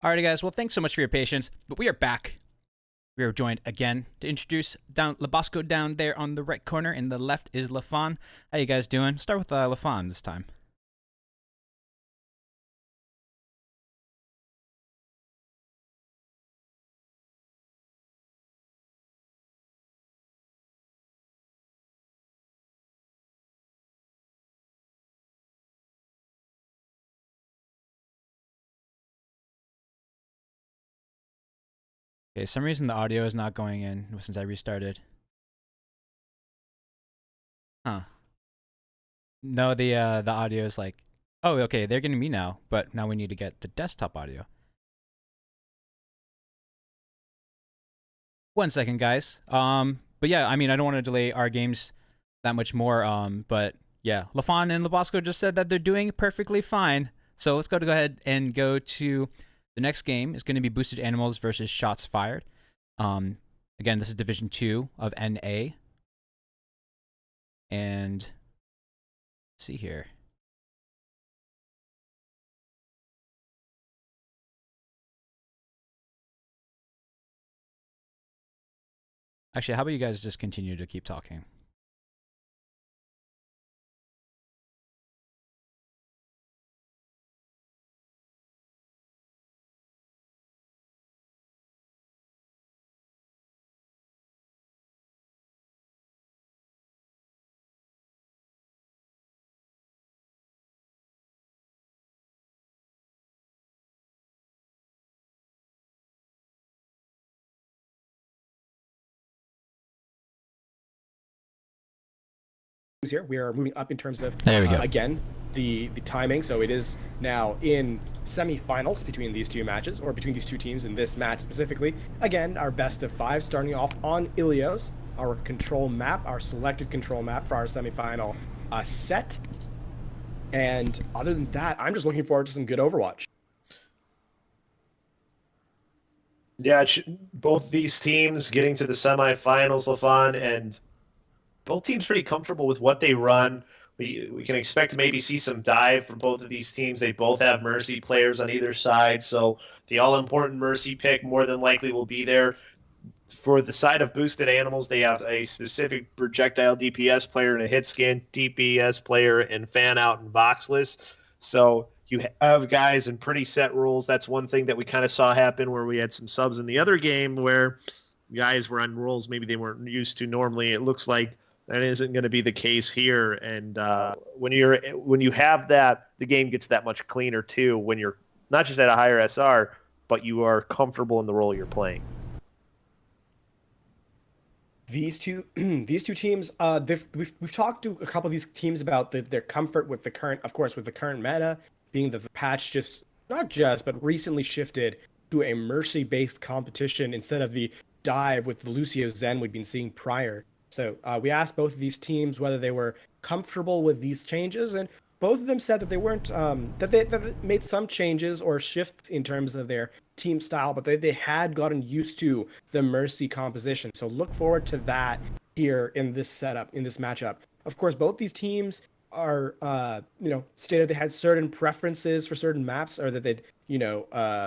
Alrighty, guys. Well, thanks so much for your patience, but we are back. We are joined again to introduce down Labasco down there on the right corner, and the left is Lafon. How you guys doing? Start with Lafon this time. Okay, some reason the audio is not going in since I restarted. Huh. No, the audio is like, oh, okay, they're getting me now, but now we need to get the desktop audio. 1 second, guys. But yeah, I mean, I don't want to delay our games that much more. But yeah, Lafon and Labasco just said that they're doing perfectly fine. So let's go ahead and go to the next game. It's going to be Boosted Animals versus Shots Fired. Again, this is Division 2 of NA. And let's see here. Actually, how about you guys just continue to keep talking? Here we are moving up in terms of There we go. again the timing, so it is now in semifinals between these two matches, or between these two teams in this match specifically. Again, our best of 5 starting off on Ilios, our control map, our selected control map for our semifinal set. And other than that, I'm just looking forward to some good Overwatch. Yeah, both these teams getting to the semifinals, LaFon, and both teams pretty comfortable with what they run. We can expect to maybe see some dive from both of these teams. They both have Mercy players on either side, so the all-important Mercy pick more than likely will be there. For the side of Boosted Animals, they have a specific projectile DPS player and a hit scan DPS player and fan out and Voxless. So you have guys in pretty set rules. That's one thing that we kind of saw happen where we had some subs in the other game where guys were on rules maybe they weren't used to normally. It looks like that isn't going to be the case here. And when you have that, the game gets that much cleaner too. When you're not just at a higher SR, but you are comfortable in the role you're playing. These two teams, we've talked to a couple of these teams about their comfort with the current, of course, with the current meta, being that the patch but recently shifted to a mercy-based competition instead of the dive with the Lucio Zen we'd been seeing prior. So we asked both of these teams whether they were comfortable with these changes, and both of them said that they weren't, that they made some changes or shifts in terms of their team style, but they had gotten used to the Mercy composition. So look forward to that here in this setup, in this matchup. Of course, both these teams are, stated they had certain preferences for certain maps, or that they'd,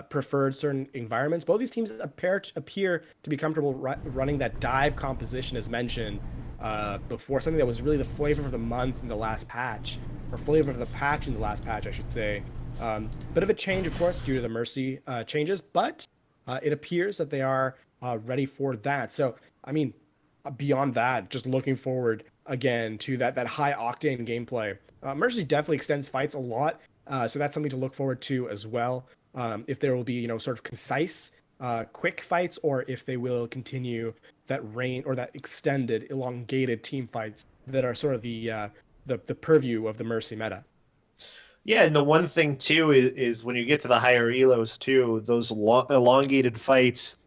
preferred certain environments. Both these teams appear to be comfortable running that dive composition as mentioned before, something that was really the flavor of the month in the last patch, or flavor of the patch in the last patch, I should say. Bit of a change, of course, due to the Mercy changes, but it appears that they are ready for that. So, I mean, beyond that, just looking forward again to that high octane gameplay. Mercy definitely extends fights a lot, so that's something to look forward to as well. If there will be, sort of concise, quick fights, or if they will continue that that extended, elongated team fights that are sort of the purview of the Mercy meta. Yeah, and the one thing too is when you get to the higher elos too, those elongated fights,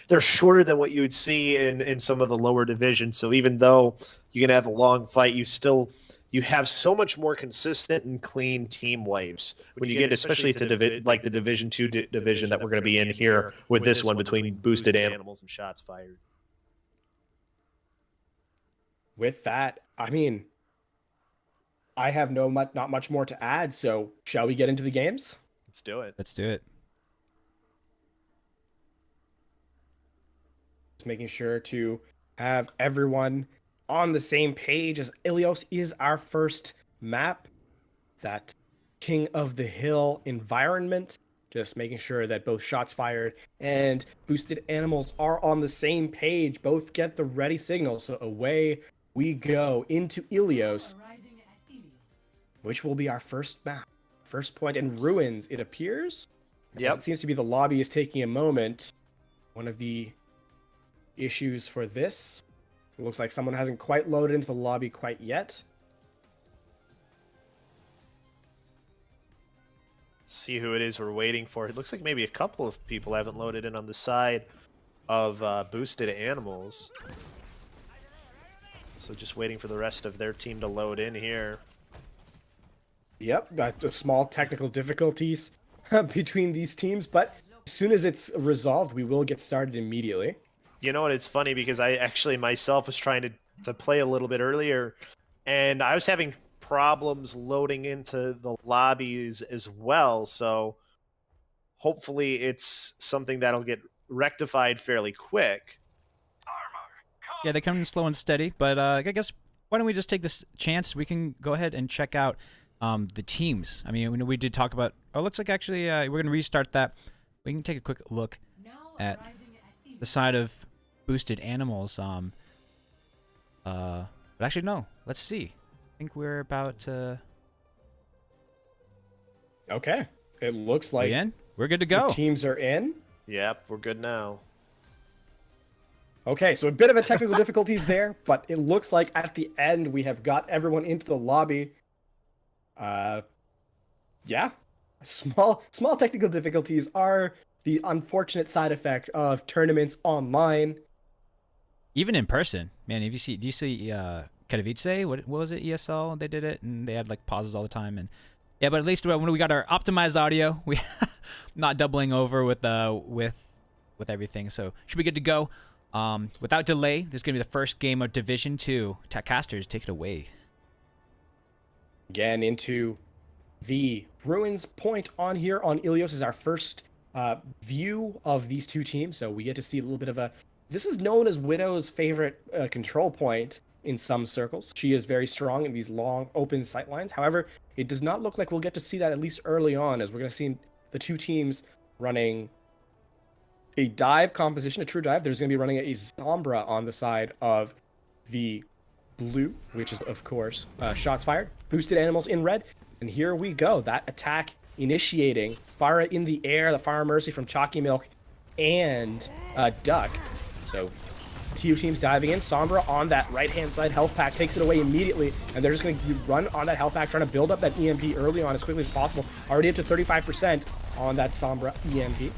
they're shorter than what you would see in some of the lower divisions. So even though you can have a long fight, you have so much more consistent and clean team waves when you get especially to the Division 2 division that we're going to be in here with this one between Boosted Animals and Shots Fired. With that, I mean, I have not much more to add, so shall we get into the games? Let's do it. Let's do it. Just making sure to have everyone on the same page, as Ilios is our first map, that King of the Hill environment. Just making sure that both shots fired and boosted animals are on the same page. Both get the ready signal. So away we go into Ilios, which will be our first map. First point in Ruins, it appears. Yep. It seems to be the lobby is taking a moment. One of the issues for this. It looks like someone hasn't quite loaded into the lobby quite yet. See who it is we're waiting for. It looks like maybe a couple of people haven't loaded in on the side of boosted animals. So just waiting for the rest of their team to load in here. Yep, got the small technical difficulties between these teams, but as soon as it's resolved, we will get started immediately. You know what? It's funny because I actually myself was trying to play a little bit earlier, and I was having problems loading into the lobbies as well. So hopefully it's something that'll get rectified fairly quick. Yeah, they come in slow and steady, but I guess why don't we just take this chance? We can go ahead and check out the teams. I mean, we did talk about. Oh, it looks like actually we're going to restart that. We can take a quick look at the side of boosted animals. But actually, no. Let's see. I think we're about to. Okay, it looks like we're good to the go. teams are in. Yep, we're good now. Okay, so a bit of a technical difficulties there, but it looks like at the end we have got everyone into the lobby. Yeah, small technical difficulties are the unfortunate side effect of tournaments online. Even in person, man. If do you see Katowice? What was it? ESL? They did it, and they had like pauses all the time. And yeah, but at least when we got our optimized audio, we not doubling over with everything. So should be good to go. Without delay, this is gonna be the first game of Division 2. Techcasters, take it away. Again, into the Ruins point on here on Ilios is our first view of these two teams. So we get to see a little bit of a. This is known as Widow's favorite control point in some circles. She is very strong in these long open sight lines. However, it does not look like we'll get to see that at least early on, as we're going to see the two teams running a dive composition, a true dive. There's going to be running a Sombra on the side of the blue, which is, of course, shots fired. Boosted animals in red. And here we go. That attack initiating. Pharah in the air. The Pharah Mercy from Chalky Milk and Duck. So two teams diving in. Sombra on that right-hand side. Health pack takes it away immediately. And they're just going to run on that health pack, trying to build up that EMP early on as quickly as possible. Already up to 35% on that Sombra EMP.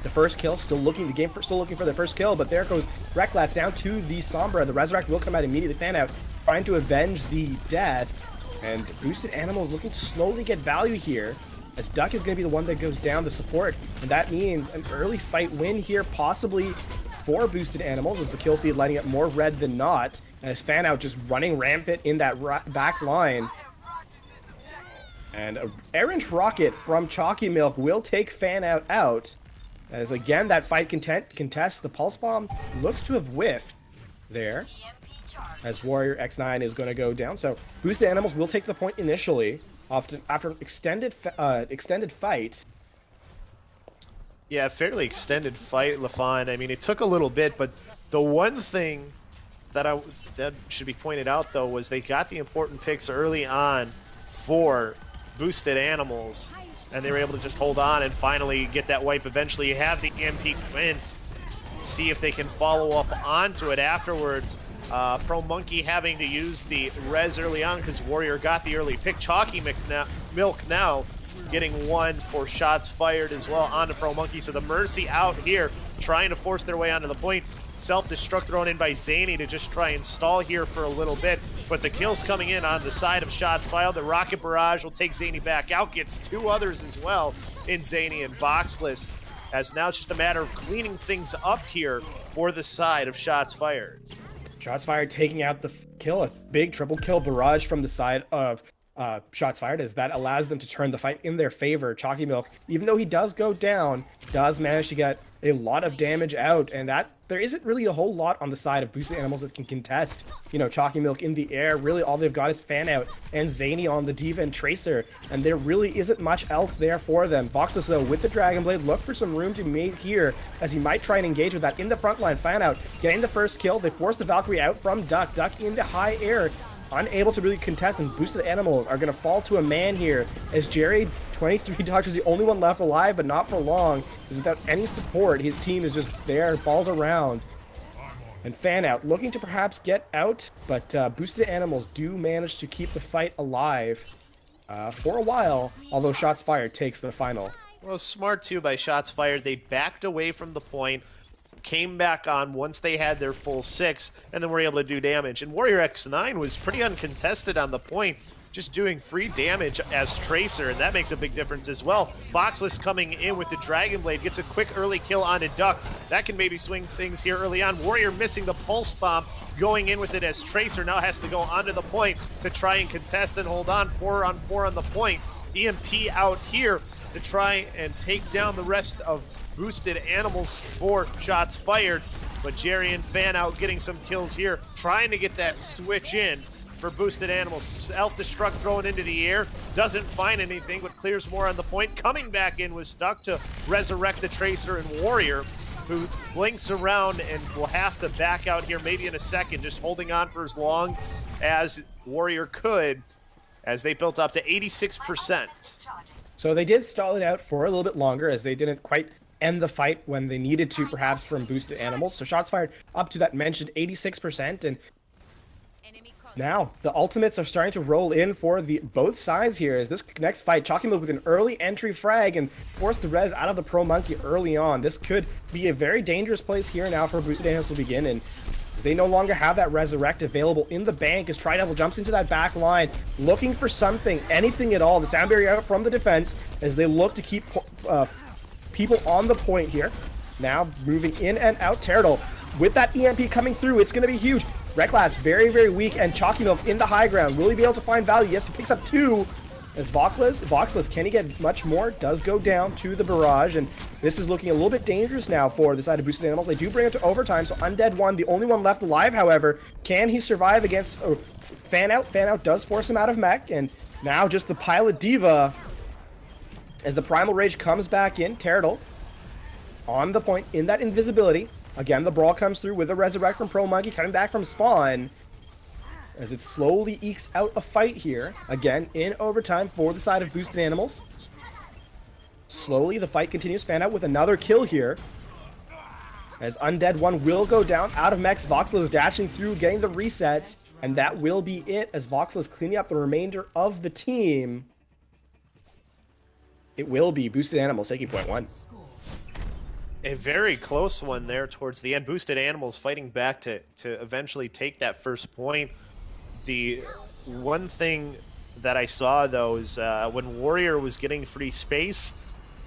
The first kill, still looking for the first kill, but there goes Recklats down to the Sombra. The Resurrect will come out immediately. Fan out, trying to avenge the death. And Boosted Animals looking to slowly get value here, as Duck is going to be the one that goes down to support. And that means an early fight win here, possibly for Boosted Animals, as the kill feed lighting up more red than not. And as Fan out just running rampant in that back line. And an errant rocket from Chalky Milk will take Fan out. As again, that fight contests. The Pulse Bomb looks to have whiffed there, as Warrior X9 is going to go down. So Boosted Animals will take the point initially, often after extended fight. Yeah, fairly extended fight, LaFon. I mean, it took a little bit, but the one thing that should be pointed out, though, was they got the important picks early on for Boosted Animals, and they were able to just hold on and finally get that wipe. Eventually, you have the EMP win. See if they can follow up onto it afterwards. Pro Monkey having to use the res early on because Warrior got the early pick. Chalky Milk now getting one for shots fired as well onto Pro Monkey. So the Mercy out here trying to force their way onto the point. Self-destruct thrown in by Zany to just try and stall here for a little bit. But the kills coming in on the side of shots fired. The Rocket Barrage will take Zany back out. Gets two others as well in Zany and Boxless. As now it's just a matter of cleaning things up here for the side of shots fired. Shots fired taking out the kill. A big triple kill barrage from the side of shots fired, as that allows them to turn the fight in their favor. Chalky Milk, even though he does go down, does manage to get a lot of damage out, and that there isn't really a whole lot on the side of boosted animals that can contest. You know, Chalky Milk in the air, really all they've got is Fan Out and Zany on the Diva and Tracer, and there really isn't much else there for them. Voxless, though, with the Dragon Blade, look for some room to mate here, as he might try and engage with that in the front line. Fan Out getting the first kill. They force the Valkyrie out from Duck. Duck in the high air, unable to really contest, and boosted animals are going to fall to a man here, as Jerry 23 Doctor is the only one left alive, but not for long, because without any support, his team is just there, balls around. And Fan Out looking to perhaps get out, but boosted animals do manage to keep the fight alive for a while, although Shots Fired takes the final. Well, smart too by Shots Fired. They backed away from the point, came back on once they had their full 6, and then were able to do damage. And Warrior X9 was pretty uncontested on the point, just doing free damage as Tracer, and that makes a big difference as well. Voxless coming in with the Dragon Blade, gets a quick early kill on a Duck. That can maybe swing things here early on. Warrior missing the Pulse Bomb, going in with it as Tracer now has to go onto the point to try and contest and hold on. 4-on-4 on the point. EMP out here to try and take down the rest of boosted animals for Shots Fired, but Jerry and Fan Out getting some kills here, trying to get that switch in for boosted animals. Self-destruct thrown into the air, doesn't find anything, but clears more on the point. Coming back in was Stuck to resurrect the Tracer and Warrior, who blinks around and will have to back out here maybe in a second, just holding on for as long as Warrior could, as they built up to 86%. So they did stall it out for a little bit longer, as they didn't quite end the fight when they needed to, perhaps from boosted animals. So Shots Fired up to that mentioned 86%, and now the ultimates are starting to roll in for the both sides here, as this next fight, Chalky Milk with an early entry frag and forced the res out of the Pro Monkey early on. This could be a very dangerous place here now for boosted animals to begin, and they no longer have that resurrect available in the bank, as Tri-Devil jumps into that back line, looking for something, anything at all. The sound barrier out from the defense, as they look to keep people on the point here. Now moving in and out, Turtle with that EMP coming through, it's going to be huge. Reklad's very, very weak, and Chalky Milk in the high ground. Will he be able to find value? Yes, he picks up 2. As Voxless, can he get much more? Does go down to the barrage, and this is looking a little bit dangerous now for the side of boosted animals. They do bring it to overtime, so Undead 1, the only one left alive, however. Can he survive against Fan Out? Fan Out does force him out of mech, and now just the Pilot Diva, as the Primal Rage comes back in. Turtle on the point in that invisibility. Again, the brawl comes through with a resurrect from Pro Monkey, coming back from spawn, as it slowly ekes out a fight here. Again, in overtime for the side of boosted animals. Slowly, the fight continues. Fan Out with another kill here, as Undead 1 will go down out of mechs. Voxless dashing through, getting the resets, and that will be it, as Voxless cleaning up the remainder of the team. It will be boosted animals taking point 1. A very close one there towards the end. Boosted animals fighting back to eventually take that first point. The one thing that I saw, though, is when Warrior was getting free space,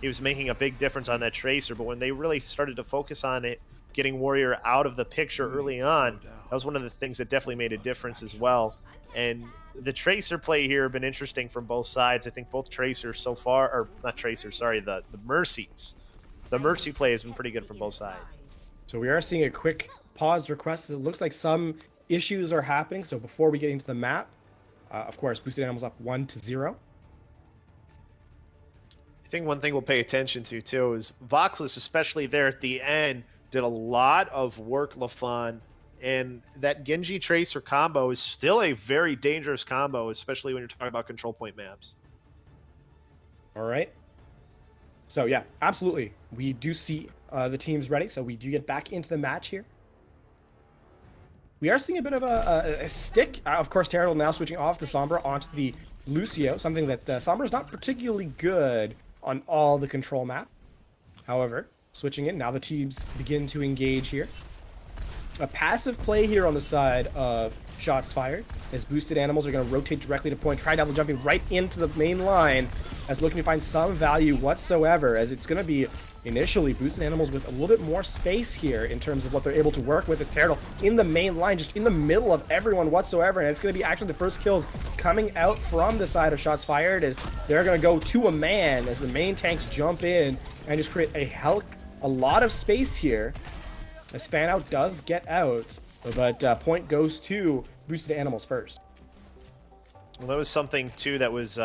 he was making a big difference on that Tracer, but when they really started to focus on it, getting Warrior out of the picture early on, that was one of the things that definitely made a difference as well. And the Tracer play here have been interesting from both sides. I think both Tracers so far, or not Tracers, sorry, the Mercies. The Mercy play has been pretty good from both sides. So we are seeing a quick pause request. It looks like some issues are happening. So before we get into the map, of course, boosted animals up 1-0. I think one thing we'll pay attention to, too, is Voxless, especially there at the end, did a lot of work, LaFon, and that Genji Tracer combo is still a very dangerous combo, especially when you're talking about control point maps. All right. So yeah, absolutely. We do see the teams ready, so we do get back into the match here. We are seeing a bit of a stick. Of course, Turtle now switching off the Sombra onto the Lucio, something that Sombra is not particularly good on all the control map. However, switching in, now the teams begin to engage here. A passive play here on the side of shots fired. As boosted animals are going to rotate directly to point. Tri-Devil jumping right into the main line as looking to find some value whatsoever, as it's going to be initially boosted animals with a little bit more space here in terms of what they're able to work with. As Pterodactyl in the main line, just in the middle of everyone whatsoever, and it's going to be actually the first kills coming out from the side of shots fired, as they're going to go to a man as the main tanks jump in and just create a lot of space here. As fan out does get out, but point goes to boosted animals first. Well, that was something too that was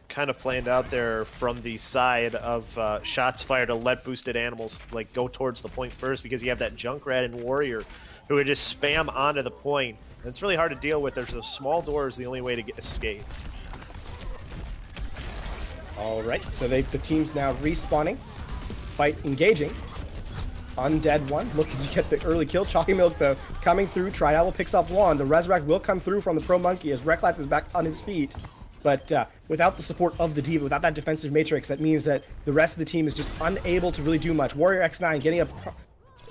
kind of planned out there from the side of shots fired to let boosted animals like go towards the point first, because you have that Junkrat and Warrior who would just spam onto the point. And it's really hard to deal with. There's those small doors, the only way to escape. All right, so the team's now respawning, fight engaging. Undead one looking to get the early kill. Chalky Milk though coming through. Tri-Owl picks up one. The Resurrect will come through from the Pro Monkey as Recklats is back on his feet. But without the support of the D.Va, without that defensive matrix, that means that the rest of the team is just unable to really do much. Warrior X9 getting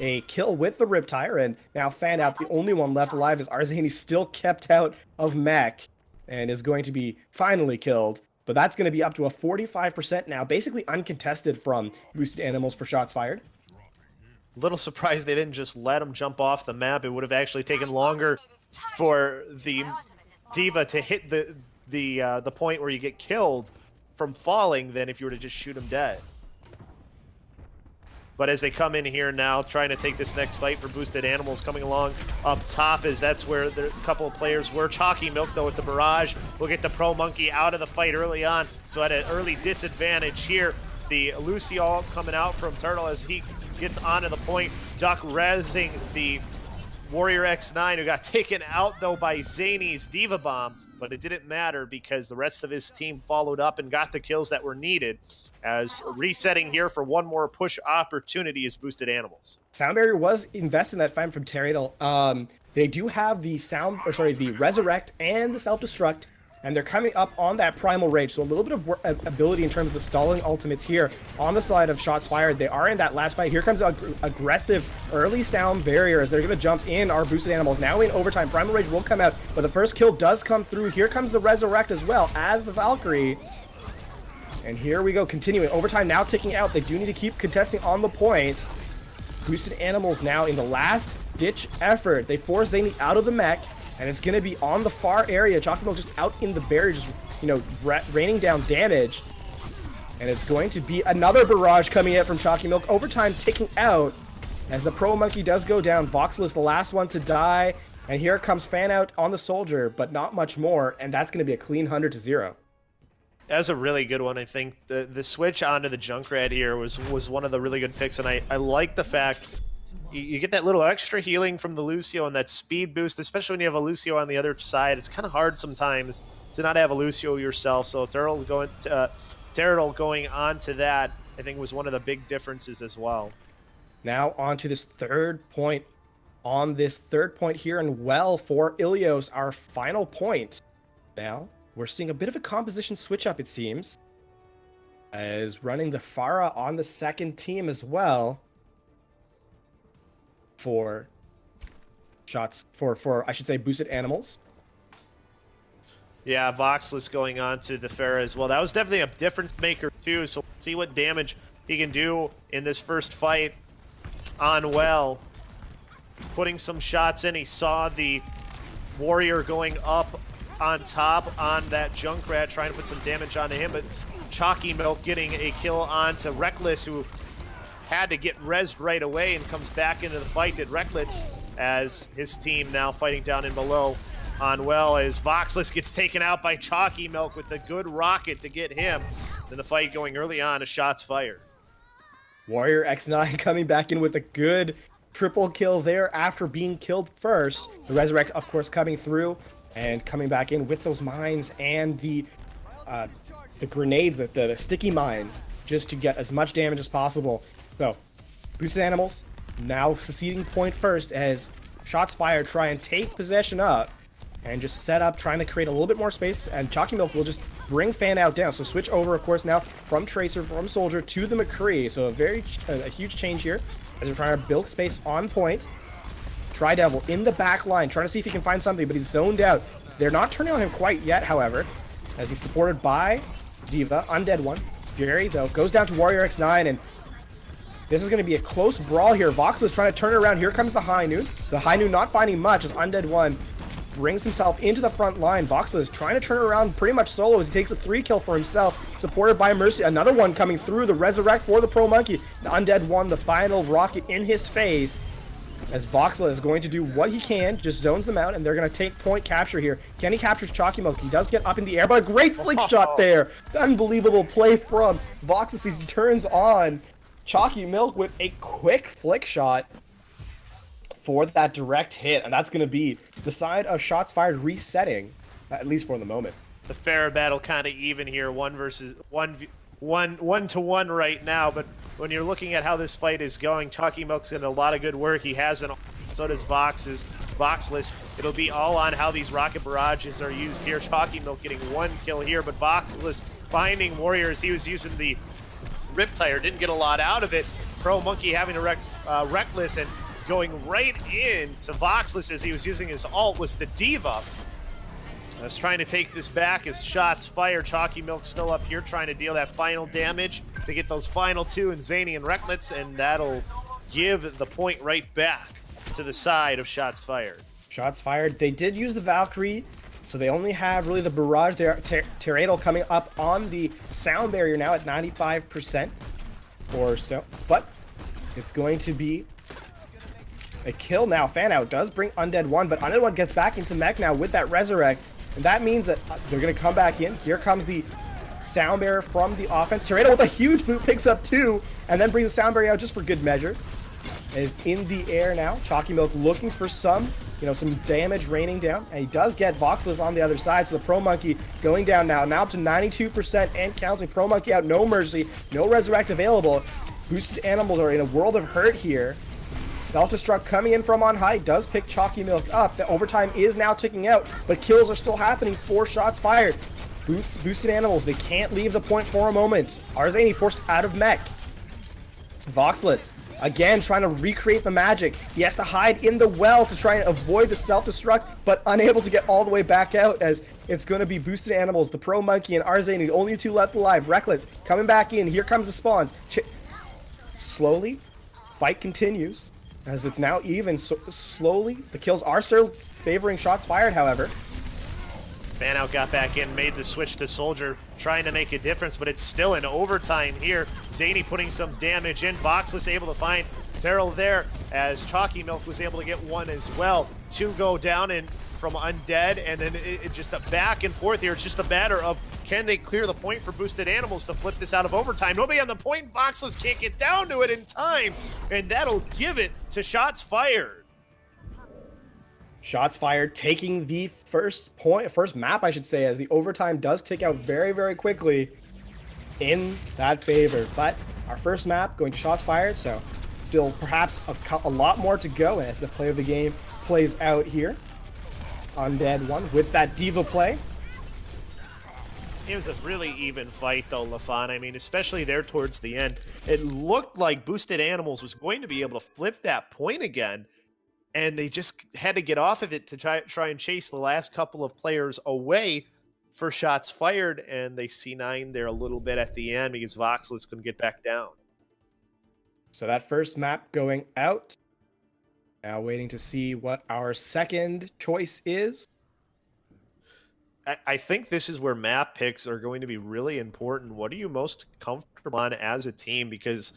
a kill with the Riptire, and now Fan Out, the only one left alive, as Arzani still kept out of mech and is going to be finally killed. But that's going to be up to a 45% now, basically uncontested from boosted animals for shots fired. Little surprised they didn't just let him jump off the map. It would have actually taken longer for the D.Va to hit the point where you get killed from falling than if you were to just shoot him dead. But as they come in here now, trying to take this next fight for boosted animals, coming along up top, as that's where a couple of players were. Chalky Milk, though, with the barrage, will get the Pro Monkey out of the fight early on. So at an early disadvantage here, the Lucio coming out from Turtle as he gets onto the point. Duck rezzing the Warrior X9, who got taken out, though, by Zany's D.Va Bomb. But it didn't matter because the rest of his team followed up and got the kills that were needed. As resetting here for one more push opportunity is boosted animals. Sound Barrier was invested in that fight from Pterodactyl. They do have the the Resurrect and the Self-Destruct, and they're coming up on that Primal Rage, so a little bit of ability in terms of the stalling ultimates here on the side of shots fired. They are in that last fight. Here comes an aggressive early Sound Barrier as they're going to jump in our boosted animals. Now in overtime, Primal Rage will come out, but the first kill does come through. Here comes the Resurrect as well as the Valkyrie. And here we go, continuing. Overtime now ticking out. They do need to keep contesting on the point. Boosted animals now in the last ditch effort. They force Zany out of the mech, and it's going to be on the far area. Chalky Milk just out in the barrier, just, raining down damage. And it's going to be another barrage coming in from Chalky Milk. Overtime ticking out as the Pro Monkey does go down. Voxel is the last one to die. And here comes Fan Out on the Soldier, but not much more. And that's going to be a clean 100-0. That's a really good one. I think the switch onto the Junkrat here was one of the really good picks, and I like the fact you get that little extra healing from the Lucio and that speed boost, especially when you have a Lucio on the other side. It's kind of hard sometimes to not have a Lucio yourself, so Pterodactyl going on to that, I think, was one of the big differences as well. Now on to this third point. On this third point here, and well for Ilios, our final point. Now we're seeing a bit of a composition switch up, it seems, as running the Pharah on the second team as well for shots for I should say boosted animals. Yeah, Voxless going on to the Pharah as well. That was definitely a difference maker too, so we'll see what damage he can do in this first fight on Well. Putting some shots in, he saw the Warrior going up on top on that Junkrat, trying to put some damage onto him, but Chalky Milk getting a kill onto Reckless, who had to get rezzed right away and comes back into the fight. Did Reckless, as his team now fighting down in below on Well, as Voxless gets taken out by Chalky Milk with a good rocket to get him. Then the fight going early on, a shots fired. Warrior X9 coming back in with a good triple kill there after being killed first. The Resurrect, of course, coming through and coming back in with those mines and the grenades, the sticky mines, just to get as much damage as possible. So, boosted animals now seceding point first as shots fired try and take possession up and just set up, trying to create a little bit more space, and Chalky Milk will just bring Fan Out down. So switch over, of course, now from Tracer, from Soldier to the McCree. So a huge change here as we're trying to build space on point. Tri-Devil in the back line, trying to see if he can find something, but he's zoned out. They're not turning on him quite yet, however, as he's supported by D.Va, Undead One. Jerry, though, goes down to Warrior X9, and this is going to be a close brawl here. Voxel is trying to turn it around. Here comes the High Noon. The High Noon not finding much as Undead One brings himself into the front line. Voxel is trying to turn it around pretty much solo as he takes a 3-kill for himself, supported by Mercy. Another one coming through, the Resurrect for the Pro Monkey. The Undead One, the final rocket in his face, as Voxel is going to do what he can, just zones them out, and they're going to take point capture here. Kenny captures Chalky Milk. He does get up in the air, but a great flick shot there. Unbelievable play from Voxel as he turns on Chalky Milk with a quick flick shot for that direct hit, and that's going to be the side of shots fired resetting, at least for the moment. The fair battle kind of even here, one to one right now, but when you're looking at how this fight is going, Chalky Milk's getting a lot of good work. He has an, so does Voxless. It'll be all on how these rocket barrages are used here. Chalky Milk getting 1 kill here, but Voxless finding Warriors. He was using the Riptire, didn't get a lot out of it. Pro Monkey having a Reckless and going right into Voxless as he was using his ult was the D.Va. I was trying to take this back as shots fired. Chalky Milk still up here trying to deal that final damage to get those final 2 in Zany and Reckless, and that'll give the point right back to the side of shots fired. Shots fired. They did use the Valkyrie, so they only have really the barrage there. Terradal coming up on the sound barrier now at 95% or so, but it's going to be a kill now. Fan out does bring Undead One, but Undead One gets back into mech now with that Resurrect. And that means that they're going to come back in. Here comes the sound barrier from the offense. Terrado with a huge boot picks up 2 and then brings the sound barrier out just for good measure. Is in the air now. Chalky Milk looking for some damage raining down. And he does get Voxless on the other side. So the Pro Monkey going down now up to 92% and counting. Pro Monkey out, no mercy, no resurrect available. Boosted Animals are in a world of hurt here. Self-destruct coming in from on high does pick Chalky Milk up. The overtime is now ticking out, but kills are still happening. 4 shots fired. Boosted Animals, they can't leave the point for a moment. Arzani forced out of mech. Voxless, again, trying to recreate the magic. He has to hide in the well to try and avoid the self-destruct, but unable to get all the way back out as it's going to be Boosted Animals, the Pro Monkey, and Arzani, the only 2 left alive. Reckless coming back in. Here comes the spawns. Slowly, fight continues. As it's now even, so slowly, the kills are still favoring shots fired, however. Fan out got back in, made the switch to Soldier, trying to make a difference, but it's still in overtime here. Zany putting some damage in. Voxless able to find Terrell there, as Chalky Milk was able to get 1 as well. 2 go down and from Undead, and then it just a back and forth here. It's just a matter of, can they clear the point for Boosted Animals to flip this out of overtime? Nobody on the point. Voxless can't get down to it in time, and that'll give it to shots fired. Shots fired, taking the first map, I should say, as the overtime does tick out very, very quickly in that favor. But our first map going to shots fired, so still perhaps a lot more to go as the play of the game plays out here. Undead One with that D.Va play. It was a really even fight, though, LaFon. I mean, especially there towards the end. It looked like Boosted Animals was going to be able to flip that point again, and they just had to get off of it to try and chase the last couple of players away for shots fired, and they C9 there a little bit at the end because Voxless couldn't get back down. So that first map going out. Now waiting to see what our second choice is. I think this is where map picks are going to be really important. What are you most comfortable on as a team? Because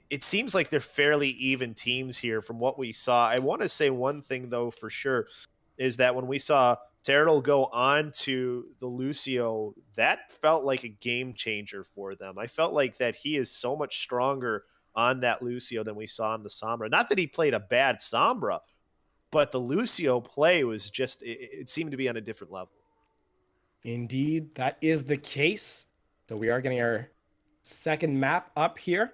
it seems like they're fairly even teams here from what we saw. I want to say one thing, though, for sure, is that when we saw Terrell go on to the Lucio, that felt like a game changer for them. I felt like that he is so much stronger on that Lucio than we saw on the Sombra. Not that he played a bad Sombra, but the Lucio play was just, it seemed to be on a different level. Indeed, that is the case. So we are getting our second map up here.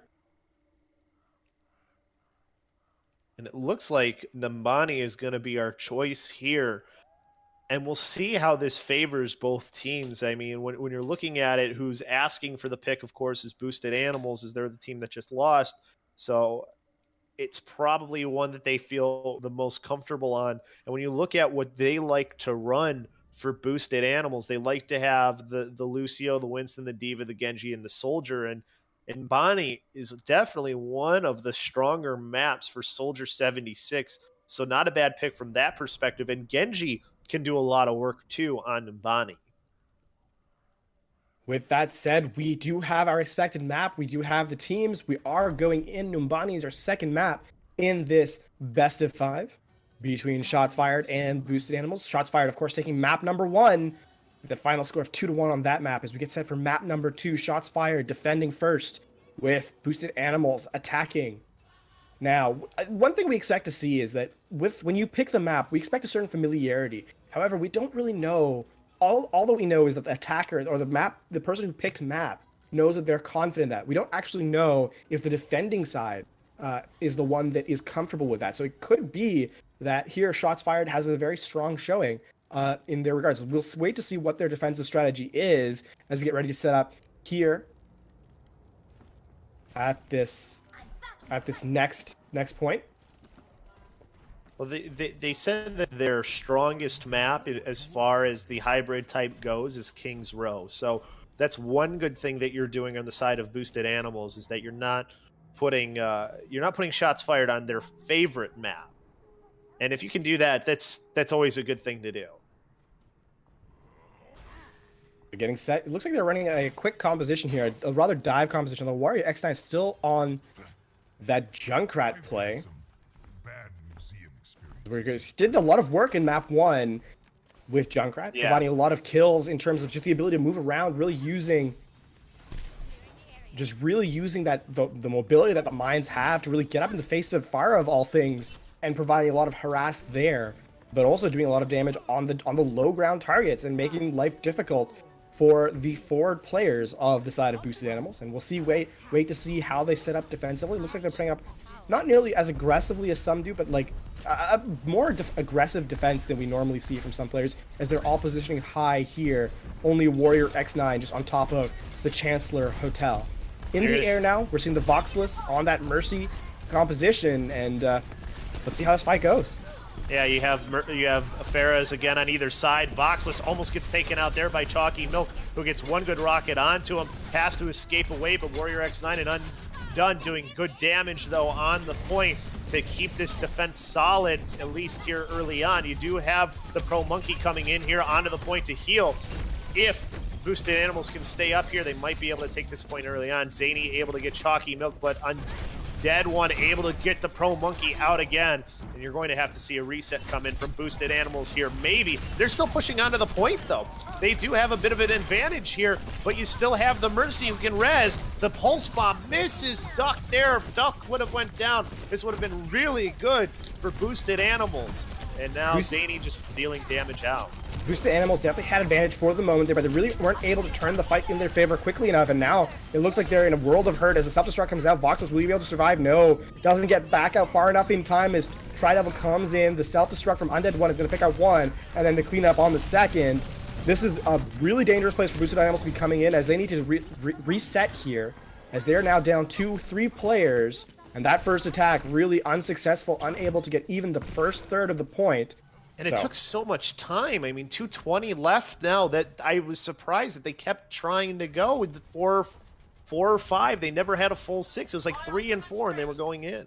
And it looks like Nambani is going to be our choice here. And we'll see how this favors both teams. I mean, when you're looking at it, who's asking for the pick, of course, is Boosted Animals, as they're the team that just lost. So it's probably one that they feel the most comfortable on. And when you look at what they like to run for boosted animals, they like to have the Lucio, the Winston, the Diva, the Genji, and the Soldier. And Bonnie is definitely one of the stronger maps for Soldier 76. So not a bad pick from that perspective. And Genji can do a lot of work too on Bonnie. With that said, we do have our expected map. We do have the teams. We are going in. Numbani is our second map in this best of 5 between Shots Fired and Boosted Animals. Shots Fired, of course, taking map number 1. The final score of 2-1 on that map as we get set for map number 2. Shots Fired defending first with Boosted Animals attacking. Now, one thing we expect to see is that when you pick the map, we expect a certain familiarity. However, we don't really know. All that we know is that the attacker or the person who picked map knows that they're confident that. We don't actually know if the defending side is the one that is comfortable with that. So it could be that here Shots Fired has a very strong showing in their regards. We'll wait to see what their defensive strategy is as we get ready to set up here at this next point. Well, they said that their strongest map as far as the hybrid type goes is King's Row. So that's one good thing that you're doing on the side of Boosted Animals is that you're not putting Shots Fired on their favorite map. And if you can do that, that's always a good thing to do. They're getting set. It looks like they're running a quick composition here, a rather dive composition. The Warrior X9 is still on that Junkrat play. We did a lot of work in map 1 with Junkrat, providing a lot of kills in terms of just the ability to move around, really using that the mobility that the mines have to really get up in the face of fire of all things and providing a lot of harass there, but also doing a lot of damage on the low ground targets and making life difficult for the forward players of the side of Boosted Animals. And we'll see, wait to see how they set up defensively. It looks like they're putting up not nearly as aggressively as some do, but like a more aggressive defense than we normally see from some players, as they're all positioning high here. Only Warrior X9 just on top of the Chancellor Hotel. In the air now, we're seeing the Voxless on that Mercy composition, and let's see how this fight goes. Yeah, you have Farah's again on either side. Voxless almost gets taken out there by Chalky Milk, who gets one good rocket onto him, has to escape away, but Warrior X9 and Undone doing good damage, though, on the point to keep this defense solid, at least here early on. You do have the Pro Monkey coming in here onto the point to heal. If Boosted Animals can stay up here, they might be able to take this point early on. Zany able to get Chalky Milk, but Dead One able to get the Pro Monkey out again. And you're going to have to see a reset come in from Boosted Animals here. Maybe. They're still pushing onto the point, though. They do have a bit of an advantage here, but you still have the Mercy who can res. The Pulse Bomb misses Duck there. Duck would have went down. This would have been really good for Boosted Animals. And now Zany just dealing damage out. Boosted Animals definitely had advantage for the moment there, but they really weren't able to turn the fight in their favor quickly enough, and now it looks like they're in a world of hurt as the self-destruct comes out. Voxless, will he be able to survive? No. Doesn't get back out far enough in time as Tri-Devil comes in. The self-destruct from Undead One is going to pick out one, and then the cleanup on the second. This is a really dangerous place for Boosted Animals to be coming in, as they need to reset here, as they are now down 2-3 players, and that first attack really unsuccessful, unable to get even the first third of the point. And it took so much time. I mean, 2:20 left now that I was surprised that they kept trying to go with the 4 or 5. They never had a full 6. It was like 3 and 4, and they were going in.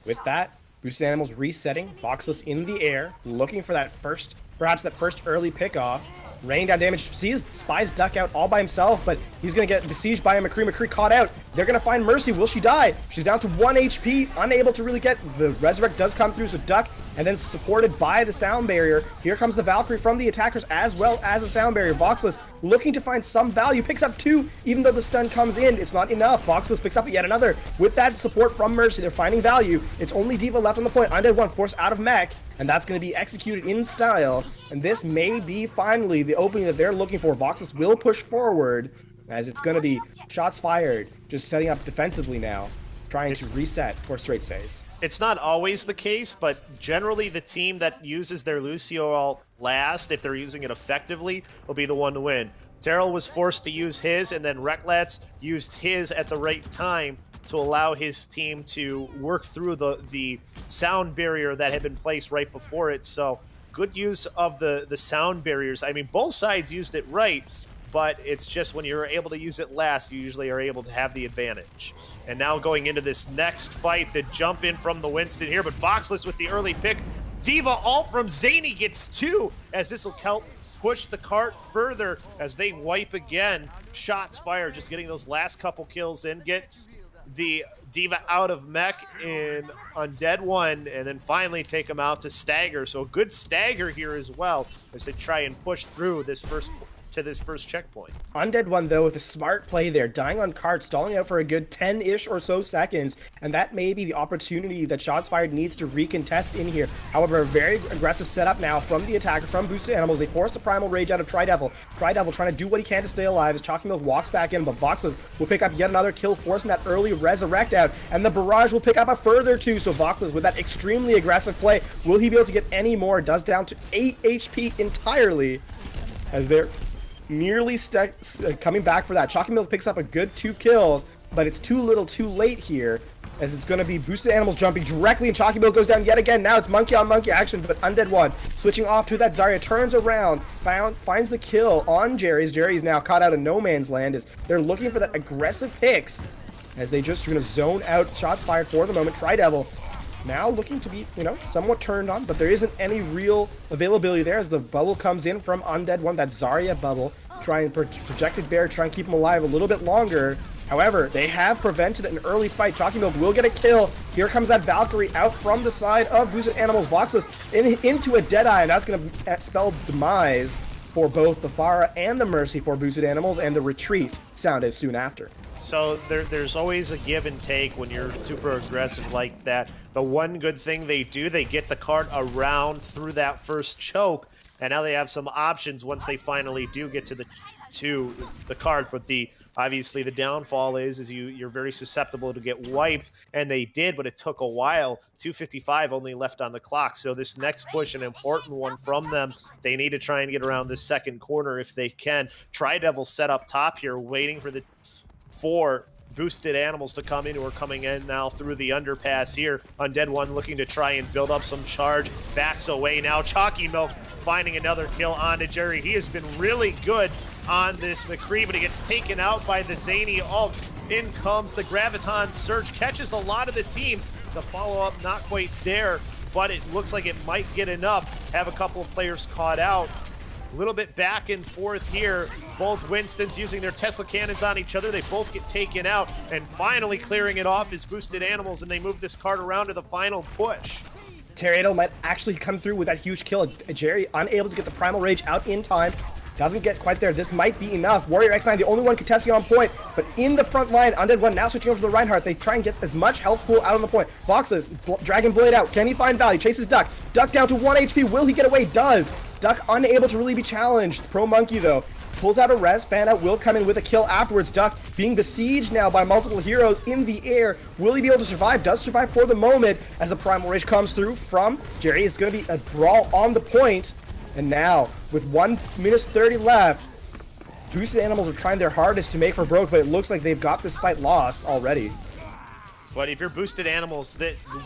With that, Boosted Animals resetting. Voxless in the air, looking for that first, perhaps that first early pickoff. Raining down damage. Sees Spies duck out all by himself, but he's going to get besieged by a McCree. McCree caught out. They're going to find Mercy. Will she die? She's down to 1 HP, unable to really get. The Resurrect does come through, so Duck, and then supported by the sound barrier. Here comes the Valkyrie from the attackers as well as the sound barrier. Voxless looking to find some value. Picks up 2, even though the stun comes in. It's not enough. Voxless picks up yet another. With that support from Mercy, they're finding value. It's only Diva left on the point. Undead One forced out of mech, and that's going to be executed in style. And this may be finally the opening that they're looking for. Voxless will push forward, as it's going to be Shots Fired, just setting up defensively now, trying to reset for straight phase. It's not always the case, but generally the team that uses their Lucio ult last, if they're using it effectively, will be the one to win. Terrell was forced to use his, and then Rek'Lats used his at the right time to allow his team to work through the sound barrier that had been placed right before it. So good use of the sound barriers. I mean, both sides used it right, but it's just when you're able to use it last, you usually are able to have the advantage. And now going into this next fight, the jump in from the Winston here, but Voxless with the early pick. Diva ult from Zany gets 2, as this will help push the cart further as they wipe again. Shots fired, just getting those last couple kills in, get the Diva out of mech in Undead 1, and then finally take him out to stagger. So a good stagger here as well as they try and push through this first checkpoint. Undead 1, though, with a smart play there, dying on cart, stalling out for a good 10-ish or so seconds, and that may be the opportunity that Shots Fired needs to recontest in here. However, a very aggressive setup now from the attacker, from Boosted Animals. They force the Primal Rage out of Tridevil. Tridevil trying to do what he can to stay alive as Chalky Milk walks back in, but Voxless will pick up yet another kill, forcing that early resurrect out, and the Barrage will pick up a further 2, so Voxless with that extremely aggressive play, will he be able to get any more? Does down to 8 HP entirely, as they're nearly coming back for that. Chalky Milk picks up a good 2 kills, but it's too little too late here, as it's going to be Boosted Animals jumping directly, and Chalky Milk goes down yet again. Now it's monkey on monkey action, but Undead 1 switching off to that Zarya, turns around, finds the kill on Jerry's. Jerry's now caught out of no man's land as they're looking for that aggressive picks, as they just sort of zone out. Shots fired for the moment. Tridevil now looking to be, somewhat turned on, but there isn't any real availability there as the bubble comes in from Undead 1, that Zarya bubble. Try and projected bear, try and keep him alive a little bit longer. However, they have prevented an early fight. Chalky Milk will get a kill. Here comes that Valkyrie out from the side of Boosted Animals. Voxless into a Deadeye, and that's going to spell demise for both the Pharah and the Mercy for Boosted Animals, and the retreat sounded soon after. So there's always a give and take when you're super aggressive like that. The one good thing they do, they get the cart around through that first choke, and now they have some options once they finally do get to the cart. But obviously the downfall is you're very susceptible to get wiped, and they did, but it took a while. 2:55 only left on the clock, so this next push, an important one from them. They need to try and get around this second corner if they can. Tridevil set up top here, waiting for Boosted Animals to come in, who are coming in now through the underpass here. Undead 1 looking to try and build up some charge, backs away now. Chalky Milk finding another kill onto Jerry. He has been really good on this McCree, but he gets taken out by the Zany ult. In comes the Graviton Surge, catches a lot of the team. The follow-up not quite there, but it looks like it might get enough. Have a couple of players caught out. A little bit back and forth here. Both Winstons using their Tesla cannons on each other. They both get taken out, and finally clearing it off is Boosted Animals, and they move this card around to the final push. Terriado might actually come through with that huge kill. Jerry unable to get the Primal Rage out in time. Doesn't get quite there. This might be enough. Warrior X9, the only one contesting on point, but in the front line, Undead 1 now switching over to the Reinhardt. They try and get as much health pool out on the point. Voxless, Dragon Blade out. Can he find value? Chases Duck. Duck down to 1 HP. Will he get away? Does. Duck unable to really be challenged. Pro Monkey, though, pulls out a res. Fan out will come in with a kill afterwards. Duck being besieged now by multiple heroes in the air. Will he be able to survive? Does survive for the moment as a Primal Rage comes through from Jerry. It's going to be a brawl on the point. And now, with 1 minute 30 left, Boosted Animals are trying their hardest to make for broke, but it looks like they've got this fight lost already. But if you're Boosted Animals,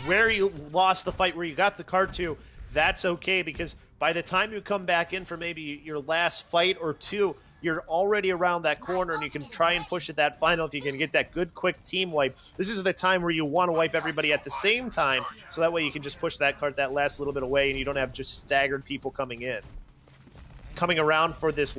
where you lost the fight, where you got the card to, that's okay, because by the time you come back in for maybe your last fight or two, you're already around that corner, and you can try and push at that final if you can get that good, quick team wipe. This is the time where you want to wipe everybody at the same time, so that way you can just push that card that last little bit away, and you don't have just staggered people coming in. Coming around for this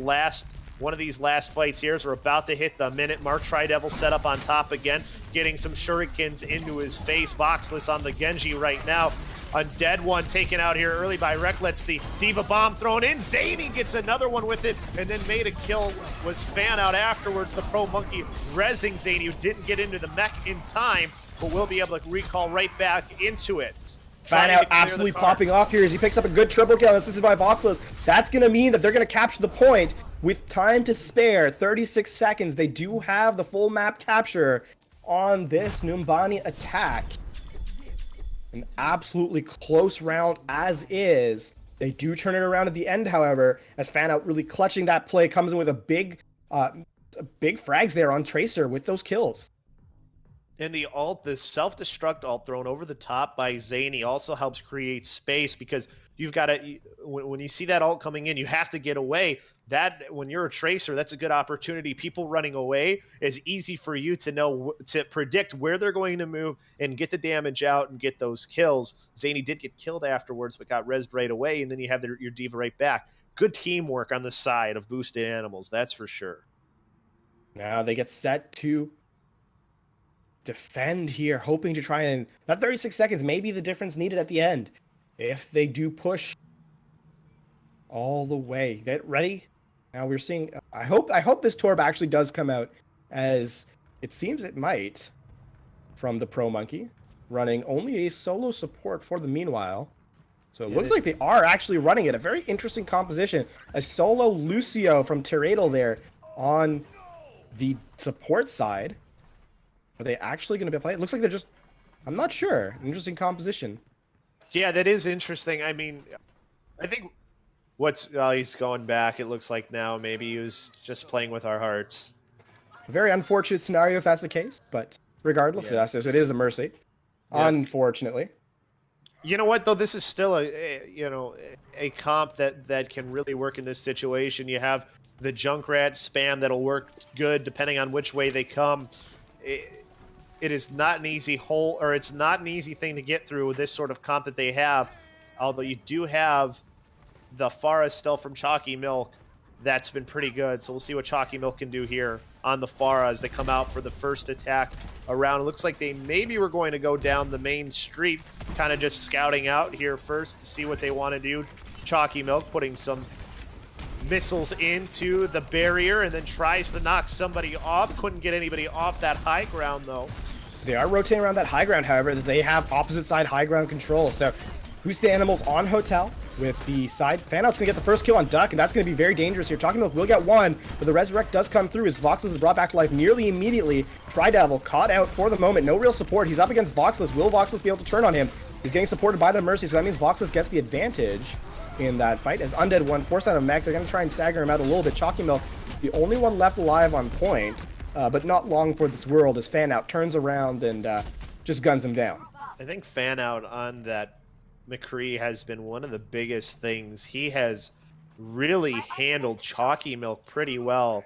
one of these last fights here, as we're about to hit the minute mark. Tridevil set up on top again, getting some shurikens into his face. Voxless on the Genji right now. Undead 1 taken out here early by Rek, lets the Diva Bomb thrown in. Zany gets another one with it, and then made a kill. Was fan out afterwards. The Pro Monkey rezzing Zany, who didn't get into the mech in time, but will be able to recall right back into it. Fan out absolutely popping off here as he picks up a good triple kill. This is by Voxless. That's going to mean that they're going to capture the point with time to spare. 36 seconds. They do have the full map capture on this Numbani attack. An absolutely close round as is. They do turn it around at the end, however, as Fan Out really clutching that play, comes in with a big frags there on Tracer with those kills. And the ult, the self-destruct ult thrown over the top by Zany also helps create space because you've got to, when you see that ult coming in, you have to get away. That, when you're a tracer, that's a good opportunity. People running away is easy for you to know, to predict where they're going to move and get the damage out and get those kills. Zany did get killed afterwards, but got rezzed right away, and then you have your D.Va right back. Good teamwork on the side of Boosted Animals, that's for sure. Now they get set to defend here, hoping to try and that 36 seconds may be the difference needed at the end. If they do push all the way, get ready. Now we're seeing. I hope this Torb actually does come out, as it seems it might, from the Pro Monkey, running only a solo support for the meanwhile. So it looks like they are actually running it. A very interesting composition. A solo Lucio from Tyradel there on the support side. Are they actually going to be playing? It looks like they're just... I'm not sure. Interesting composition. Yeah, that is interesting. I mean, I think he's going back, it looks like now. Maybe he was just playing with our hearts. A very unfortunate scenario if that's the case, but regardless, yes, it is a mercy. Yeah. Unfortunately. You know what, though? This is still a comp that can really work in this situation. You have the Junkrat spam that'll work good depending on which way they come. It is not an easy hole, or it's not an easy thing to get through with this sort of comp that they have. Although you do have the Pharah still from Chalky Milk. That's been pretty good. So we'll see what Chalky Milk can do here on the Pharah as they come out for the first attack around. It looks like they maybe were going to go down the main street, kind of just scouting out here first to see what they want to do. Chalky Milk putting some missiles into the barrier and then tries to knock somebody off. Couldn't get anybody off that high ground, though. They are rotating around that high ground, however. They have opposite side high ground control. So Boosted Animals on Hotel with the side. Fanout's going to get the first kill on Duck, and that's going to be very dangerous here. Chalky Milk will get one, but the Resurrect does come through as Voxless is brought back to life nearly immediately. Tridevil caught out for the moment. No real support. He's up against Voxless. Will Voxless be able to turn on him? He's getting supported by the Mercy, so that means Voxless gets the advantage in that fight. As Undead one, forced out of mech, they're going to try and stagger him out a little bit. Chalky Milk, the only one left alive on point, but not long for this world as Fanout turns around and just guns him down. I think Fanout on that McCree has been one of the biggest things. He has really handled Chalky Milk pretty well.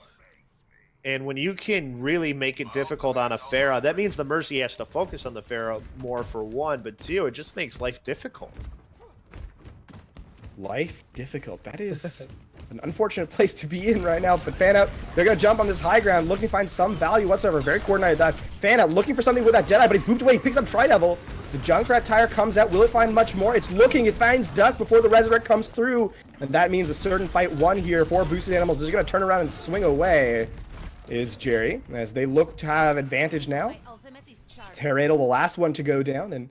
And when you can really make it difficult on a Pharah, that means the Mercy has to focus on the Pharah more, for one, but two, it just makes life difficult. Life difficult. That is an unfortunate place to be in right now. But Fanout, they're going to jump on this high ground, looking to find some value whatsoever. Very coordinated dive. Fanout looking for something with that Jedi, but he's booped away. He picks up Tridevil. The Junkrat tire comes out. Will it find much more? It's looking. It finds Duck before the Resurrect comes through. And that means a certain fight won here for Boosted Animals. They're going to turn around and swing away is Jerry, as they look to have advantage now. Tyradel, the last one to go down, and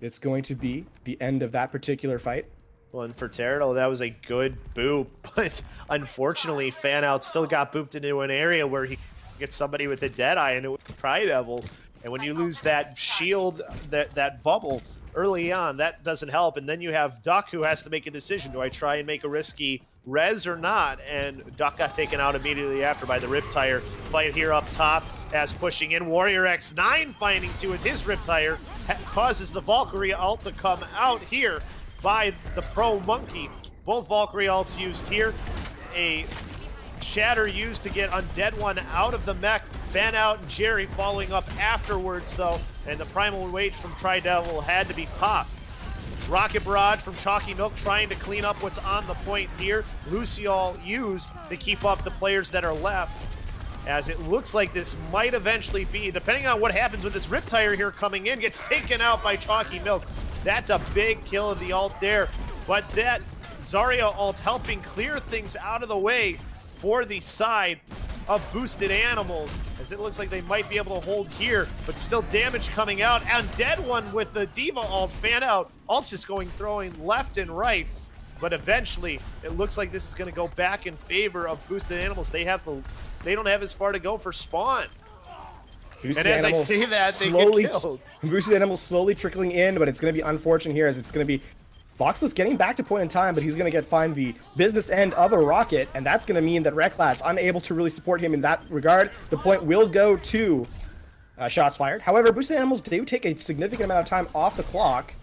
it's going to be the end of that particular fight. Well, and for Tyradel, that was a good boop, but unfortunately, Fanout still got booped into an area where he gets somebody with a Deadeye, and it was Tridevil. And when you lose that shield, that bubble early on, that doesn't help. And then you have Duck, who has to make a decision. Do I try and make a risky res or not? And Duck got taken out immediately after by the Riptire. Fight here up top as pushing in. Warrior X9 finding two with his Riptire causes the Valkyrie ult to come out here by the Pro Monkey. Both Valkyrie ults used here. A Shatter used to get Undead One out of the mech. Fanout and Jerry following up afterwards, though, and the Primal Wage from Tridevil had to be popped. Rocket Barrage from Chalky Milk trying to clean up what's on the point here. Luciol used to keep up the players that are left, as it looks like this might eventually be, depending on what happens with this Riptire here coming in, gets taken out by Chalky Milk. That's a big kill of the ult there, but that Zarya ult helping clear things out of the way for the side of Boosted Animals, as it looks like they might be able to hold here, but still damage coming out. And Dead One with the D.Va ult, Fanout, ult's just throwing left and right, but eventually it looks like this is going to go back in favor of Boosted Animals. They don't have as far to go for spawn. Boosted and as I say that, they get killed. Boosted Animals slowly trickling in, but it's going to be unfortunate here, as it's going to be Voxless getting back to point in time, but he's going to find the business end of a rocket, and that's going to mean that Reklat's unable to really support him in that regard. The point will go to shots fired. However, Boosted Animals do take a significant amount of time off the clock,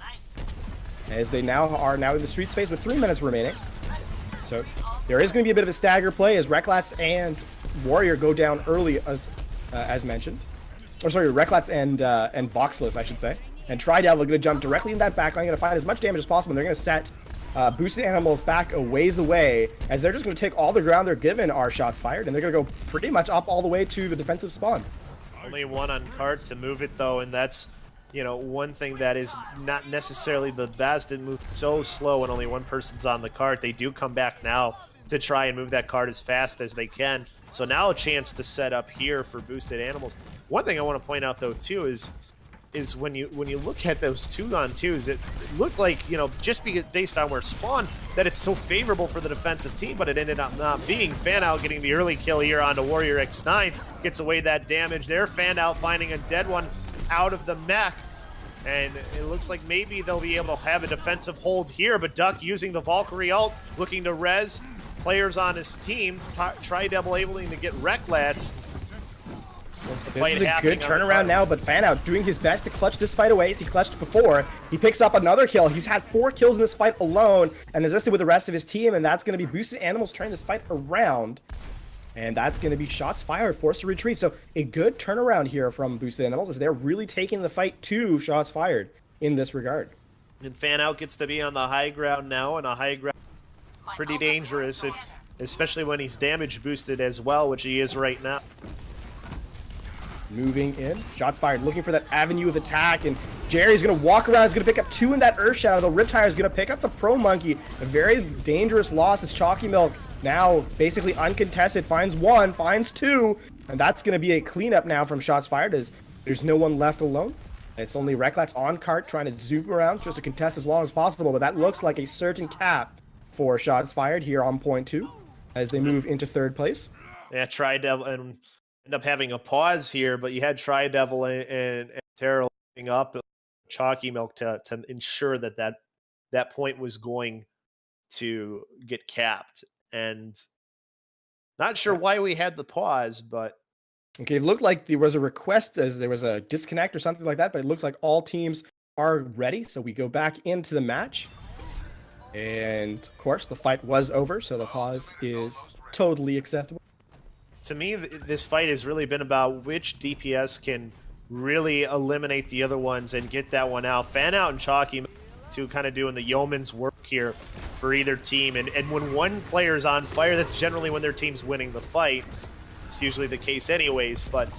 as they are now in the streets phase with 3 minutes remaining. So there is going to be a bit of a stagger play as Reclats and Warrior go down early, as mentioned. Or sorry, Reclats and Voxless, I should say. And Tridevil are going to jump directly in that backline, going to find as much damage as possible. And they're going to set Boosted Animals back a ways away, as they're just going to take all the ground they're given are shots fired, and they're going to go pretty much up all the way to the defensive spawn. Only one on cart to move it though, and that's, you know, one thing that is not necessarily the best. It moves so slow when only one person's on the cart. They do come back now to try and move that cart as fast as they can. So now a chance to set up here for Boosted Animals. One thing I want to point out though too is when you look at those 2-on-2s, it looked like, you know, just based on where spawn, that it's so favorable for the defensive team, but it ended up not being. Fanout getting the early kill here onto Warrior X9, gets away that damage there. Fanout finding a dead one out of the mech, and it looks like maybe they'll be able to have a defensive hold here, but Duck using the Valkyrie ult, looking to res players on his team. Tridevil able to get Reclats. This is a good turnaround now, but Fanout doing his best to clutch this fight away as he clutched before. He picks up another kill. He's had 4 kills in this fight alone and is listed with the rest of his team, and that's going to be Boosted Animals turning this fight around. And that's going to be shots fired, forced to retreat. So a good turnaround here from Boosted Animals as they're really taking the fight to shots fired in this regard. And Fanout gets to be on the high ground now, and a high ground pretty dangerous, especially when he's damage boosted as well, which he is right now. Moving in, shots fired, looking for that avenue of attack, and Jerry's going to walk around. He's going to pick up 2 in that Earth Shadow. The Riptire is going to pick up the Pro Monkey. A very dangerous loss as Chalky Milk, now basically uncontested, finds 1, finds 2, and that's going to be a cleanup now from shots fired as there's no one left alone. It's only Reclats on cart trying to zoom around just to contest as long as possible, but that looks like a certain cap for shots fired here on point 2 as they move into 3rd place. Yeah, Tridevil and end up having a pause here, but you had Tridevil and Terrell up Chalky Milk to ensure that point was going to get capped. And not sure why we had the pause, but okay, it looked like there was a request as there was a disconnect or something like that, but it looks like all teams are ready. So we go back into the match. And of course, the fight was over, so the pause is totally acceptable. To me, this fight has really been about which DPS can really eliminate the other ones and get that one out. Fanout and Chalky to kind of doing the yeoman's work here for either team. And when one player's on fire, that's generally when their team's winning the fight. It's usually the case anyways, but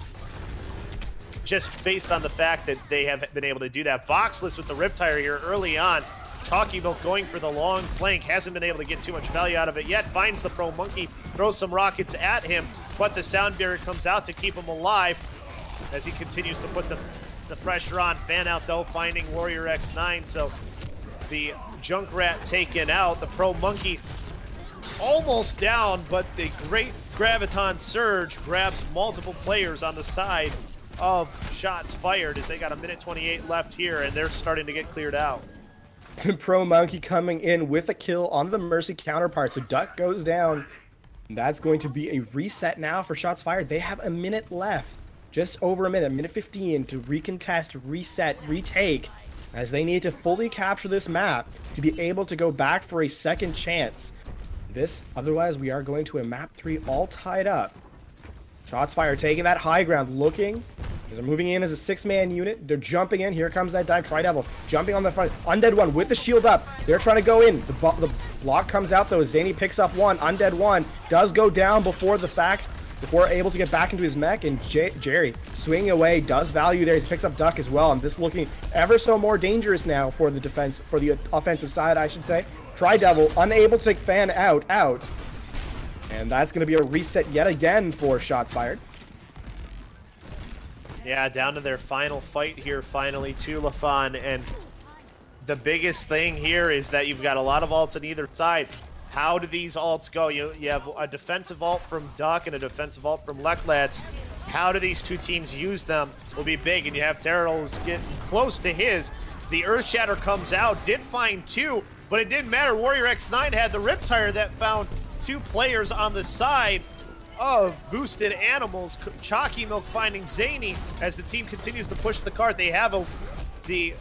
just based on the fact that they have been able to do that. Voxless with the Riptire here early on. Chalky Milk going for the long flank, hasn't been able to get too much value out of it yet, finds the Pro Monkey, throws some rockets at him, but the sound barrier comes out to keep him alive as he continues to put the pressure on. Fanout though, finding Warrior X9, so the Junkrat taken out, the Pro Monkey almost down, but the great Graviton Surge grabs multiple players on the side of shots fired as they got 1:28 left here and they're starting to get cleared out. Pro Monkey coming in with a kill on the Mercy counterpart. So Duck goes down. That's going to be a reset now for shots fired. They have a minute left. Just over a minute 15 to recontest, reset, retake, as they need to fully capture this map to be able to go back for a second chance. Otherwise we are going to a map 3 all tied up. Shots fired, taking that high ground, looking. They're moving in as a 6-man unit. They're jumping in. Here comes that dive. Tridevil jumping on the front. Undead 1 with the shield up. They're trying to go in. The block comes out though. Zany picks up 1. Undead 1 does go down before able to get back into his mech. And Jerry swinging away does value there. He picks up Duck as well. And this looking ever so more dangerous now for the defense, for the offensive side, I should say. Tridevil unable to take Fan out. And that's going to be a reset yet again for shots fired. Yeah, down to their final fight here, finally, to Lafon. And the biggest thing here is that you've got a lot of ults on either side. How do these ults go? You have a defensive ult from Duck and a defensive ult from Leklatz. How do these two teams use them will be big. And you have Terrell's getting close to his. The Earth Shatter comes out, did find 2, but it didn't matter. Warrior X9 had the Riptire that found 2 players on the side. of Boosted Animals. Chalky Milk finding Zany as the team continues to push the cart. They have the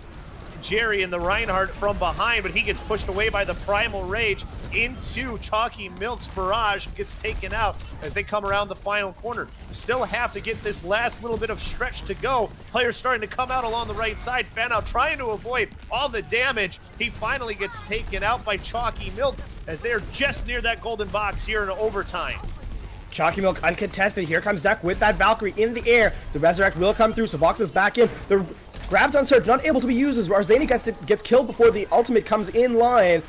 Jerry and the Reinhardt from behind, but he gets pushed away by the Primal Rage into Chalky Milk's barrage, gets taken out as they come around the final corner. Still have to get this last little bit of stretch to go. Players starting to come out along the right side. Fan out trying to avoid all the damage. He finally gets taken out by Chalky Milk as they are just near that golden box here in overtime. Chalky Milk uncontested. Here comes Duck with that Valkyrie in the air. The Resurrect will come through, so Vox is back in. The Grab's unsurged, not able to be used as Arzani gets killed before the ultimate comes in line.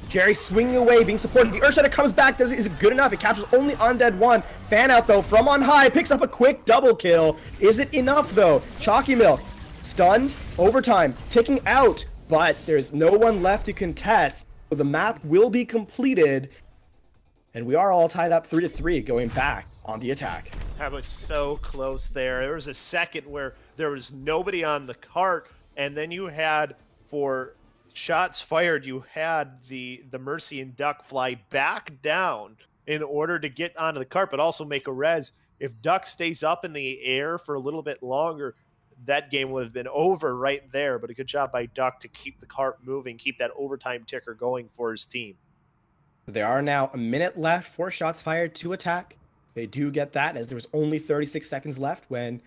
Jerry swinging away, being supported. The Earthshatter comes back. Is it good enough? It captures only Undead 1. Fan out, though, from on high. Picks up a quick double kill. Is it enough, though? Chalky Milk, stunned, overtime, ticking out. But there's no one left to contest. So the map will be completed. And we are all tied up 3-3 going back on the attack. That was so close there. There was a second where there was nobody on the cart, and then you had, for shots fired, you had the Mercy and Duck fly back down in order to get onto the cart, but also make a res. If Duck stays up in the air for a little bit longer, that game would have been over right there. But a good job by Duck to keep the cart moving, keep that overtime ticker going for his team. There are now a minute left for shots fired to attack. They do get that, as there was only 36 seconds left when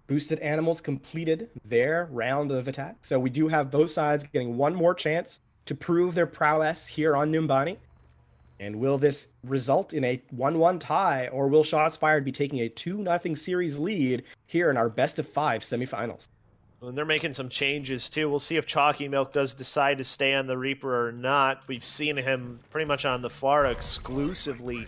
Boosted Animals completed their round of attack. So we do have both sides getting one more chance to prove their prowess here on Numbani. And will this result in a 1-1 tie, or will shots fired be taking a 2-0 series lead here in our best of 5 semifinals? And they're making some changes, too. We'll see if Chalky Milk does decide to stay on the Reaper or not. We've seen him pretty much on the Pharah exclusively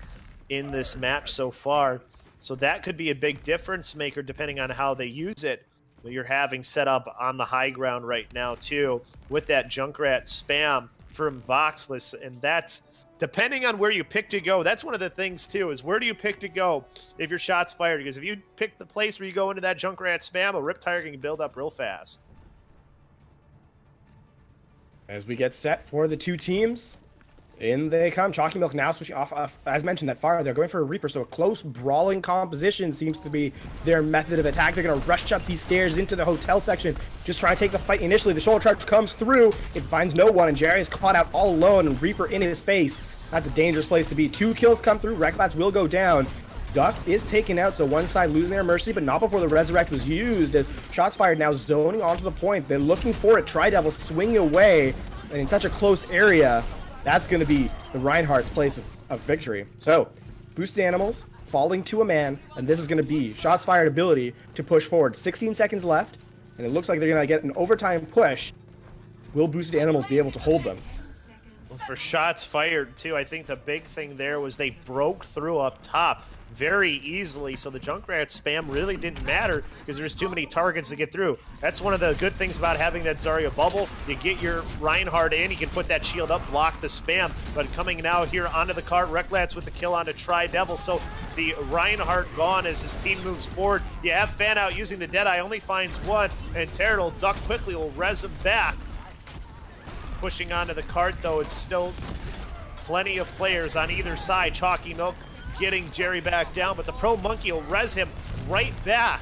in this match so far. So that could be a big difference maker depending on how they use it. But you're having set up on the high ground right now, too, with that Junkrat spam from Voxless. And that's, depending on where you pick to go, that's one of the things, too, is where do you pick to go if your shot's fired? Because if you pick the place where you go into that Junkrat spam, a Riptire can build up real fast. As we get set for the two teams, in they come. Chalky Milk now switching off, as mentioned, that fire. They're going for a Reaper, so a close brawling composition seems to be their method of attack. They're going to rush up these stairs into the hotel section, just trying to take the fight initially. The shoulder charge comes through. It finds no one, and Jerry is caught out all alone, and Reaper in his face. That's a dangerous place to be. 2 kills come through. Recklats will go down. Duck is taken out, so one side losing their Mercy, but not before the Resurrect was used, as shots fired now zoning onto the point. They're looking for it. Tri-Devil swinging away, and in such a close area, that's going to be the Reinhardt's place of victory. So, Boosted Animals falling to a man, and this is going to be shots fired ability to push forward. 16 seconds left, and it looks like they're going to get an overtime push. Will Boosted Animals be able to hold them? Well, for shots fired, too, I think the big thing there was they broke through up top very easily, so the Junkrat spam really didn't matter because there's too many targets to get through. That's one of the good things about having that Zarya bubble. You get your Reinhardt in, you can put that shield up, block the spam, but coming now here onto the cart, Recklats with the kill onto Tri-Devil, so the Reinhardt gone as his team moves forward. You have Fan Out using the Deadeye, only finds one, and Terradil Duck quickly will res him back. Pushing onto the cart, though, it's still plenty of players on either side. Chalky Milk getting Jerry back down, but the Pro Monkey will res him right back.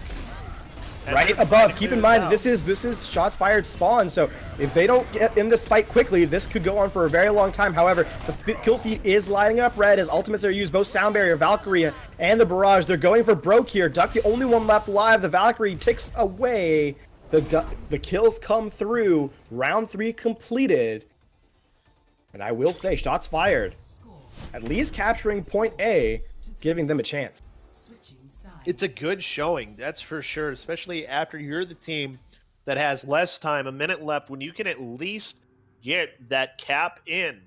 Right above. Keep in mind, this is shots fired spawn, so if they don't get in this fight quickly, this could go on for a very long time. However, the kill feed is lighting up red as ultimates are used, both Sound Barrier, Valkyrie, and the Barrage. They're going for Broke here. Duck, the only one left alive. The Valkyrie ticks away. The kills come through. Round 3 completed. And I will say, shots fired. At least capturing point A, giving them a chance. It's a good showing, that's for sure, especially after you're the team that has less time, a minute left, when you can at least get that cap in.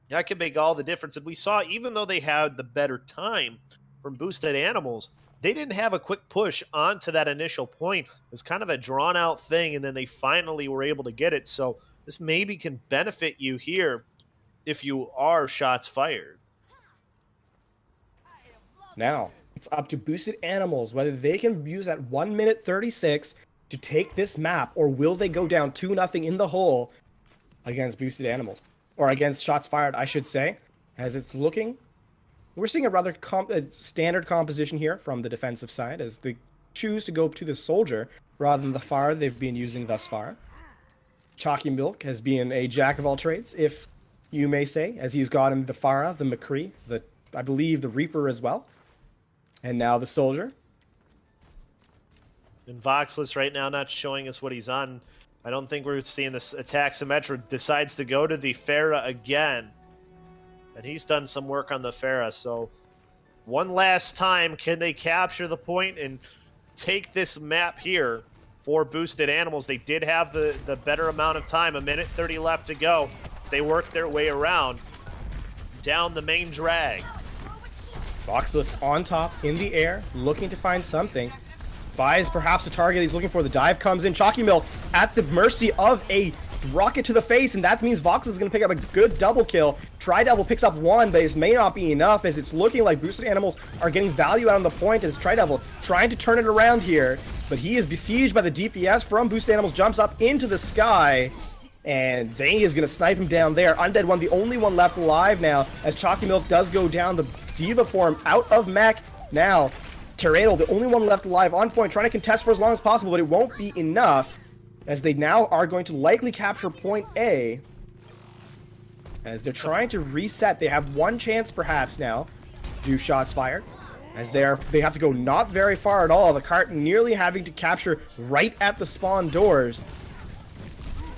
That can make all the difference. And we saw, even though they had the better time from Boosted Animals, they didn't have a quick push onto that initial point. It was kind of a drawn-out thing, and then they finally were able to get it. So this maybe can benefit you here if you are shots fired. Now, it's up to Boosted Animals whether they can use that 1 minute 36 to take this map, or will they go down 2-0 in the hole against Boosted Animals, or against shots fired, I should say, as it's looking We're seeing a rather standard composition here from the defensive side as they choose to go to the soldier rather than the fire they've been using thus far. Chalky Milk has been a jack of all trades, if you may say, as he's gotten the Farah, the McCree, I believe the Reaper as well, and now the soldier. And Voxless right now not showing us what he's on. I don't think we're seeing this attack. Symmetra decides to go to the Farah again. And he's done some work on the Farah. So one last time, can they capture the point and take this map here for Boosted Animals? They did have the better amount of time, 1:30 left to go, as they work their way around down the main drag. Voxless on top, in the air, looking to find something. Buys perhaps a target he's looking for. The dive comes in. Chalky Milk at the mercy of a rocket to the face, and that means Voxless is going to pick up a good double kill. Tri-Devil picks up one, but it may not be enough, as it's looking like Boosted Animals are getting value out on the point, as Tri-Devil trying to turn it around here, but he is besieged by the DPS from Boosted Animals, jumps up into the sky, and Zany is going to snipe him down there. Undead One, the only one left alive now, as Chalky Milk does go down. The Diva form out of mech now. Terrado, the only one left alive on point, trying to contest for as long as possible, but it won't be enough, as they now are going to likely capture point A. As they're trying to reset, they have one chance perhaps now. Do shots fired, as they have to go not very far at all. The cart nearly having to capture right at the spawn doors,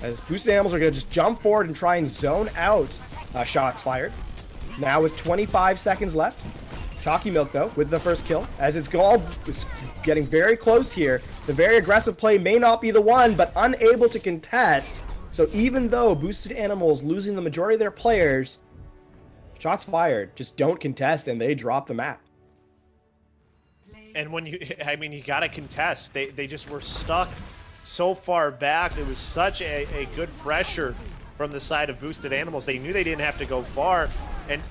as Boosted Animals are going to just jump forward and try and zone out. Shots fired. Now with 25 seconds left. Chalky Milk, though, with the first kill, as it's getting very close here. The very aggressive play may not be the one, but unable to contest. So even though Boosted Animals losing the majority of their players, shots fired just don't contest, and they drop the map. And when you gotta contest. They just were stuck so far back. There was such a good pressure from the side of Boosted Animals. They knew they didn't have to go far, and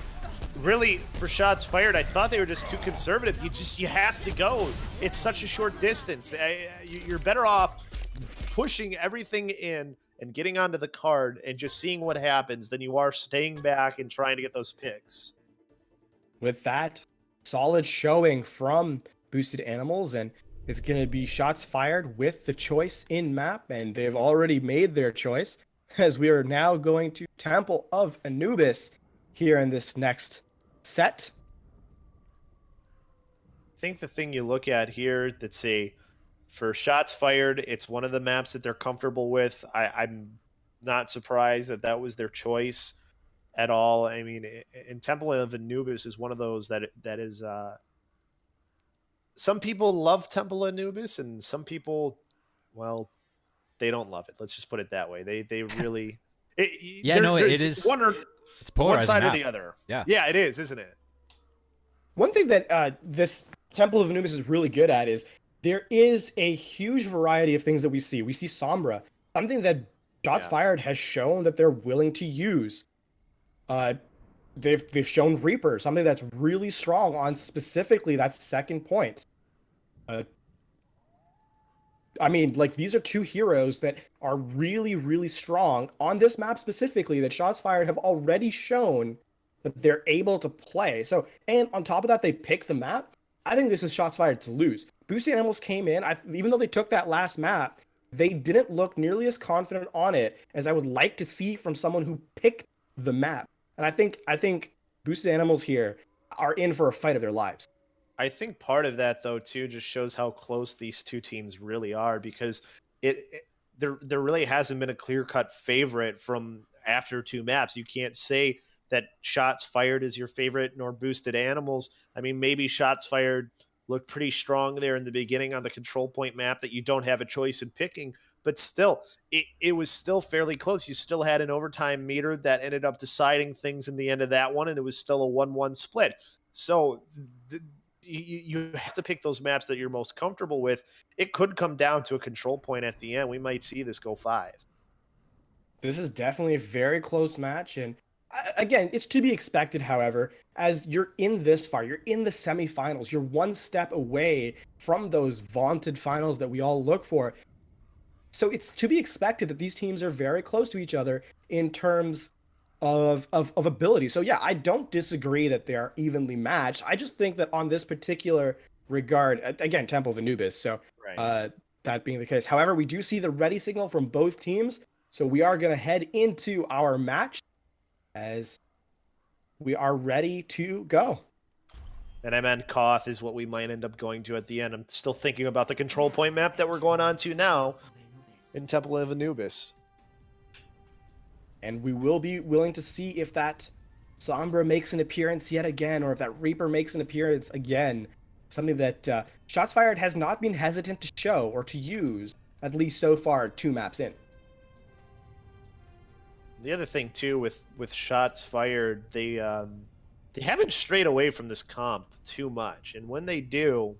really, for shots fired, I thought they were just too conservative. You have to go. It's such a short distance. You're better off pushing everything in and getting onto the card and just seeing what happens than you are staying back and trying to get those picks. With that, solid showing from Boosted Animals, and it's going to be shots fired with the choice in map, and they've already made their choice, as we are now going to Temple of Anubis here in this next set. I think the thing you look at here that's for shots fired, it's one of the maps that they're comfortable with. I'm not surprised that was their choice at all. I mean, and Temple of Anubis is one of those that is. Some people love Temple of Anubis, and some people, well, they don't love it. Let's just put it that way. They really. It is. It's one side map. or the other. Yeah, it is, isn't it? One thing that this Temple of Anubis is really good at is there is a huge variety of things that we see. We see Sombra, something that Shots Fired has shown that they're willing to use. They've shown Reaper, something that's really strong on specifically that second point. I mean, like, these are two heroes that are really, really strong on this map specifically, that Shots Fired have already shown that they're able to play. So, and on top of that, they pick the map. I think this is Shots Fired to lose. Boosted Animals came in, even though they took that last map, they didn't look nearly as confident on it as I would like to see from someone who picked the map. And I think Boosted Animals here are in for a fight of their lives. I think part of that, though, too, just shows how close these two teams really are, because there really hasn't been a clear-cut favorite from after two maps. You can't say that Shots Fired is your favorite, nor Boosted Animals. I mean, maybe Shots Fired looked pretty strong there in the beginning on the control point map that you don't have a choice in picking, but still, it was still fairly close. You still had an overtime meter that ended up deciding things in the end of that one, and it was still a 1-1 split. So you have to pick those maps that you're most comfortable with. It could come down to a control point at the end. We might see this go 5. This is definitely a very close match, and again, it's to be expected, however, as you're in this far, you're in the semifinals, you're one step away from those vaunted finals that we all look for. So it's to be expected that these teams are very close to each other in terms of ability. So yeah, I don't disagree that they are evenly matched. I just think that on this particular regard, again, Temple of Anubis. So Right. that being the case, however, we do see the ready signal from both teams. So we are going to head into our match as we are ready to go. And I meant Koth is what we might end up going to at the end. I'm still thinking about the control point map that we're going on to now in Temple of Anubis. And we will be willing to see if that Sombra makes an appearance yet again, or if that Reaper makes an appearance again. Something that Shots Fired has not been hesitant to show or to use, at least so far, 2 maps in. The other thing too with Shots Fired, they haven't strayed away from this comp too much, and when they do,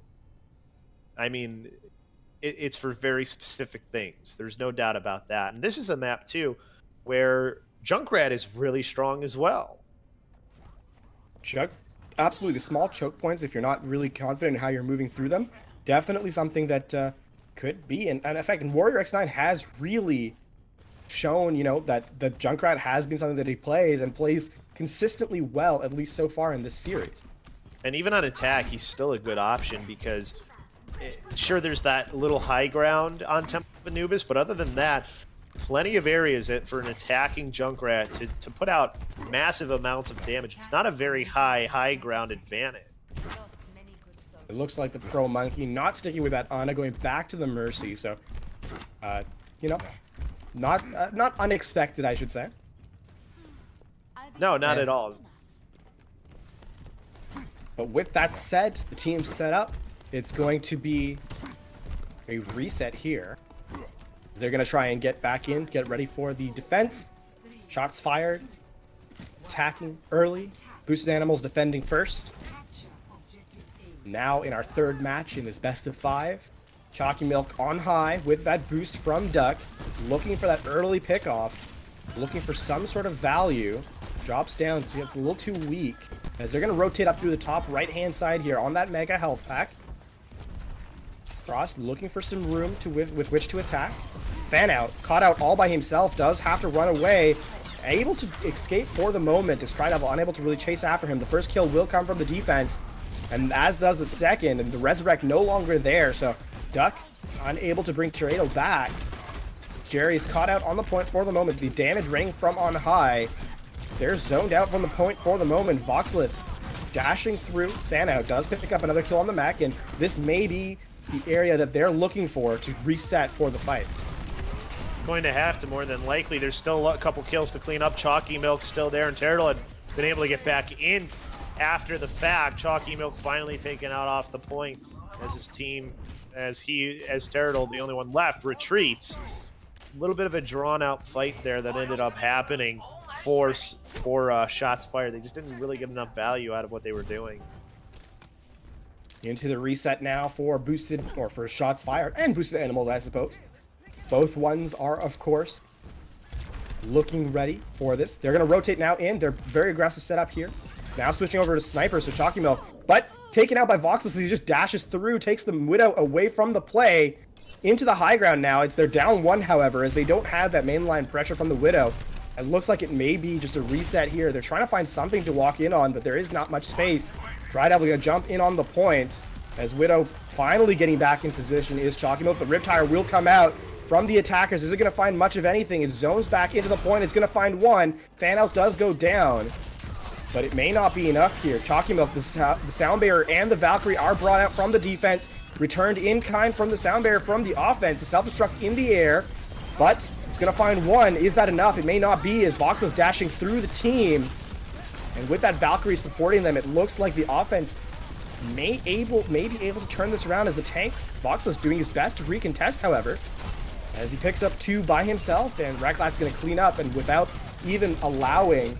I mean, it's for very specific things. There's no doubt about that. And this is a map too where Junkrat is really strong as well. Absolutely, the small choke points, if you're not really confident in how you're moving through them, definitely something that could be. And in fact, Warrior X9 has really shown, that the Junkrat has been something that he plays and plays consistently well, at least so far in this series. And even on attack, he's still a good option because, sure, there's that little high ground on Temple of Anubis, but other than that, plenty of areas for an attacking Junkrat to put out massive amounts of damage. It's not a very high ground advantage. It looks like the Pro Monkey not sticking with that Ana, going back to the Mercy. So, not unexpected, I should say. No, not at all. But with that said, the team set up. It's going to be a reset here. They're going to try and get back in, get ready for the defense. Shots fired. Attacking early. Boosted Animals defending first. Now in our third match in this best of 5. Chalky Milk on high with that boost from Duck. Looking for that early pickoff. Looking for some sort of value. Drops down. It's a little too weak. As they're going to rotate up through the top right-hand side here on that Mega Health Pack. Frost looking for some room with which to attack. Fan out, caught out all by himself, does have to run away. Able to escape for the moment, is Stridevil unable to really chase after him. The first kill will come from the defense, and as does the second, and the Resurrect no longer there, so Duck unable to bring Tirado back. Jerry's caught out on the point for the moment. The damage raining from on high. They're zoned out from the point for the moment. Voxless dashing through. Fan out does pick up another kill on the mech, and this may be the area that they're looking for to reset for the fight. Going to have to, more than likely. There's still a couple kills to clean up. Chalky Milk still there, and Turtle had been able to get back in after the fact. Chalky Milk finally taken out off the point as his team, as Turtle, the only one left, retreats. A little bit of a drawn-out fight there that ended up happening for Shots Fired. They just didn't really get enough value out of what they were doing. Into the reset now for boosted, or for Shots Fired and Boosted Animals, I suppose. Both ones are, of course, looking ready for this. They're going to rotate now in. They're very aggressive setup here. Now switching over to Sniper, so Chalky Milk, but taken out by Voxless as he just dashes through, takes the Widow away from the play into the high ground now. They're down 1, however, as they don't have that mainline pressure from the Widow. It looks like it may be just a reset here. They're trying to find something to walk in on, but there is not much space. Stridevil going to jump in on the point as Widow finally getting back in position is Chalky Milk, but Riptire will come out from the attackers. Is it going to find much of anything? It zones back into the point. It's going to find one. Fan out does go down, but it may not be enough here. Chalky Milk, the Sound Bearer, and the Valkyrie are brought out from the defense. Returned in kind from the Sound Bearer from the offense. The self-destruct in the air, but it's going to find one. Is that enough? It may not be, as Vox is dashing through the team. And with that Valkyrie supporting them, it looks like the offense may be able to turn this around as the tanks. Vox is doing his best to recontest, however, as he picks up 2 by himself, and Reklat's going to clean up, and without even allowing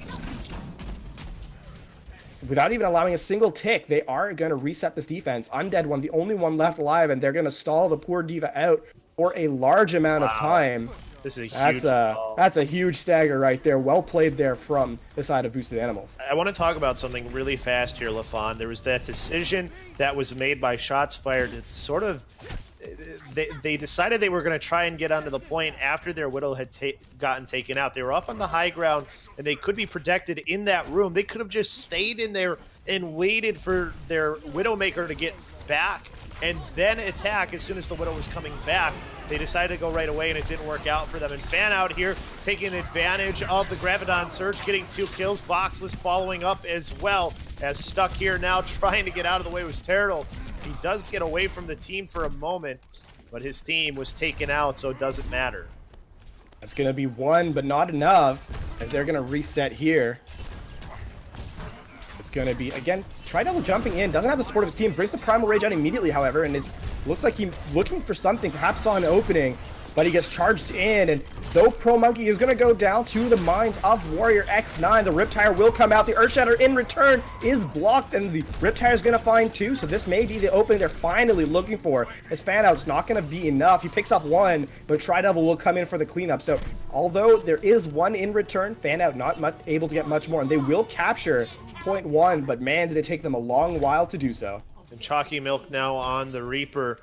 a single tick, they are going to reset this defense. Undead One, the only one left alive, and they're going to stall the poor Diva out for a large amount of time. This is a huge that's a huge stagger right there. Well played there from the side of Boosted Animals. I want to talk about something really fast here, LaFon. There was that decision that was made by Shots Fired. It's sort of, they decided they were going to try and get onto the point after their Widow had gotten taken out. They were up on the high ground, and they could be protected in that room. They could have just stayed in there and waited for their Widowmaker to get back and then attack as soon as the Widow was coming back. They decided to go right away, and it didn't work out for them. And Fan out here taking advantage of the Graviton Surge, getting 2 kills. Voxless following up as well, as Stuck here now trying to get out of the way was Turtle. He does get away from the team for a moment, but his team was taken out, so it doesn't matter. That's going to be 1, but not enough, as they're going to reset here. It's going to be, again, Tri-Devil jumping in, doesn't have the support of his team, brings the Primal Rage out immediately, however, and it looks like he's looking for something, perhaps saw an opening, but he gets charged in, and though Pro Monkey is going to go down to the mines of Warrior X9, the Riptire will come out, the Earthshatter in return is blocked, and the Riptire is going to find 2, so this may be the opening they're finally looking for. His Fan out's not going to be enough, he picks up 1, but Tri-Devil will come in for the cleanup, so although there is 1 in return, Fan out not able to get much more, and they will capture point 1, but man, did it take them a long while to do so. And Chalky Milk now on the Reaper,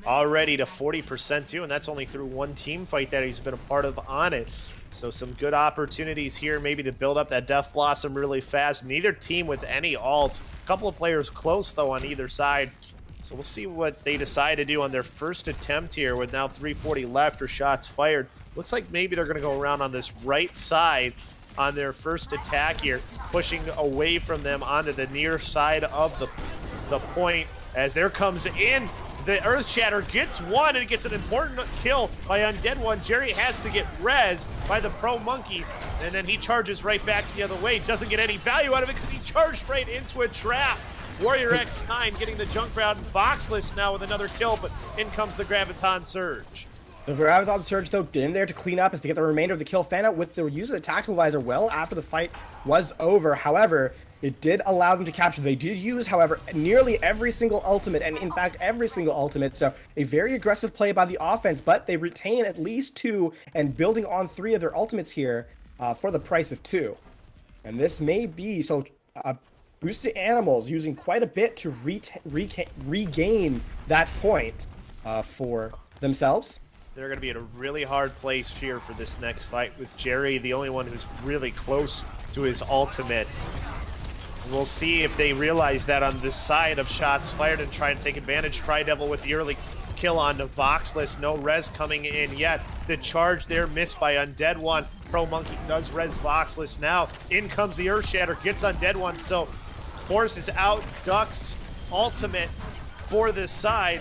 already to 40% too, and that's only through 1 team fight that he's been a part of on it. So some good opportunities here, maybe to build up that Death Blossom really fast. Neither team with any ults. A couple of players close though on either side. So we'll see what they decide to do on their first attempt here with now 3:40 left for shots fired. Looks like maybe they're going to go around on this right side on their first attack here, pushing away from them onto the near side of the point. As there comes in, the Earthshatter gets 1 and gets an important kill by Undead One. Jerry has to get rezzed by the Pro Monkey, and then he charges right back the other way. Doesn't get any value out of it because he charged right into a trap. Warrior X9 getting the Junkrat, Voxless now with another kill, but in comes the Graviton Surge. The Graviton Surge, though, in there to clean up is to get the remainder of the kill. Fan out with the use of the Tactical Visor well after the fight was over. However, it did allow them to capture. They did use, however, nearly every single ultimate, and in fact, every single ultimate. So a very aggressive play by the offense, but they retain at least 2 and building on 3 of their ultimates here for the price of 2. And this may be, so Boosted Animals using quite a bit to regain that point for themselves. They're going to be in a really hard place here for this next fight, with Jerry the only one who's really close to his ultimate. We'll see if they realize that on this side of shots fired and try and take advantage. Tri-Devil with the early kill on the Voxless. No res coming in yet. The charge there missed by Undead One. Pro Monkey does res Voxless now. In comes the Earthshatter, gets Undead One. So forces out Duck's ultimate for this side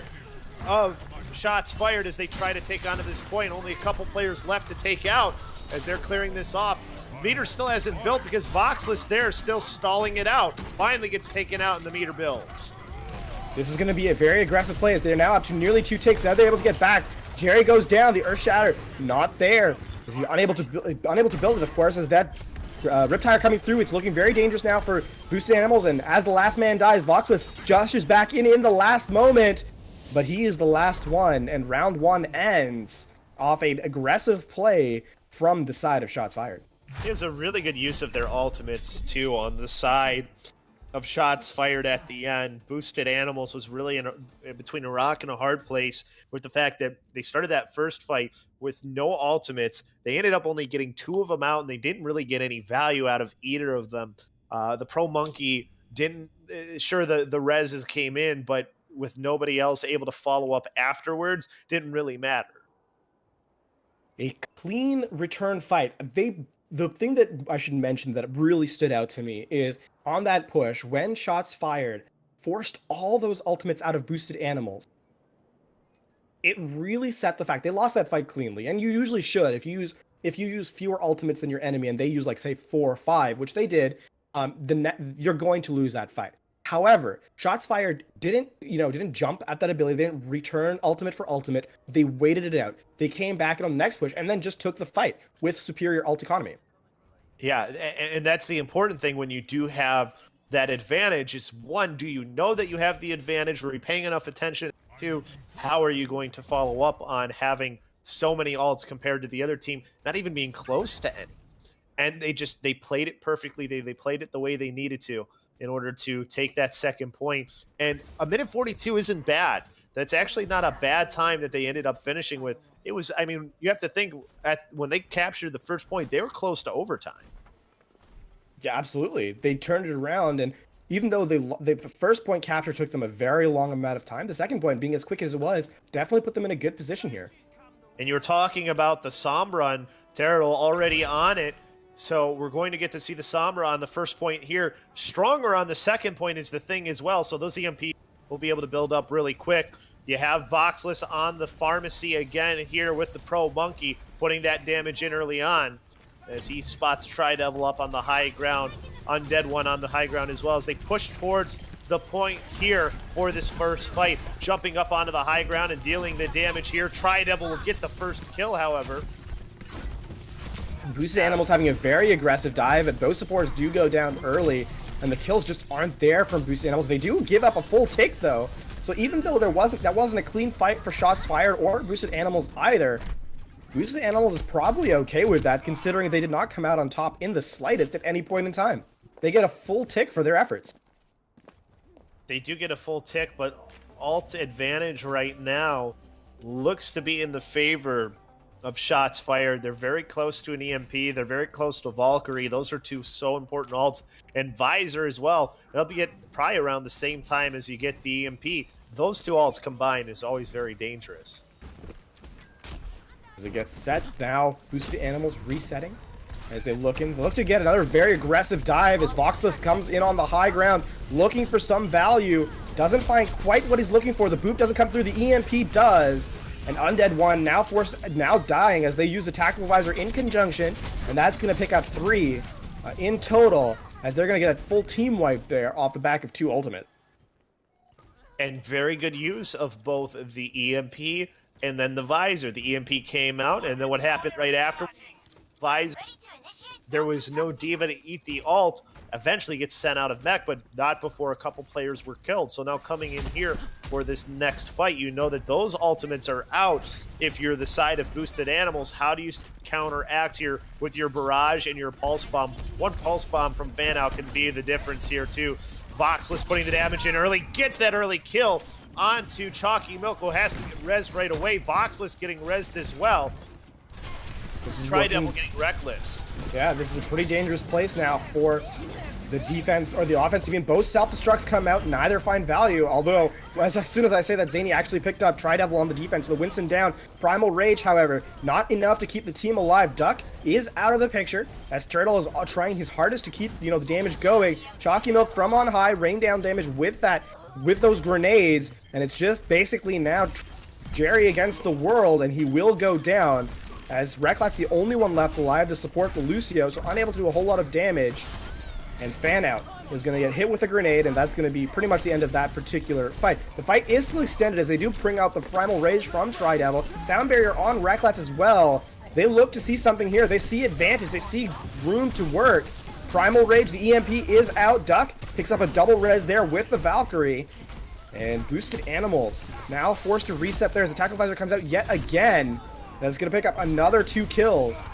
of shots fired as they try to take onto this point. Only a couple players left to take out as they're clearing this off. Meter still hasn't built because Voxless there still stalling it out. Finally gets taken out and the meter builds. This is going to be a very aggressive play as they're now up to nearly 2 ticks. Now they're able to get back. Jerry goes down. The Earthshatter not there. He's unable to build it, of course, as that Riptire coming through. It's looking very dangerous now for Boosted Animals, and as the last man dies, Voxless Josh back in the last moment. But he is the last one, and round 1 ends off an aggressive play from the side of shots fired. He has a really good use of their ultimates, too, on the side of shots fired at the end. Boosted Animals was really in between a rock and a hard place with the fact that they started that first fight with no ultimates. They ended up only getting 2 of them out, and they didn't really get any value out of either of them. The Pro Monkey didn't... Sure, the reses came in, but with nobody else able to follow up afterwards, didn't really matter. A clean return fight. The thing that I should mention that really stood out to me is on that push, when shots fired, forced all those ultimates out of Boosted Animals. It really set the fact they lost that fight cleanly, and you usually should if you use fewer ultimates than your enemy, and they use like say 4 or 5, which they did. Then you're going to lose that fight. However, shots fired didn't jump at that ability. They didn't return ultimate for ultimate. They waited it out. They came back on the next push and then just took the fight with superior ult economy. Yeah, and that's the important thing when you do have that advantage is, 1, do you know that you have the advantage? Were you paying enough attention? 2, how are you going to follow up on having so many ults compared to the other team not even being close to any? And they played it perfectly. They played it the way they needed to in order to take that second point. And a minute 42 isn't bad that's actually not a bad time that they ended up finishing with. It was, I mean, you have to think when they captured the first point, they were close to overtime. Yeah, absolutely. They turned it around, and even though the first point capture took them a very long amount of time, the second point, being as quick as it was, definitely put them in a good position here. And you were talking about the Sombra, and Terrell already on it. So we're going to get to see the Sombra on the first point here. Stronger on the second point is the thing as well. So those EMP will be able to build up really quick. You have Voxless on the pharmacy again here with the Pro Monkey, putting that damage in early on as he spots Tri-Devil up on the high ground. Undead One on the high ground as well as they push towards the point here for this first fight. Jumping up onto the high ground and dealing the damage here. Tri-Devil will get the first kill, however. Boosted Animals having a very aggressive dive, and both supports do go down early, and the kills just aren't there from Boosted Animals. They do give up a full tick, though. So even though that wasn't a clean fight for shots fired or Boosted Animals either, Boosted Animals is probably okay with that, considering they did not come out on top in the slightest at any point in time. They get a full tick for their efforts. They do get a full tick, but alt advantage right now looks to be in the favor of shots fired. They're very close to an EMP. They're very close to Valkyrie. Those are two so important alts. And Visor as well. They'll be probably around the same time as you get the EMP. Those two alts combined is always very dangerous. As it gets set, now Boosted Animals resetting. As they look to get another very aggressive dive as Voxless comes in on the high ground, looking for some value. Doesn't find quite what he's looking for. The boop doesn't come through. The EMP does. And Undead One now dying as they use the Tactical Visor in conjunction, and that's going to pick up 3 in total, as they're going to get a full team wipe there off the back of 2 ultimate. And very good use of both the EMP and then the Visor. The EMP came out, and then what happened right after? Visor. There was no Diva to eat the ult. Eventually gets sent out of mech, but not before a couple players were killed. So now coming in here for this next fight, you know that those ultimates are out. If you're the side of Boosted Animals, how do you counteract here with your barrage and your pulse bomb? One pulse bomb from Van Out can be the difference here too. Voxless putting the damage in early, gets that early kill onto Chalky Milk, who has to get rezzed right away. Voxless getting rezzed as well. Tri-Devil getting reckless. Yeah, this is a pretty dangerous place now for the defense or the offense team. Both self-destructs come out, neither find value, although as soon as I say that, Zany actually picked up Tri-Devil on the defense, so Winston down. Primal Rage, however, not enough to keep the team alive. Duck is out of the picture as Turtle is trying his hardest to keep, the damage going. Chalky Milk from on high, rain down damage with those grenades, and it's just basically now Jerry against the world, and he will go down as Rek'Lat's the only one left alive to support the Lucio, so unable to do a whole lot of damage. And Fan Out is going to get hit with a grenade, and that's going to be pretty much the end of that particular fight. The fight is still extended as they do bring out the Primal Rage from Tri-Devil. Sound Barrier on Rek'Lat's as well. They look to see something here. They see advantage. They see room to work. Primal Rage, the EMP is out. Duck picks up a double res there with the Valkyrie. And Boosted Animals now forced to reset there as the Tactical Visor comes out yet again. That's going to pick up another 2 kills.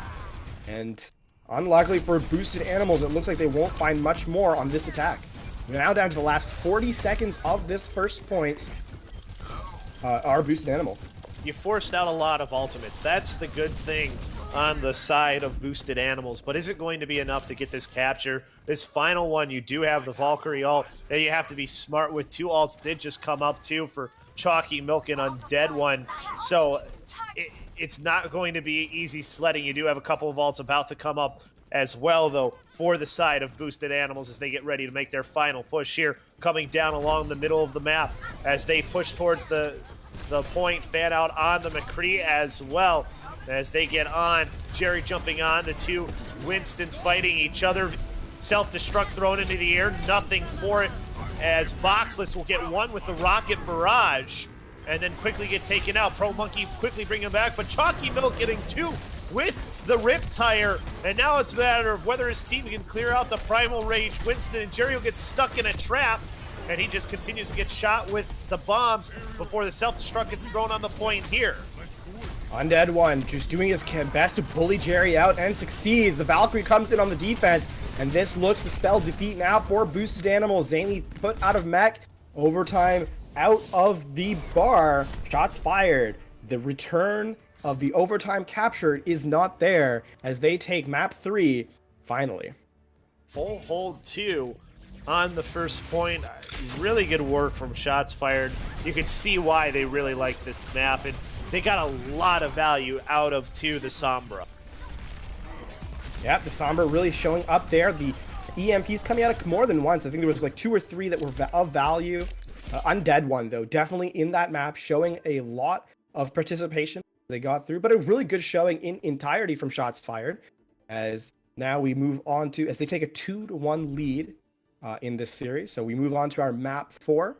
And unluckily for Boosted Animals, it looks like they won't find much more on this attack. We're now down to the last 40 seconds of this first point. Are Boosted Animals. You forced out a lot of ultimates. That's the good thing on the side of Boosted Animals. But is it going to be enough to get this capture? This final one, you do have the Valkyrie ult that you have to be smart with. 2 ults did just come up too for Chalky Milk and Undead One. So it's not going to be easy sledding. You do have a couple of ults about to come up as well, though, for the side of Boosted Animals as they get ready to make their final push here, coming down along the middle of the map as they push towards the point. Fan Out on the McCree as well as they get on. Jerry jumping on, the 2 Winstons fighting each other. Self-destruct thrown into the air, nothing for it, as Voxless will get one with the rocket barrage and then quickly get taken out. Pro Monkey quickly bring him back, but Chalky Milk getting 2 with the Rip Tire, and now it's a matter of whether his team can clear out the Primal Rage. Winston and Jerry will get stuck in a trap, and he just continues to get shot with the bombs before the self-destruct gets thrown on the point here. Undead One just doing his best to bully Jerry out and succeeds. The Valkyrie comes in on the defense, and this looks to spell defeat now for Boosted Animals. Zany put out of mech. Overtime out of the bar. Shots fired. The return of the overtime capture is not there as they take map 3 finally. Full hold 2 on the first point. Really good work from Shots Fired. You can see why they really like this map, and they got a lot of value out of 2, the Sombra. Yeah, the Sombra really showing up there. The EMPs coming out of more than once. I think there was like 2 or 3 that were of value. Undead one, though, definitely in that map, showing a lot of participation. They got through, but a really good showing in entirety from Shots Fired. As now we move on to, as they take a 2-1 lead in this series. So we move on to our map 4.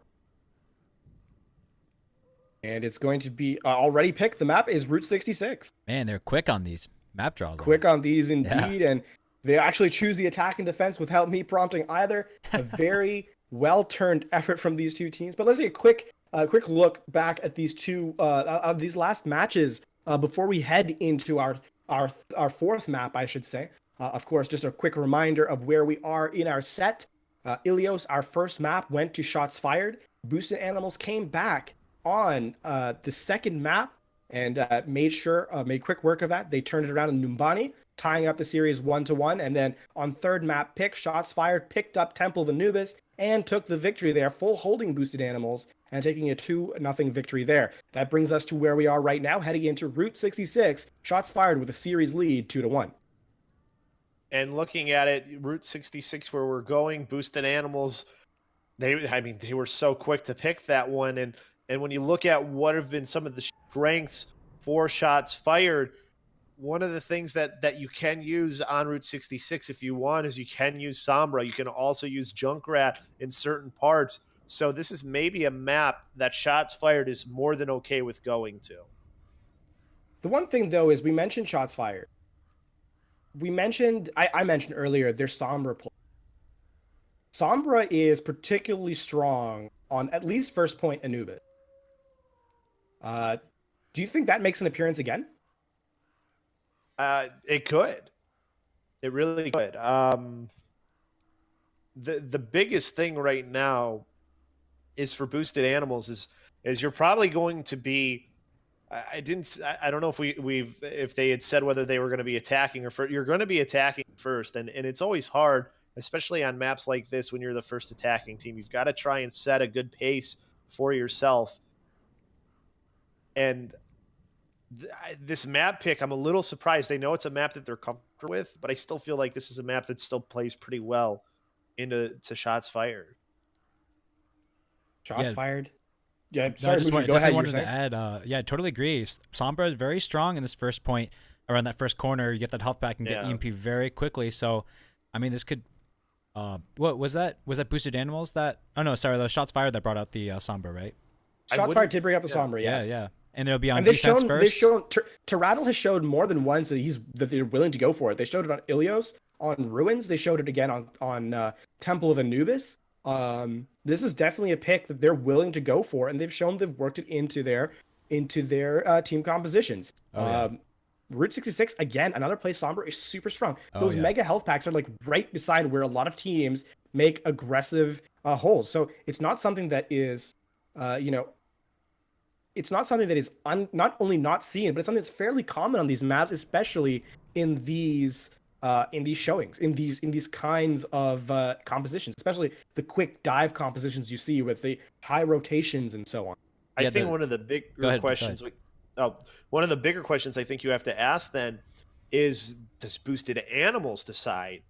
And it's going to be already picked. The map is Route 66. Man, they're quick on these map draws. Quick on these indeed. Yeah. And they actually choose the attack and defense without me prompting either. A very well-turned effort from these two teams. But let's take a quick look back at these two of these last matches before we head into our fourth map, I should say. Of course, just a quick reminder of where we are in our set. Ilios, our first map, went to Shots Fired. Boosted Animals came back on the second map and made quick work of that. They turned it around in Numbani, tying up the series 1-1. And then on third map pick, Shots Fired picked up Temple of Anubis and took the victory there, full holding Boosted Animals and taking a 2-0 victory there. That brings us to where we are right now, heading into Route 66. Shots Fired with a series lead 2-1. And looking at it, Route 66, where we're going, Boosted Animals, they were so quick to pick that one. And when you look at what have been some of the strengths for Shots Fired, one of the things that you can use on Route 66 if you want is you can use Sombra. You can also use Junkrat in certain parts. So this is maybe a map that Shots Fired is more than okay with going to. The one thing, though, is we mentioned Shots Fired. I mentioned earlier their Sombra play. Sombra is particularly strong on at least first point Anubis. Do you think that makes an appearance again? It could. It really could. The biggest thing right now is for Boosted Animals is you're probably going to be. I don't know if they had said whether they were going to be attacking or first. You're going to be attacking first, and it's always hard, especially on maps like this when you're the first attacking team. You've got to try and set a good pace for yourself. And this map pick, I'm a little surprised. They know it's a map that they're comfortable with, but I still feel like this is a map that still plays pretty well into Shots Fired. Shots Fired. Yeah, No, sorry, I just go ahead. wanted to add, yeah, I totally agree. Sombra is very strong in this first point. Around that first corner, you get that health back and get EMP very quickly. So, I mean, this could. What was that? Was that Boosted Animals that? Oh no, sorry, the Shots Fired that brought out the Sombra, right? Shots Fired did bring up the Sombra, yes. Yeah. And it'll be on defense first. They've shown Tyrattle has showed more than once that they're willing to go for it. They showed it on Ilios, on Ruins. They showed it again on Temple of Anubis. This is definitely a pick that they're willing to go for, and they've shown they've worked it into their team compositions. Route 66, again, another place Sombra is super strong. Those mega health packs are like right beside where a lot of teams make aggressive holes. So it's not something that is, it's not something that is not only not seen, but it's something that's fairly common on these maps, especially in these showings, in these kinds of compositions, especially the quick dive compositions you see with the high rotations and so on. I think one of the bigger questions, one of the bigger questions I think you have to ask then is, does Boosted Animals decide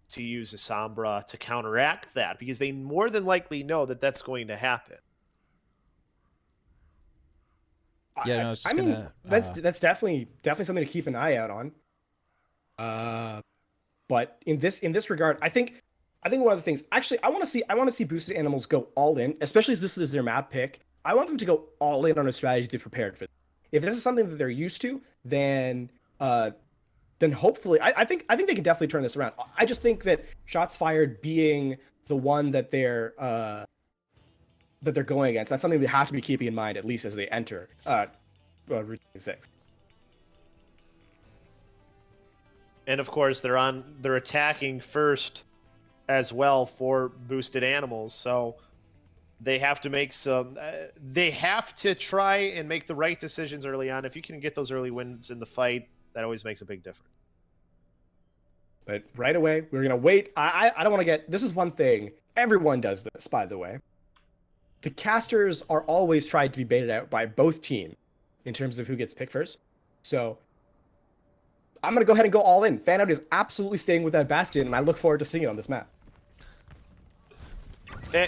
to use a Sombra to counteract that? Because they more than likely know that that's going to happen. Yeah, no, that's definitely something to keep an eye out on. But in this regard, I think one of the things, actually, I want to see Boosted Animals go all in, especially as this is their map pick. I want them to go all in on a strategy they've prepared for. If this is something that they're used to, then hopefully, I think they can definitely turn this around. I just think that Shots Fired being the one that they're going against, that's something they have to be keeping in mind, at least as they enter Route 6. And of course, they're attacking first as well for Boosted Animals. So they have to make some. They have to try and make the right decisions early on. If you can get those early wins in the fight, that always makes a big difference. But right away, we're going to wait. I don't want to get... This is one thing. Everyone does this, by the way. The casters are always tried to be baited out by both teams in terms of who gets picked first. So I'm going to go ahead and go all in. Fanout is absolutely staying with that Bastion, and I look forward to seeing it on this map.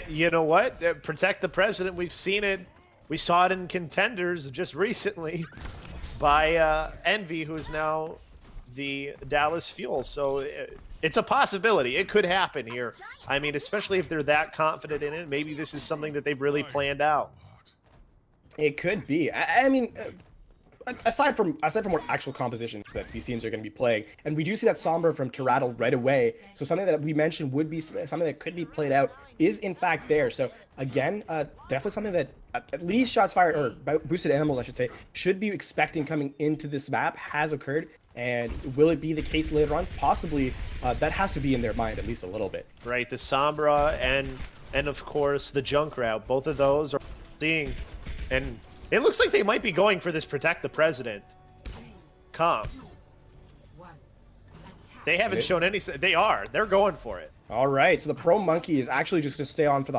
You know what? Protect the president. We've seen it. We saw it in Contenders just recently by Envy, who is now the Dallas Fuel. So it's a possibility. It could happen here. I mean, especially if they're that confident in it. Maybe this is something that they've really planned out. It could be. I mean, aside from what actual compositions that these teams are going to be playing, and we do see that Sombra from Tyratl right away. So something that we mentioned would be something that could be played out is in fact there. So again, definitely something that at least shots fired, or boosted animals, I should say, should be expecting coming into this map has occurred. And will it be the case later on? Possibly. That has to be in their mind at least a little bit. Right, the Sombra and of course the Junkrat. Both of those are seeing, and it looks like they might be going for this protect the president comp. They haven't shown any. They are. They're going for it. All right. So the Pro Monkey is actually just to stay on for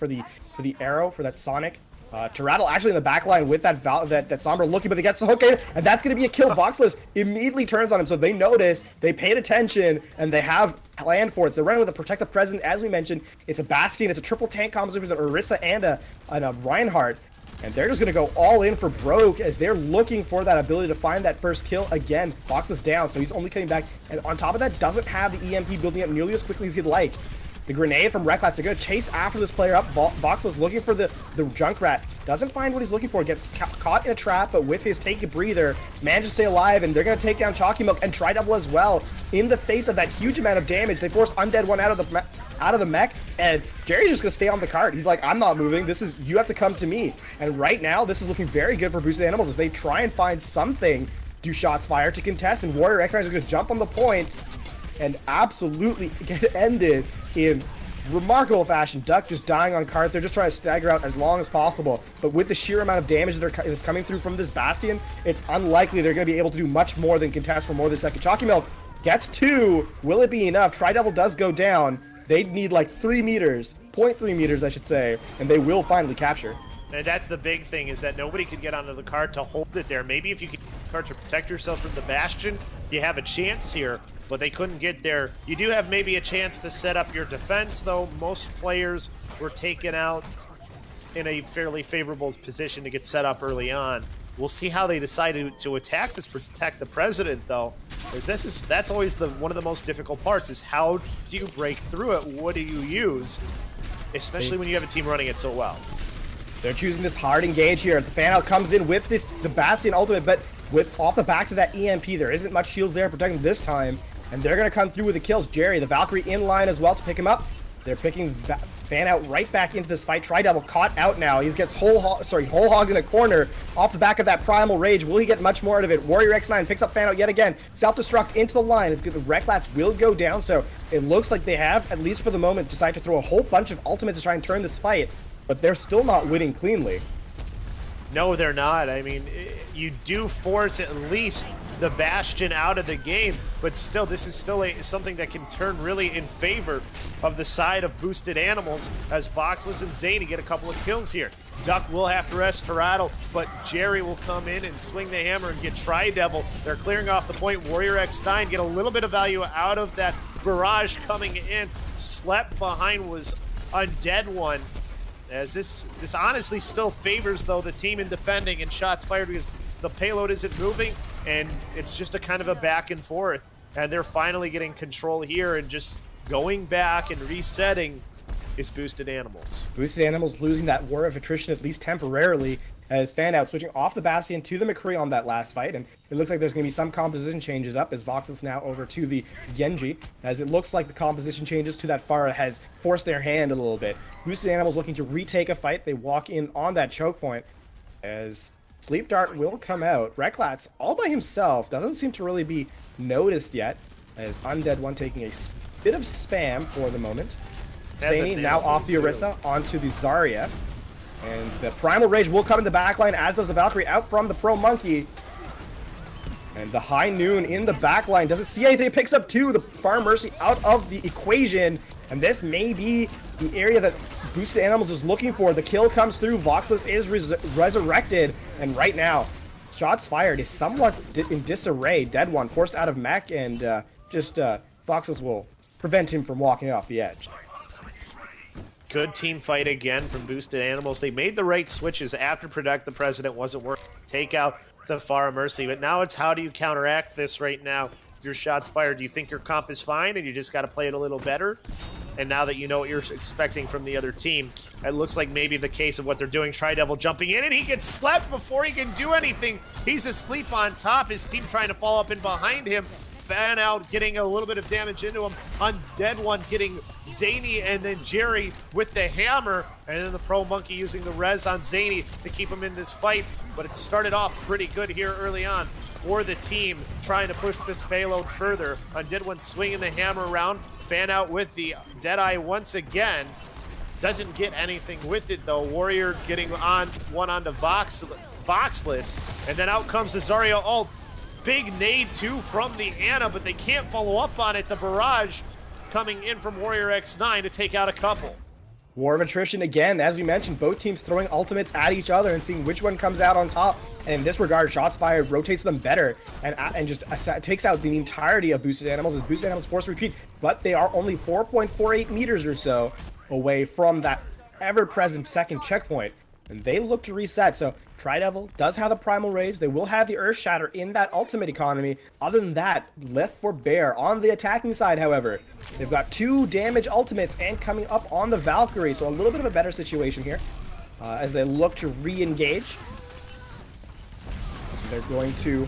the arrow for that Sonic. Tyratl actually in the back line with that Sombra looking, but they get the hook in, and that's going to be a kill. Voxless immediately turns on him, so they notice, they paid attention, and they have planned for it. So they're running with a Protect the President, as we mentioned. It's a Bastion, it's a triple tank composition with an Orisa and a Reinhardt, and they're just going to go all in for broke as they're looking for that ability to find that first kill. Again, Voxless down, so he's only coming back, and on top of that, doesn't have the EMP building up nearly as quickly as he'd like. The grenade from Rek'Lat's, they're going to chase after this player up. Voxless looking for the Junkrat. Doesn't find what he's looking for. Gets caught in a trap, but with his take a breather, manages to stay alive, and they're going to take down Chalky Milk and Tri-Double as well. In the face of that huge amount of damage, they force Undead One out of the mech, and Jerry's just going to stay on the cart. He's like, I'm not moving. You have to come to me. And right now, this is looking very good for Boosted Animals as they try and find something to shots fired to contest, and Warrior X9 is going to jump on the point and absolutely get ended in remarkable fashion. Duck just dying on cart. They're just trying to stagger out as long as possible. But with the sheer amount of damage that is coming through from this Bastion, it's unlikely they're going to be able to do much more than contest for more than a second. Chalky Milk gets 2. Will it be enough? Tri-Devil does go down. They need like 3 meters, 0.3 meters, I should say, and they will finally capture. And that's the big thing, is that nobody could get onto the cart to hold it there. Maybe if you can use the cart to protect yourself from the Bastion, you have a chance here. But they couldn't get there. You do have maybe a chance to set up your defense, though. Most players were taken out in a fairly favorable position to get set up early on. We'll see how they decide to attack this protect the president, though, because that's always one of the most difficult parts, is how do you break through it? What do you use? Especially when you have a team running it so well. They're choosing this hard engage here. The fan out comes in with the Bastion ultimate, but with off the backs of that EMP, there isn't much shields there protecting this time. And they're going to come through with the kills. Jerry, the Valkyrie in line as well to pick him up. They're picking Fan out right back into this fight. Tri-Devil caught out now. He gets whole hogged in a corner off the back of that Primal Rage. Will he get much more out of it? Warrior X9 picks up Fan out yet again. Self-destruct into the line. It's good. The Rek'Lats will go down, so it looks like they have, at least for the moment, decided to throw a whole bunch of ultimates to try and turn this fight. But they're still not winning cleanly. No, they're not. I mean, you do force at least the Bastion out of the game, but still, this is still something that can turn really in favor of the side of boosted animals, as Voxless and Zany get a couple of kills here. Duck will have to rest Tyratl, but Jerry will come in and swing the hammer and get Tri-Devil. They're clearing off the point. Warrior X9 get a little bit of value out of that barrage coming in. Slept behind was Undead One. As this honestly still favors, though, the team in defending and shots fired, because the payload isn't moving, and it's just a kind of a back and forth. And they're finally getting control here, and just going back and resetting is Boosted Animals. Boosted Animals losing that war of attrition, at least temporarily, as Fan out switching off the Bastion to the McCree on that last fight, and it looks like there's going to be some composition changes up as Vox is now over to the Genji, as it looks like the composition changes to that Pharah has forced their hand a little bit. Boosted Animals looking to retake a fight. They walk in on that choke point as Sleep Dart will come out. Rek'Lats all by himself, doesn't seem to really be noticed yet, as Undead One taking a bit of spam for the moment. Has a Zany nail now off the boost, too. Orisa onto the Zarya. And the Primal Rage will come in the backline, as does the Valkyrie out from the Pro Monkey. And the High Noon in the backline doesn't see anything. It picks up two. The Fire Mercy out of the equation. And this may be the area that Boosted Animals is looking for. The kill comes through. Voxless is resurrected. And right now, shots fired is somewhat in disarray. Dead one forced out of mech, and Voxless will prevent him from walking off the edge. Good team fight again from Boosted Animals. They made the right switches after Protect the President wasn't working. Take out the Far Mercy, but now it's how do you counteract this right now? If your shots fired, do you think your comp is fine and you just got to play it a little better? And now that you know what you're expecting from the other team, it looks like maybe the case of what they're doing. Tri-Devil jumping in, and he gets slept before he can do anything. He's asleep on top. His team trying to follow up in behind him. Fan out, getting a little bit of damage into him. Undead One getting Zany and then Jerry with the hammer. And then the Pro Monkey using the res on Zany to keep him in this fight. But it started off pretty good here early on for the team, trying to push this payload further. Undead One swinging the hammer around. Fan out with the Deadeye once again. Doesn't get anything with it though. Warrior getting on one onto Voxless. And then out comes the Zarya ult. Big nade too from the Ana, but they can't follow up on it. The barrage coming in from Warrior X9 to take out a couple. War of attrition again, as we mentioned, both teams throwing ultimates at each other and seeing which one comes out on top. And in this regard, shots fired rotates them better and just takes out the entirety of Boosted Animals as Boosted Animals force retreat. But they are only 4.48 meters or so away from that ever-present second checkpoint. And they look to reset, so Tri-Devil does have the Primal Rage. They will have the Earth Shatter in that ultimate economy. Other than that, left for Bear. On the attacking side, however, they've got 2 damage ultimates and coming up on the Valkyrie, so a little bit of a better situation here as they look to re-engage. They're going to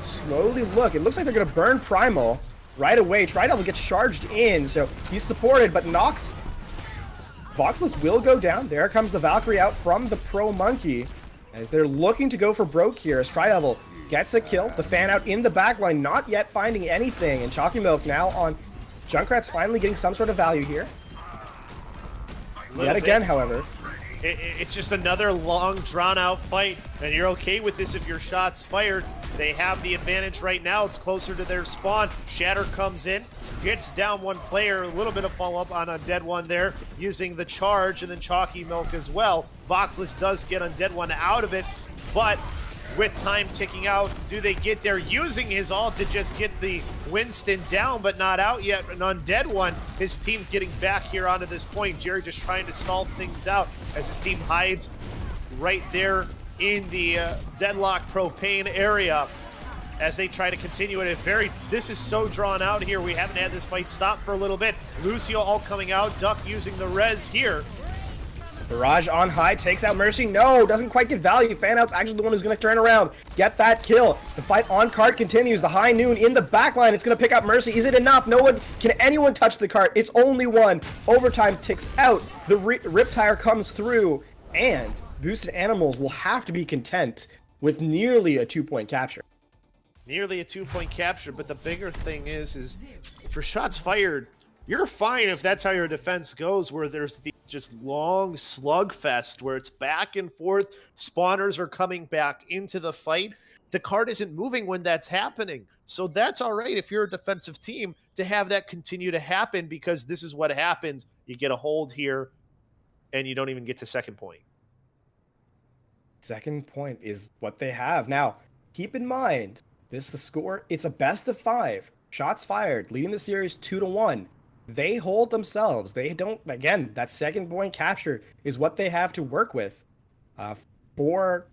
slowly look. It looks like they're going to burn Primal right away. Tri-Devil gets charged in, so he's supported, but Nox... Voxless will go down. There comes the Valkyrie out from the Pro Monkey as they're looking to go for broke here as Tri-Devil gets a kill. The fan out in the backline, not yet finding anything. And Chalky Milk now on Junkrat's finally getting some sort of value here. Yet again, however. It's just another long, drawn-out fight, and you're okay with this if your shot's fired. They have the advantage right now. It's closer to their spawn. Shatter comes in, gets down one player. A little bit of follow-up on Undead One there, using the charge, and then Chalky Milk as well. Voxless does get Undead One out of it, but with time ticking out, do they get there? Using his ult to just get the Winston down, but not out yet. An Undead One, his team getting back here onto this point. Jerry just trying to stall things out as his team hides right there in the Deadlock Propane area as they try to continue it. This is so drawn out here. We haven't had this fight stop for a little bit. Lucio all coming out, Duck using the res here. Barrage on high, takes out Mercy. No, doesn't quite get value. Fan out's actually the one who's going to turn around, get that kill. The fight on cart continues. The High Noon in the backline. It's going to pick up Mercy. Is it enough? No one, can anyone touch the cart? It's only one. Overtime ticks out. The Riptire comes through, and Boosted Animals will have to be content with nearly a 2-point capture. Nearly a 2-point capture, but the bigger thing is for shots fired, you're fine if that's how your defense goes, where there's the just long slugfest where it's back and forth, spawners are coming back into the fight. The card isn't moving when that's happening. So that's all right if you're a defensive team to have that continue to happen, because this is what happens. You get a hold here and you don't even get to second point. Second point is what they have. Now, keep in mind, this is the score. It's a best of 5. Shots fired, leading the series 2-1. They hold themselves. They don't, again, that second point capture is what they have to work with for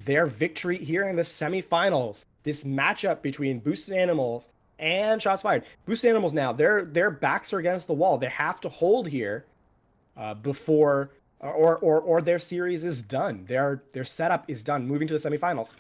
their victory here in the semifinals. This matchup between Boosted Animals and Shots Fired. Boosted Animals now, their backs are against the wall. They have to hold here before, or their series is done. Their setup is done, moving to the semifinals.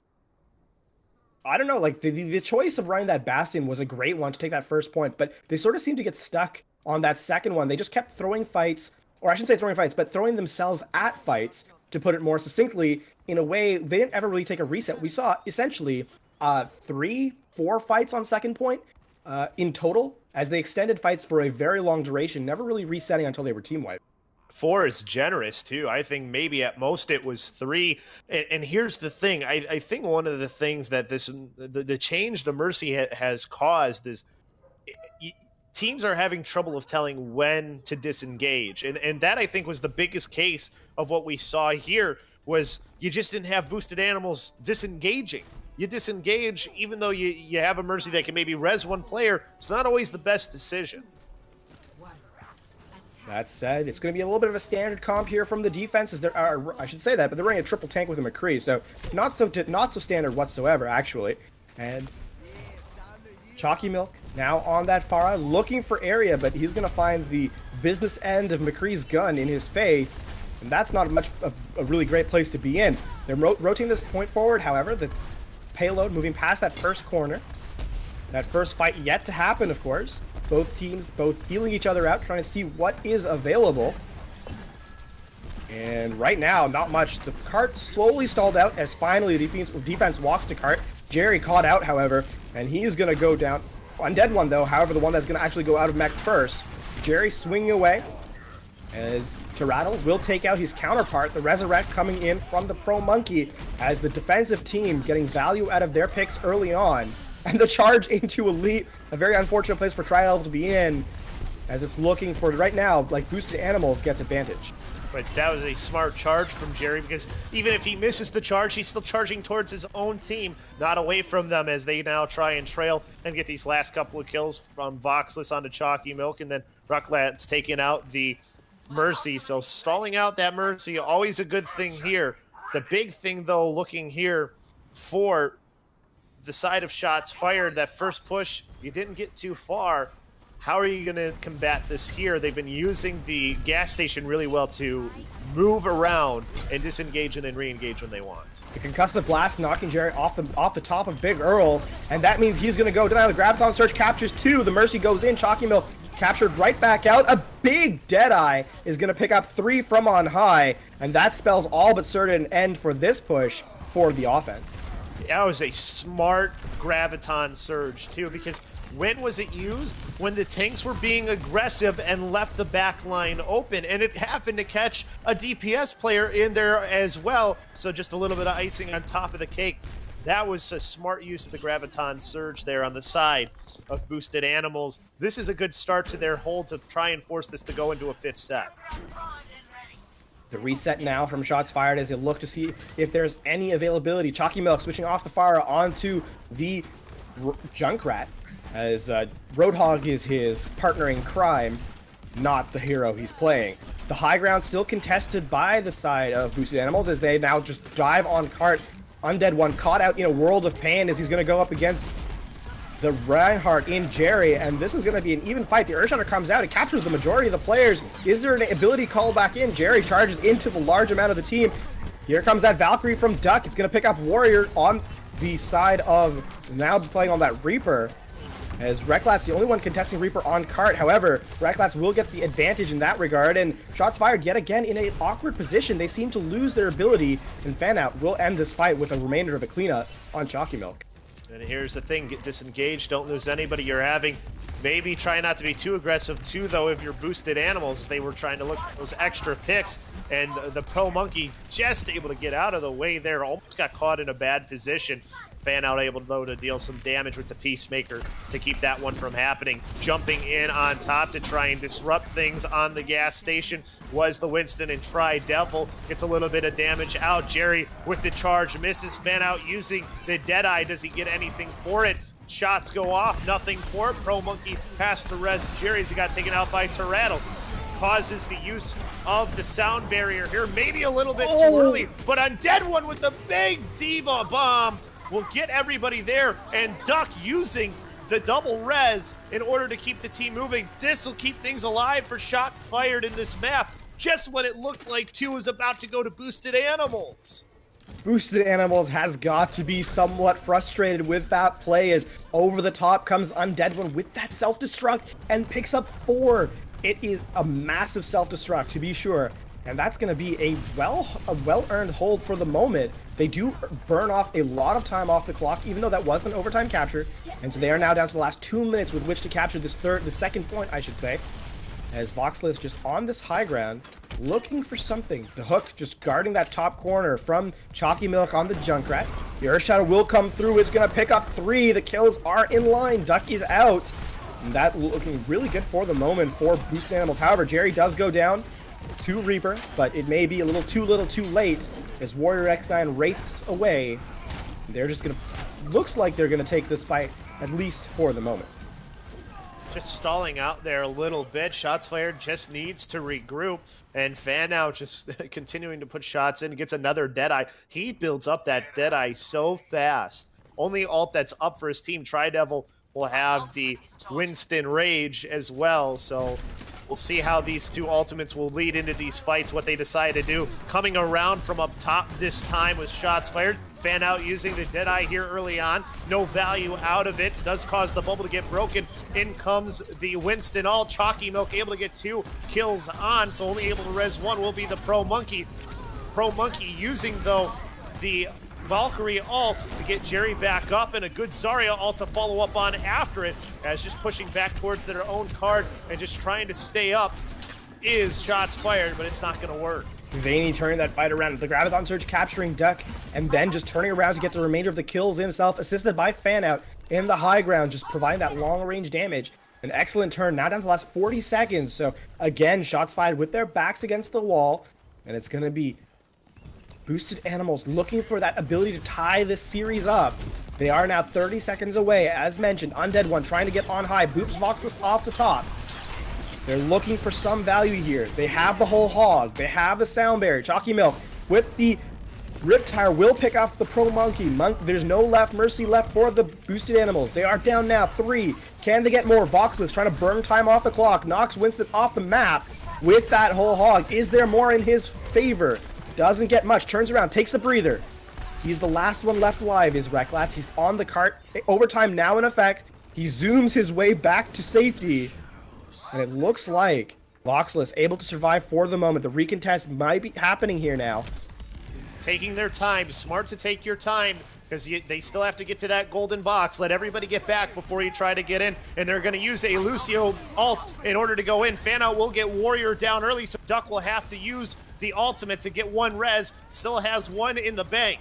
I don't know, like the choice of running that Bastion was a great one to take that first point, but they sort of seemed to get stuck on that second one. They just kept throwing fights, or I shouldn't say throwing fights, but throwing themselves at fights, to put it more succinctly. In a way, they didn't ever really take a reset. We saw essentially 3-4 fights on second point in total as they extended fights for a very long duration, never really resetting until they were team wiped. 4 is generous too. I think maybe at most it was 3. And here's the thing: I think one of the things that the change the Mercy has caused is teams are having trouble of telling when to disengage, and that I think was the biggest case of what we saw here. Was you just didn't have boosted animals disengaging. You disengage even though you have a Mercy that can maybe res one player. It's not always the best decision. That said, it's going to be a little bit of a standard comp here from the defense. As there are, I should say that, but they're running a triple tank with a McCree, so not so standard whatsoever, actually. And Chalky Milk now on that Pharah, looking for area, but he's going to find the business end of McCree's gun in his face, and that's not a really great place to be in. They're rotating this point forward, however, the payload moving past that first corner. That first fight yet to happen, of course. Both teams feeling each other out, trying to see what is available. And right now, not much. The cart slowly stalled out as finally the defense walks to cart. Jerry caught out, however, and he's going to go down. Undead one, though, however, the one that's going to actually go out of mech first. Jerry swinging away as Tyrattle will take out his counterpart, the Resurrect coming in from the Pro Monkey as the defensive team getting value out of their picks early on. And the charge into Elite, a very unfortunate place for Trial to be in, as it's looking for, right now, like, boosted animals gets advantage. But that was a smart charge from Jerry, because even if he misses the charge, he's still charging towards his own team, not away from them, as they now try and trail and get these last couple of kills from Voxless onto Chalky Milk, and then Rucklat's taking out the Mercy. So stalling out that Mercy, always a good thing here. The big thing, though, looking here for the side of shots fired, that first push, you didn't get too far. How are you going to combat this here? They've been using the gas station really well to move around and disengage and then re-engage when they want. The concussive blast knocking Jerry off the top of Big Earls, and that means he's going to go down. The Graviton Surge captures 2. The Mercy goes in. Chalky Milk captured right back out. A big Deadeye is going to pick up 3 from on high, and that spells all but certain end for this push for the offense. That was a smart Graviton Surge, too, because when was it used? When the tanks were being aggressive and left the back line open, and it happened to catch a DPS player in there as well, so just a little bit of icing on top of the cake. That was a smart use of the Graviton Surge there on the side of boosted animals. This is a good start to their hold to try and force this to go into a 5th step. The reset now from shots fired as they look to see if there's any availability. Chalky Milk switching off the fire onto the Junkrat, as Roadhog is his partner in crime, not the hero he's playing. The high ground still contested by the side of boosted animals as they now just dive on cart. Undead one caught out in a world of pain as he's going to go up against the Reinhardt in Jerry, and this is going to be an even fight. The Earthshatter comes out, it captures the majority of the players. Is there an ability call back in? Jerry charges into the large amount of the team. Here comes that Valkyrie from Duck. It's going to pick up Warrior on the side of now playing on that Reaper, as Reklat's the only one contesting Reaper on cart. However, Reklat's will get the advantage in that regard, and shots fired yet again in an awkward position. They seem to lose their ability, and Fan Out will end this fight with a remainder of a cleanup on Chalky Milk. And here's the thing, get disengaged, don't lose anybody you're having. Maybe try not to be too aggressive too, though, if you're boosted animals. They were trying to look at those extra picks, and the Pro Monkey just able to get out of the way there, almost got caught in a bad position. Fan Out able, though, to deal some damage with the Peacemaker to keep that one from happening. Jumping in on top to try and disrupt things on the gas station was the Winston, and Tri-Devil gets a little bit of damage out. Jerry with the charge misses. Fan Out using the Deadeye. Does he get anything for it? Shots go off, nothing for it. Pro Monkey has to rest Jerry as he got taken out by Tyrattle. Causes the use of the sound barrier here. Maybe a little bit too early, but Undead one with the big Diva Bomb will get everybody there, and Duck using the double res in order to keep the team moving. This will keep things alive for shot fired in this map, just when it looked like 2 was about to go to boosted animals. Boosted Animals has got to be somewhat frustrated with that play, as over the top comes Undead One with that self-destruct and picks up 4. It is a massive self-destruct, to be sure. And that's going to be a well-earned hold for the moment. They do burn off a lot of time off the clock, even though that was an overtime capture. And so they are now down to the last 2 minutes with which to capture the second point, I should say. As Voxless just on this high ground, looking for something. The hook just guarding that top corner from Chalky Milk on the Junkrat. The Earth Shadow will come through. It's going to pick up 3. The kills are in line. Ducky's out. And that looking really good for the moment for Boosted Animals. However, Jerry does go down to Reaper, but it may be a little too late as Warrior X9 wraiths away. They're just going to... Looks like they're going to take this fight, at least for the moment. Just stalling out there a little bit. Shots fired, just needs to regroup. And Fan Out just continuing to put shots in, gets another Deadeye. He builds up that Deadeye so fast. Only ult that's up for his team, Tri-Devil, will have the Winston Rage as well. So we'll see how these two ultimates will lead into these fights, what they decide to do. Coming around from up top this time with shots fired. Fan Out using the Deadeye here early on. No value out of it. Does cause the bubble to get broken. In comes the Winston ult. Chalky Milk able to get 2 kills on, so only able to res 1 will be the Pro Monkey. Pro Monkey using, though, the Valkyrie ult to get Jerry back up, and a good Zarya ult to follow up on after it, as just pushing back towards their own card and just trying to stay up is shots fired, but it's not going to work. Zany turning that fight around. The Graviton Surge capturing Duck, and then just turning around to get the remainder of the kills himself, assisted by Fan Out in the high ground, just providing that long-range damage. An excellent turn, now down to the last 40 seconds. So, again, shots fired with their backs against the wall, and it's going to be Boosted Animals looking for that ability to tie this series up. They are now 30 seconds away. As mentioned, Undead One trying to get on high. Boops Voxless off the top. They're looking for some value here. They have the whole hog. They have the sound barrier. Chalky Milk with the Riptire will pick off the Pro Monkey. There's no mercy left for the Boosted Animals. They are down now 3. Can they get more? Voxless trying to burn time off the clock. Knocks Winston off the map with that whole hog. Is there more in his favor? Doesn't get much. Turns around, takes a breather. He's the last one left alive, is Recklats. He's on the cart. Overtime now in effect. He zooms his way back to safety. And it looks like Voxless able to survive for the moment. The recontest might be happening here now. Taking their time. Smart to take your time, because they still have to get to that golden box. Let everybody get back before you try to get in. And they're going to use a Lucio ult in order to go in. Fan Out will get Warrior down early, so Duck will have to use the ultimate to get 1 res. Still has 1 in the bank.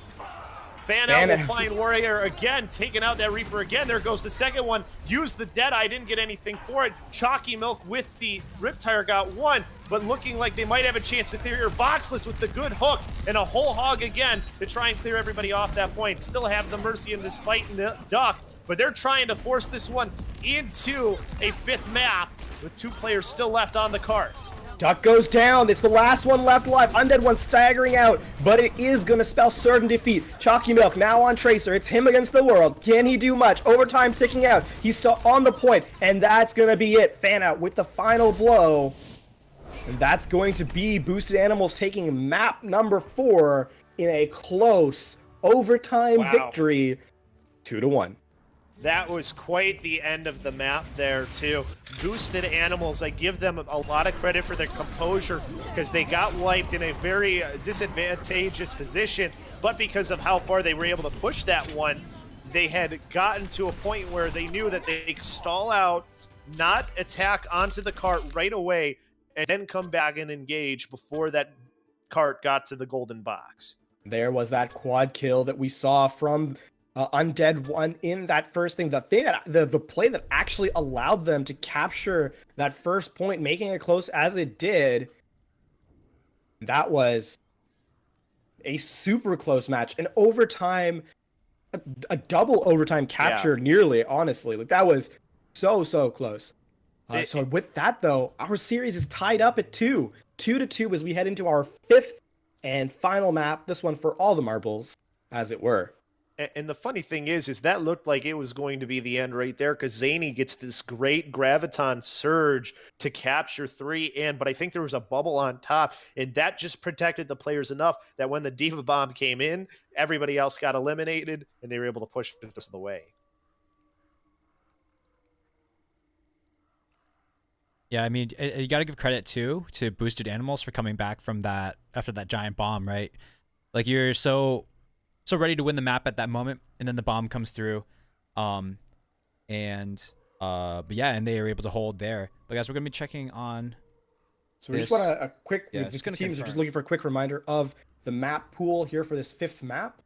Fan Out will find Warrior again, taking out that Reaper again. There goes the second one. Used the Deadeye, didn't get anything for it. Chalky Milk with the Riptire got 1, but looking like they might have a chance to clear here. Voxless with the good hook and a whole hog again to try and clear everybody off that point. Still have the Mercy in this fight in the Duck, but they're trying to force this one into a 5th map with 2 players still left on the cart. Duck goes down. It's the last one left alive. Undead One staggering out, but it is going to spell certain defeat. Chalky Milk now on Tracer. It's him against the world. Can he do much? Overtime ticking out. He's still on the point, and that's going to be it. Fan Out with the final blow. And that's going to be Boosted Animals taking map number 4 in a close overtime victory, 2-1. That was quite the end of the map there, too. Boosted Animals, I give them a lot of credit for their composure, because they got wiped in a very disadvantageous position, but because of how far they were able to push that one, they had gotten to a point where they knew that they could stall out, not attack onto the cart right away, and then come back and engage before that cart got to the golden box. There was that quad kill that we saw from Undead One in that first thing. The play that actually allowed them to capture that first point, making it close as it did. That was a super close match. An overtime, a double overtime capture, nearly, honestly. Like, that was so close. So with that, though, our series is tied up at 2-2 as we head into our 5th and final map. This one for all the marbles, as it were. And the funny thing is that looked like it was going to be the end right there, because Zany gets this great Graviton Surge to capture 3, but I think there was a bubble on top, and that just protected the players enough that when the Diva Bomb came in, everybody else got eliminated, and they were able to push the rest of the way. Yeah, I mean, you got to give credit too to Boosted Animals for coming back from that after that giant bomb, right? Like you're so ready to win the map at that moment, and then the bomb comes through, um, and but yeah, and they were able to hold there. But guys, we're gonna be checking on. So we just want a quick. Yeah, The just gonna teams are confirm. just looking for a quick reminder of the map pool here for this 5th map.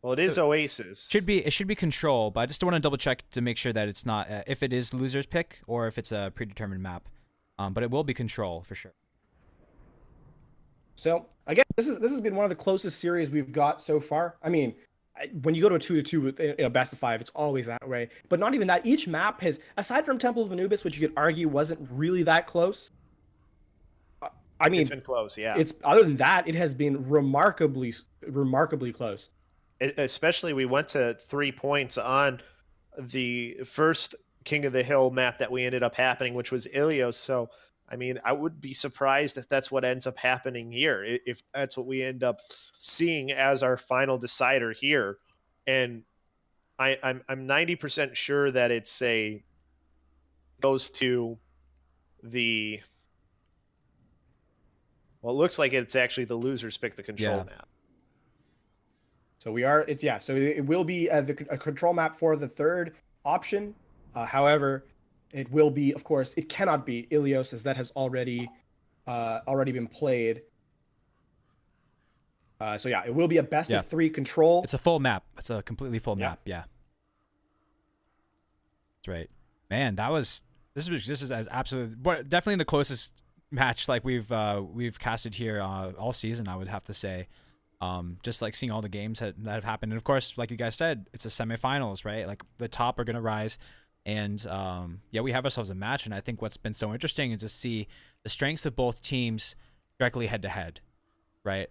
Well, it is Oasis. It should be Control, but I just want to double check to make sure that it's not if it is loser's pick or if it's a predetermined map. But it will be Control for sure. So again, this has been one of the closest series we've got so far. I mean, when you go to a 2-2 in a best of 5, it's always that way. But not even that. Each map has, aside from Temple of Anubis, which you could argue wasn't really that close. I mean, It's been close, yeah. It's other than that, it has been remarkably close. Especially, we went to 3 points on the first King of the Hill map that we ended up happening, which was Ilios. So, I mean, I would be surprised if that's what ends up happening here, if that's what we end up seeing as our final decider here. And I'm 90% sure that goes to the. Well, it looks like it's actually the losers pick the control map. So so it will be a control map for the 3rd option. However, it will be, of course, it cannot be Ilios, as that has already been played. So yeah, it will be a best of 3 control. It's a full map. It's a completely full map. Yeah. That's right. Man, this is as absolutely, but definitely the closest match like we've casted here all season, I would have to say. Just like seeing all the games that have happened, and of course, like you guys said, it's a semifinals, right? Like the top are gonna rise, and yeah, we have ourselves a match. And I think what's been so interesting is to see the strengths of both teams directly head to head, right?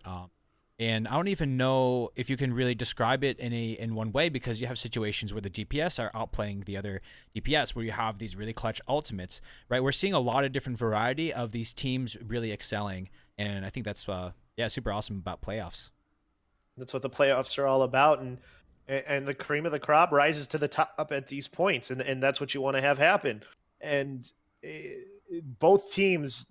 And I don't even know if you can really describe it in one way, because you have situations where the DPS are outplaying the other DPS, where you have these really clutch ultimates, right? We're seeing a lot of different variety of these teams really excelling, and I think that's super awesome about playoffs. That's what the playoffs are all about, and the cream of the crop rises to the top at these points, and that's what you want to have happen. And both teams,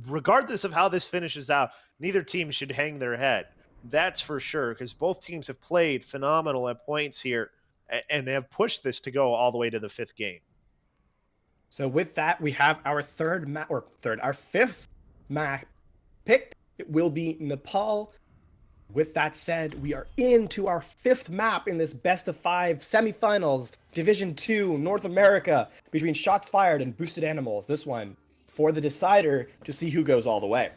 regardless of how this finishes out, neither team should hang their head. That's for sure, because both teams have played phenomenal at points here and have pushed this to go all the way to the 5th game. So with that, we have our our 5th map pick. It will be Nepal. With that said, we are into our 5th map in this best of 5 semifinals, Division 2, North America, between Shots Fired and Boosted Animals. This one for the decider to see who goes all the way.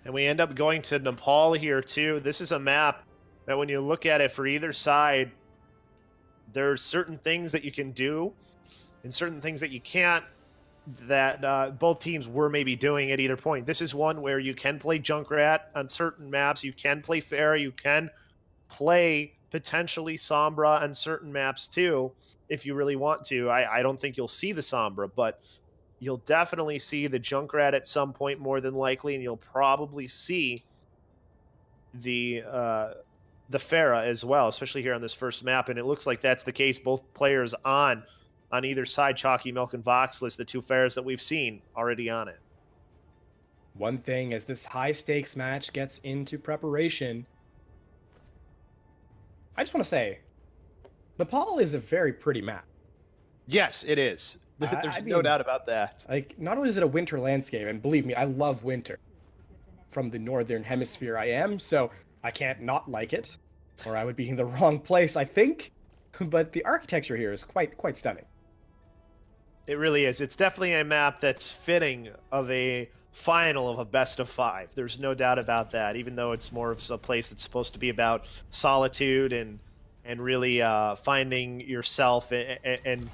And we end up going to Nepal here too. This is a map that when you look at it for either side, there's certain things that you can do and certain things that you can't, that both teams were maybe doing at either point. This is one where you can play Junkrat on certain maps, you can play Pharah, you can play potentially Sombra on certain maps too, if you really want to. I don't think you'll see the Sombra, but you'll definitely see the Junkrat at some point more than likely, and you'll probably see the Pharah as well, especially here on this first map, and it looks like that's the case. Both players on either side, Chalky, Milk, and Voxless, the 2 Pharahs that we've seen already on it. One thing, as this high-stakes match gets into preparation, I just want to say, Nepal is a very pretty map. Yes, it is. There's no doubt about that. Like, not only is it a winter landscape, and believe me, I love winter. From the northern hemisphere I am, so I can't not like it, or I would be in the wrong place, I think. But the architecture here is quite stunning. It really is. It's definitely a map that's fitting of a final of a best of 5. There's no doubt about that, even though it's more of a place that's supposed to be about solitude and really finding yourself. And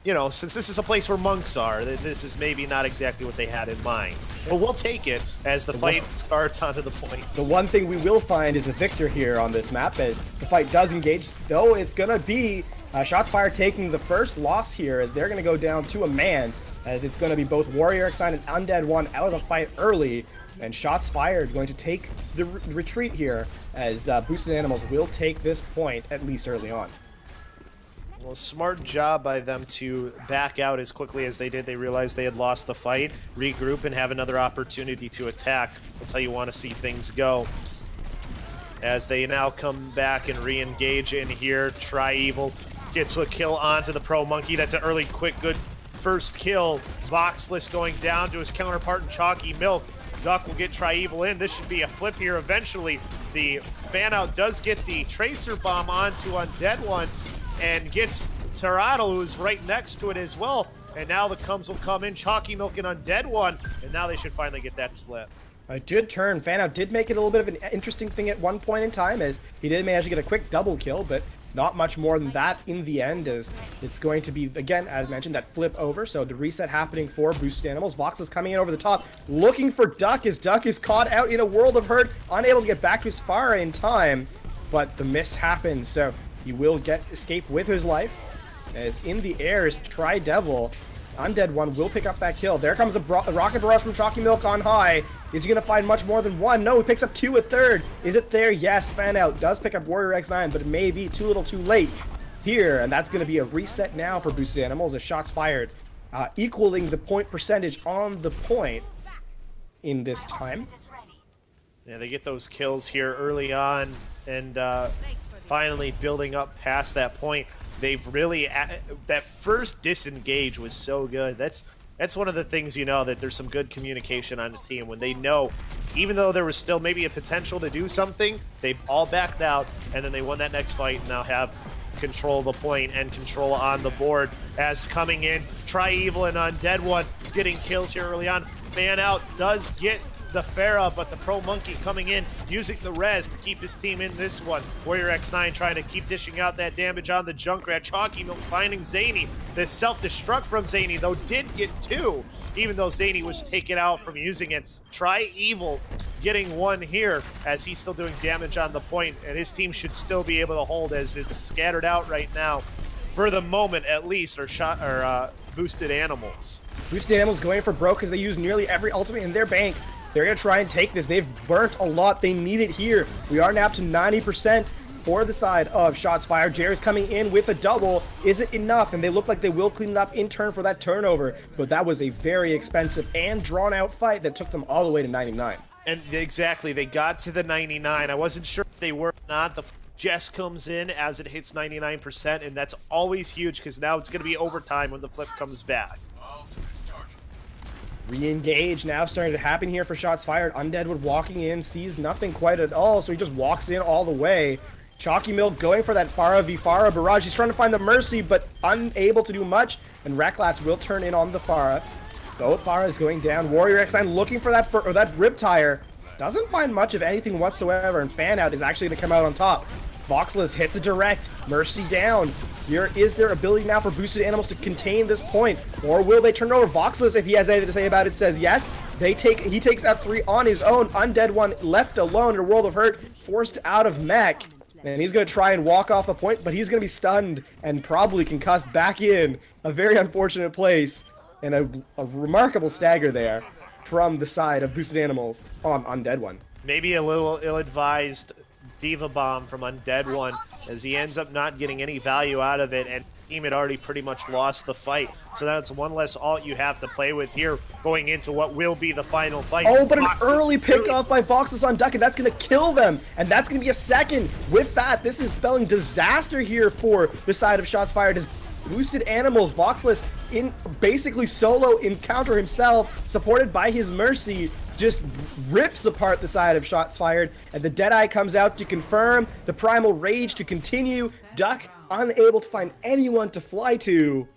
you know, since this is a place where monks are, this is maybe not exactly what they had in mind. But we'll take it as the fight starts onto the points. The one thing we will find is a victor here on this map, as the fight does engage, though it's going to be Shots Fired taking the first loss here, as they're going to go down to a man, as it's going to be both Warrior Exile and Undead One out of the fight early, and Shots Fired going to take the retreat here, as Boosted Animals will take this point, at least early on. Well, smart job by them to back out as quickly as they did. They realized they had lost the fight, regroup, and have another opportunity to attack. That's how you want to see things go. As they now come back and re-engage in here, Tri-Evil gets a kill onto the Pro Monkey. That's an early, quick, good first kill. Voxless going down to his counterpart in Chalky Milk. Duck will get Tri-Evil in. This should be a flip here eventually. The fan out does get the Tracer Bomb onto Undead One and gets Toronto, who's right next to it as well. And now the Cums will come in, Chalky Milk and Undead One, and now they should finally get that slip. A good turn. Fanout did make it a little bit of an interesting thing at one point in time, as he did manage to get a quick double kill, but not much more than that in the end, as it's going to be, again, as mentioned, that flip over. So the reset happening for Boosted Animals. Vox is coming in over the top, looking for Duck, as Duck is caught out in a world of hurt, unable to get back to his fire in time, but the miss happens, so he will escape with his life. As in the air is Tri-Devil. Undead One will pick up that kill. There comes a rocket barrage from Chalky Milk on high. Is he going to find much more than one? No, he picks up two, a third. Is it there? Yes, Fanout does pick up Warrior X9, but it may be too little too late here. And that's going to be a reset now for Boosted Animals as shots fired, equaling the point percentage on the point in this time. Yeah, they get those kills here early on, and finally building up past that point. They've really, that first disengage was so good. That's one of the things, you know, that there's some good communication on the team when they know, even though there was still maybe a potential to do something, they've all backed out, and then they won that next fight and now have control of the point and control on the board. As coming in, Tri-Evil and Undead One getting kills here early on. Man out does get the Pharah, but the Pro Monkey coming in, using the res to keep his team in this one. Warrior X9 trying to keep dishing out that damage on the Junkrat. Chalky Milk finding Zany. The self-destruct from Zany, though, did get two, even though Zany was taken out from using it. Tri-Evil getting one here, as he's still doing damage on the point, and his team should still be able to hold as it's scattered out right now. For the moment, at least, or Boosted Animals. Boosted Animals going for broke because they use nearly every ultimate in their bank. They're going to try and take this. They've burnt a lot. They need it here. We are now up to 90% for the side of shots fired. Jerry's coming in with a double. Is it enough? And they look like they will clean it up in turn for that turnover. But that was a very expensive and drawn-out fight that took them all the way to 99. And exactly, they got to the 99. I wasn't sure if they were or not. The Jess comes in as it hits 99%, and that's always huge because now it's going to be overtime when the flip comes back. Re-engage now starting to happen here for shots fired. Undeadwood walking in, sees nothing quite at all, so he just walks in all the way. Chalky Milk going for that Pharah v Pharah barrage. He's trying to find the Mercy, but unable to do much, and Reklats will turn in on the Pharah. Both Pharahs going down. Warrior X9 looking for that Riptire. Doesn't find much of anything whatsoever, and Fanout is actually going to come out on top. Voxless hits a direct. Mercy down. Here is their ability now for Boosted Animals to contain this point, or will they turn it over? Voxless, if he has anything to say about it, says yes. He takes out 3 on his own. Undead One left alone in a world of hurt, forced out of mech, and he's going to try and walk off the point, but he's going to be stunned and probably concussed back in a very unfortunate place, and a remarkable stagger there from the side of Boosted Animals on Undead One. Maybe a little ill-advised Diva Bomb from Undead One, as he ends up not getting any value out of it, and the team had already pretty much lost the fight. So that's one less alt you have to play with here going into what will be the final fight. Oh, but an early pickoff by Voxless on Duck, and that's going to kill them. And that's going to be a second. With that, this is spelling disaster here for the side of shots fired. As Boosted Animals, Voxless in basically solo encounter himself, supported by his Mercy, just rips apart the side of shots fired, and the Deadeye comes out to confirm, the Primal Rage to continue. Duck unable to find anyone to fly to,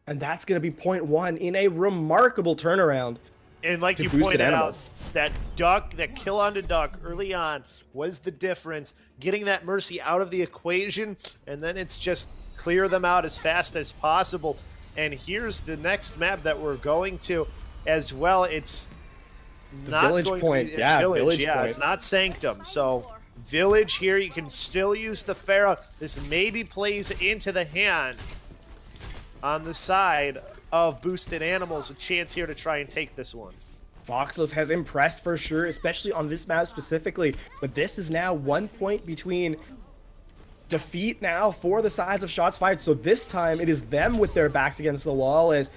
and that's going to be point 1 in a remarkable turnaround. And like you pointed out, that kill onto Duck early on was the difference, getting that Mercy out of the equation, and then it's just clear them out as fast as possible. And here's the next map that we're going to as well. It's not Village Point. It's yeah, Village. Point. It's not Sanctum. So Village here, you can still use the Pharah. This maybe plays into the hand on the side of Boosted Animals, with chance here to try and take this one. Voxless has impressed for sure, especially on this map specifically, but this is now 1 point between defeat now for the sides of Shots Fired. So this time it is them with their backs against the wall as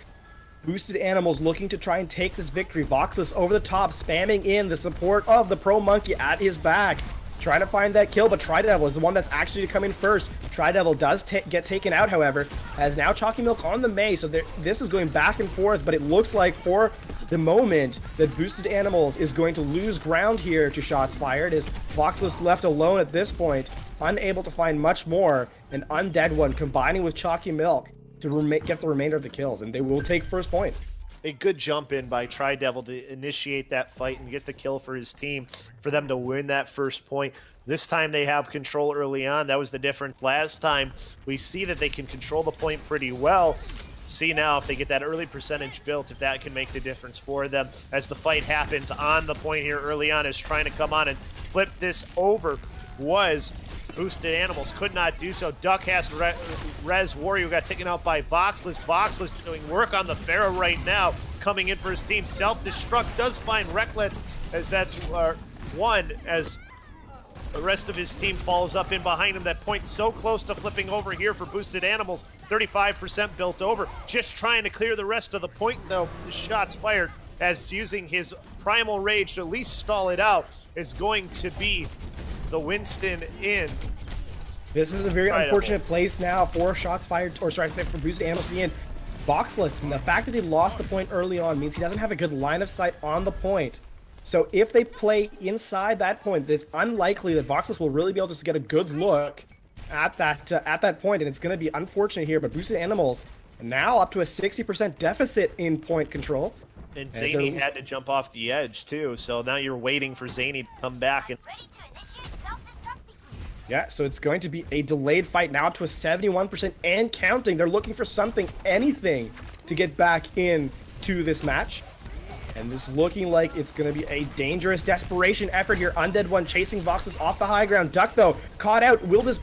Boosted Animals looking to try and take this victory. Voxless over the top, spamming in the support of the Pro Monkey at his back. Trying to find that kill, but Tri-Devil is the one that's actually to come in first. Tri-Devil does get taken out, however, as now Chalky Milk on the Mei, so this is going back and forth, but it looks like for the moment that Boosted Animals is going to lose ground here to Shots Fired, as Voxless left alone at this point, unable to find much more, and Undead One combining with Chalky Milk to get the remainder of the kills, and they will take first point. A good jump in by Tri-Devil to initiate that fight and get the kill for his team, for them to win that first point. This time they have control early on. That was the difference. Last time we see that they can control the point pretty well. See now if they get that early percentage built, if that can make the difference for them. As the fight happens on the point here early on, is trying to come on and flip this over was Boosted Animals. Could not do so. Duck has Res Warrior, got taken out by Voxless. Voxless doing work on the Pharaoh right now, coming in for his team. Self-destruct does find Recklets, as that's one, as the rest of his team follows up in behind him. That point so close to flipping over here for Boosted Animals. 35% built over. Just trying to clear the rest of the point, though. Shots Fired, as using his Primal Rage to at least stall it out, is going to be the Winston in. This is a very unfortunate place now for Shots Fired, or sorry, for Boosted Animals to be in. Voxless, and the fact that he lost the point early on means he doesn't have a good line of sight on the point. So if they play inside that point, it's unlikely that Voxless will really be able to get a good look at that point, and it's going to be unfortunate here. But Boosted Animals now up to a 60% deficit in point control. And Zany had to jump off the edge too, so now you're waiting for Zany to come back. And yeah, so it's going to be a delayed fight now up to a 71% and counting. They're looking for something, anything, to get back into this match. And this looking like it's going to be a dangerous desperation effort here. Undead One chasing Voxless off the high ground. Duck, though, caught out. Will this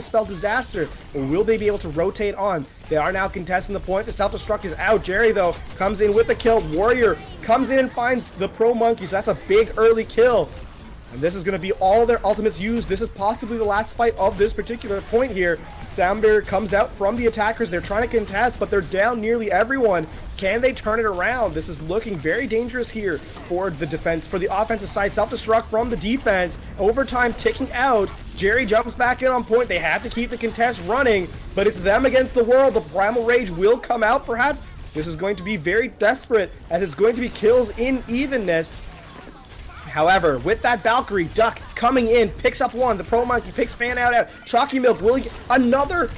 spell disaster? Or will they be able to rotate on? They are now contesting the point. The self-destruct is out. Jerry, though, comes in with the kill. Warrior comes in and finds the Pro Monkey, so that's a big early kill. And this is going to be all their ultimates used. This is possibly the last fight of this particular point here. Soundbear comes out from the attackers. They're trying to contest, but they're down nearly everyone. Can they turn it around? This is looking very dangerous here for the defense, for the offensive side. Self-destruct from the defense. Overtime ticking out. Jerry jumps back in on point. They have to keep the contest running, but it's them against the world. The Primal Rage will come out, perhaps. This is going to be very desperate, as it's going to be kills in evenness. However, with that Valkyrie, Duck coming in, picks up one. The Pro Monkey picks Fan out. Chalky Milk will get another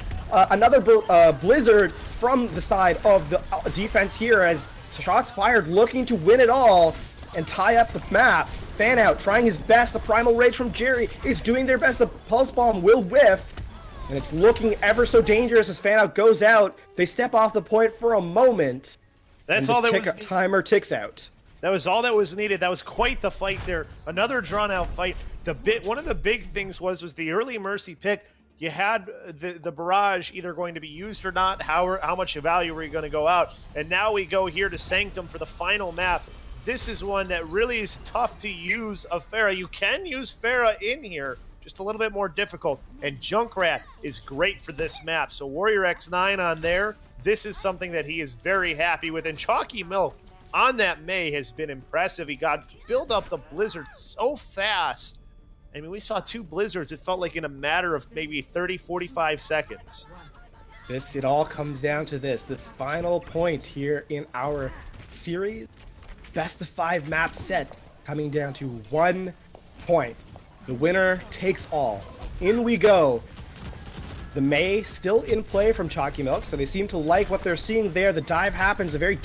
Blizzard from the side of the defense here, as Shots Fired looking to win it all and tie up the map. Fan out trying his best. The Primal Rage from Jerry is doing their best. The Pulse Bomb will whiff, and it's looking ever so dangerous as Fan out goes out. They step off the point for a moment. That's all that was. Timer ticks out. That was all that was needed. That was quite the fight there. Another drawn-out fight. One of the big things was the early Mercy pick. You had the barrage either going to be used or not. How much value were you going to go out? And now we go here to Sanctum for the final map. This is one that really is tough to use of Pharah. You can use Pharah in here, just a little bit more difficult. And Junkrat is great for this map. So Warrior X9 on there. This is something that he is very happy with. And Chalky Milk on that Mei has been impressive. He got build up the Blizzard so fast. I mean, we saw 2 Blizzards, it felt like in a matter of maybe 30, 45 seconds. It all comes down to this final point here in our series. Best of 5 map set coming down to 1 point. The winner takes all. In we go. The Mei still in play from Chalky Milk, so they seem to like what they're seeing there. The dive happens, a very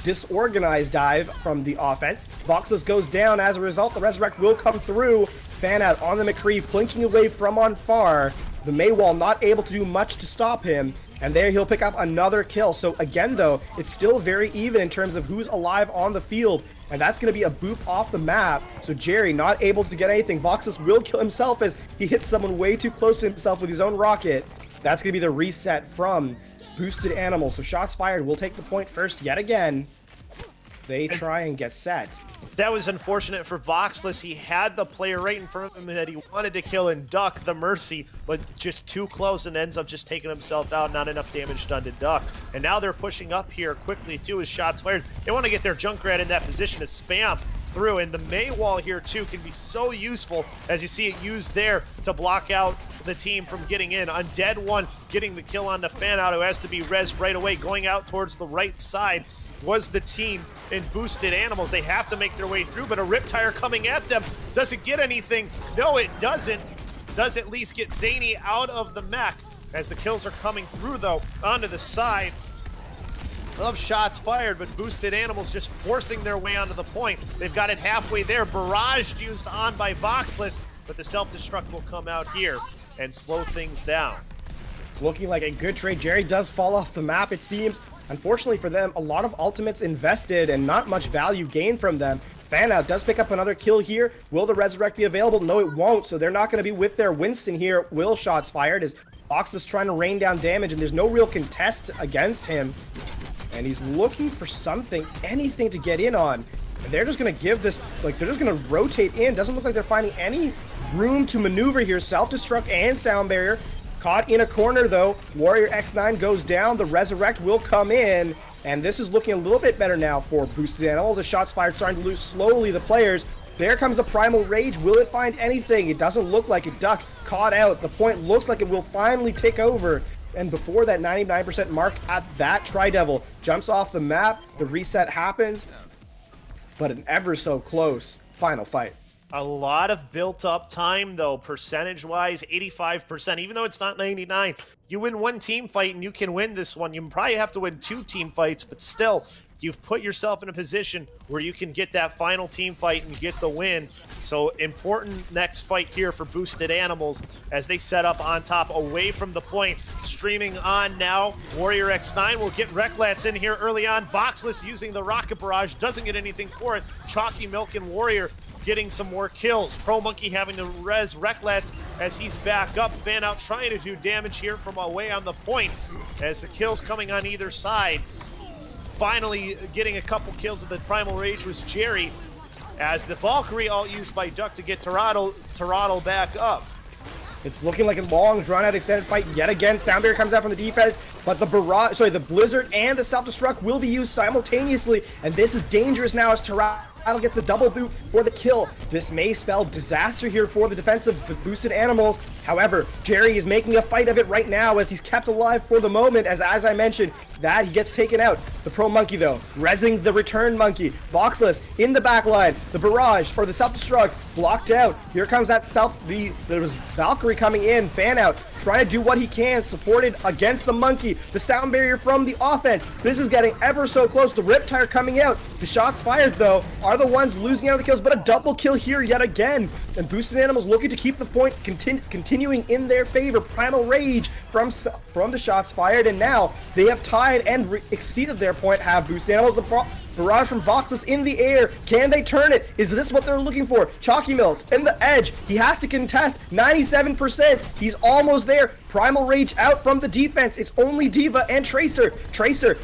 disorganized dive from the offense. Voxless goes down as a result. The Resurrect will come through. Fan out on the McCree, plinking away from on far. The Mei Wall not able to do much to stop him, and there he'll pick up another kill. So again, though, it's still very even in terms of who's alive on the field, and that's going to be a boop off the map. So Jerry not able to get anything. Voxless will kill himself as he hits someone way too close to himself with his own rocket. That's going to be the reset from Boosted Animals. So Shots Fired will take the point first yet again. they try and get set. That was unfortunate for Voxless. He had the player right in front of him that he wanted to kill and duck the Mercy, but just too close and ends up just taking himself out. Not enough damage done to duck. And now they're pushing up here quickly too as shots fired. They want to get their Junkrat in that position to spam through, and the May wall here too can be so useful as you see it used there to block out the team from getting in. Undead One getting the kill on the fan out, who has to be res right away. Going out towards the right side was the team in Boosted Animals. They have to make their way through, but a Riptire coming at them. Does it get anything? No, it doesn't. Does at least get Zany out of the mech as the kills are coming through though onto the side of shots fired, but Boosted Animals just forcing their way onto the point. They've got it halfway there. Barrage used on by Voxless, but the self-destruct will come out here and slow things down. It's looking like a good trade. Jerry does fall off the map, it seems. Unfortunately for them, a lot of ultimates invested and not much value gained from them. Fanout does pick up another kill here. Will the Resurrect be available? No, it won't, so they're not going to be with their Winston here. Will shots fired as Fox is trying to rain down damage, and there's no real contest against him. And he's looking for something, anything to get in on. And they're just going to give this, like, they're just going to rotate in. Doesn't look like they're finding any room to maneuver here. Self-destruct and sound barrier. Caught in a corner, though. Warrior X9 goes down. The Resurrect will come in. And this is looking a little bit better now for Boosted Animals. The shots fired starting to lose slowly the players. There comes the Primal Rage. Will it find anything? It doesn't look like it. Duck caught out. The point looks like it will finally take over. And before that 99% mark at that, Tri-Devil jumps off the map. The reset happens, but an ever so close final fight. A lot of built-up time, though, percentage-wise, 85%. Even though it's not 99, you win one team fight and you can win this one. You probably have to win 2 team fights, but still, you've put yourself in a position where you can get that final team fight and get the win. So important next fight here for Boosted Animals as they set up on top away from the point. Streaming on now, Warrior X9 will get Recklats in here early on. Voxless using the Rocket Barrage, doesn't get anything for it. Chalky Milk and Warrior getting some more kills. Pro Monkey having to res Recklats as he's back up. Fanout trying to do damage here from away on the point as the kills coming on either side. Finally getting a couple kills of the Primal Rage was Jerry as the Valkyrie all used by Duck to get Toronto back up. It's looking like a long, drawn-out, extended fight yet again. Sound barrier comes out from the defense, but the Blizzard and the self-destruct will be used simultaneously, and this is dangerous now as Toronto gets a double boot for the kill. This may spell disaster here for the defensive Boosted Animals. However, Jerry is making a fight of it right now as he's kept alive for the moment, as I mentioned, that he gets taken out. The Pro Monkey, though, rezzing the Return Monkey. Voxless in the back line. The Barrage, or the Self-Destruct, blocked out. Here comes that there was Valkyrie coming in. Fanout trying to do what he can, supported against the Monkey. The sound barrier from the offense. This is getting ever so close. The Riptire coming out. The shots fired, though, are the ones losing out of the kills, but a double kill here yet again. And Boosted Animals looking to keep the point continuing in their favor. Primal Rage from the shots fired, and now they have tied and exceeded their point. Have Boosted Animals the Barrage from Voxless in the air. Can they turn it? Is this what they're looking for? Chalky Milk in the edge. He has to contest. 97%. He's almost there. Primal Rage out from the defense. It's only Diva and Tracer. Tracer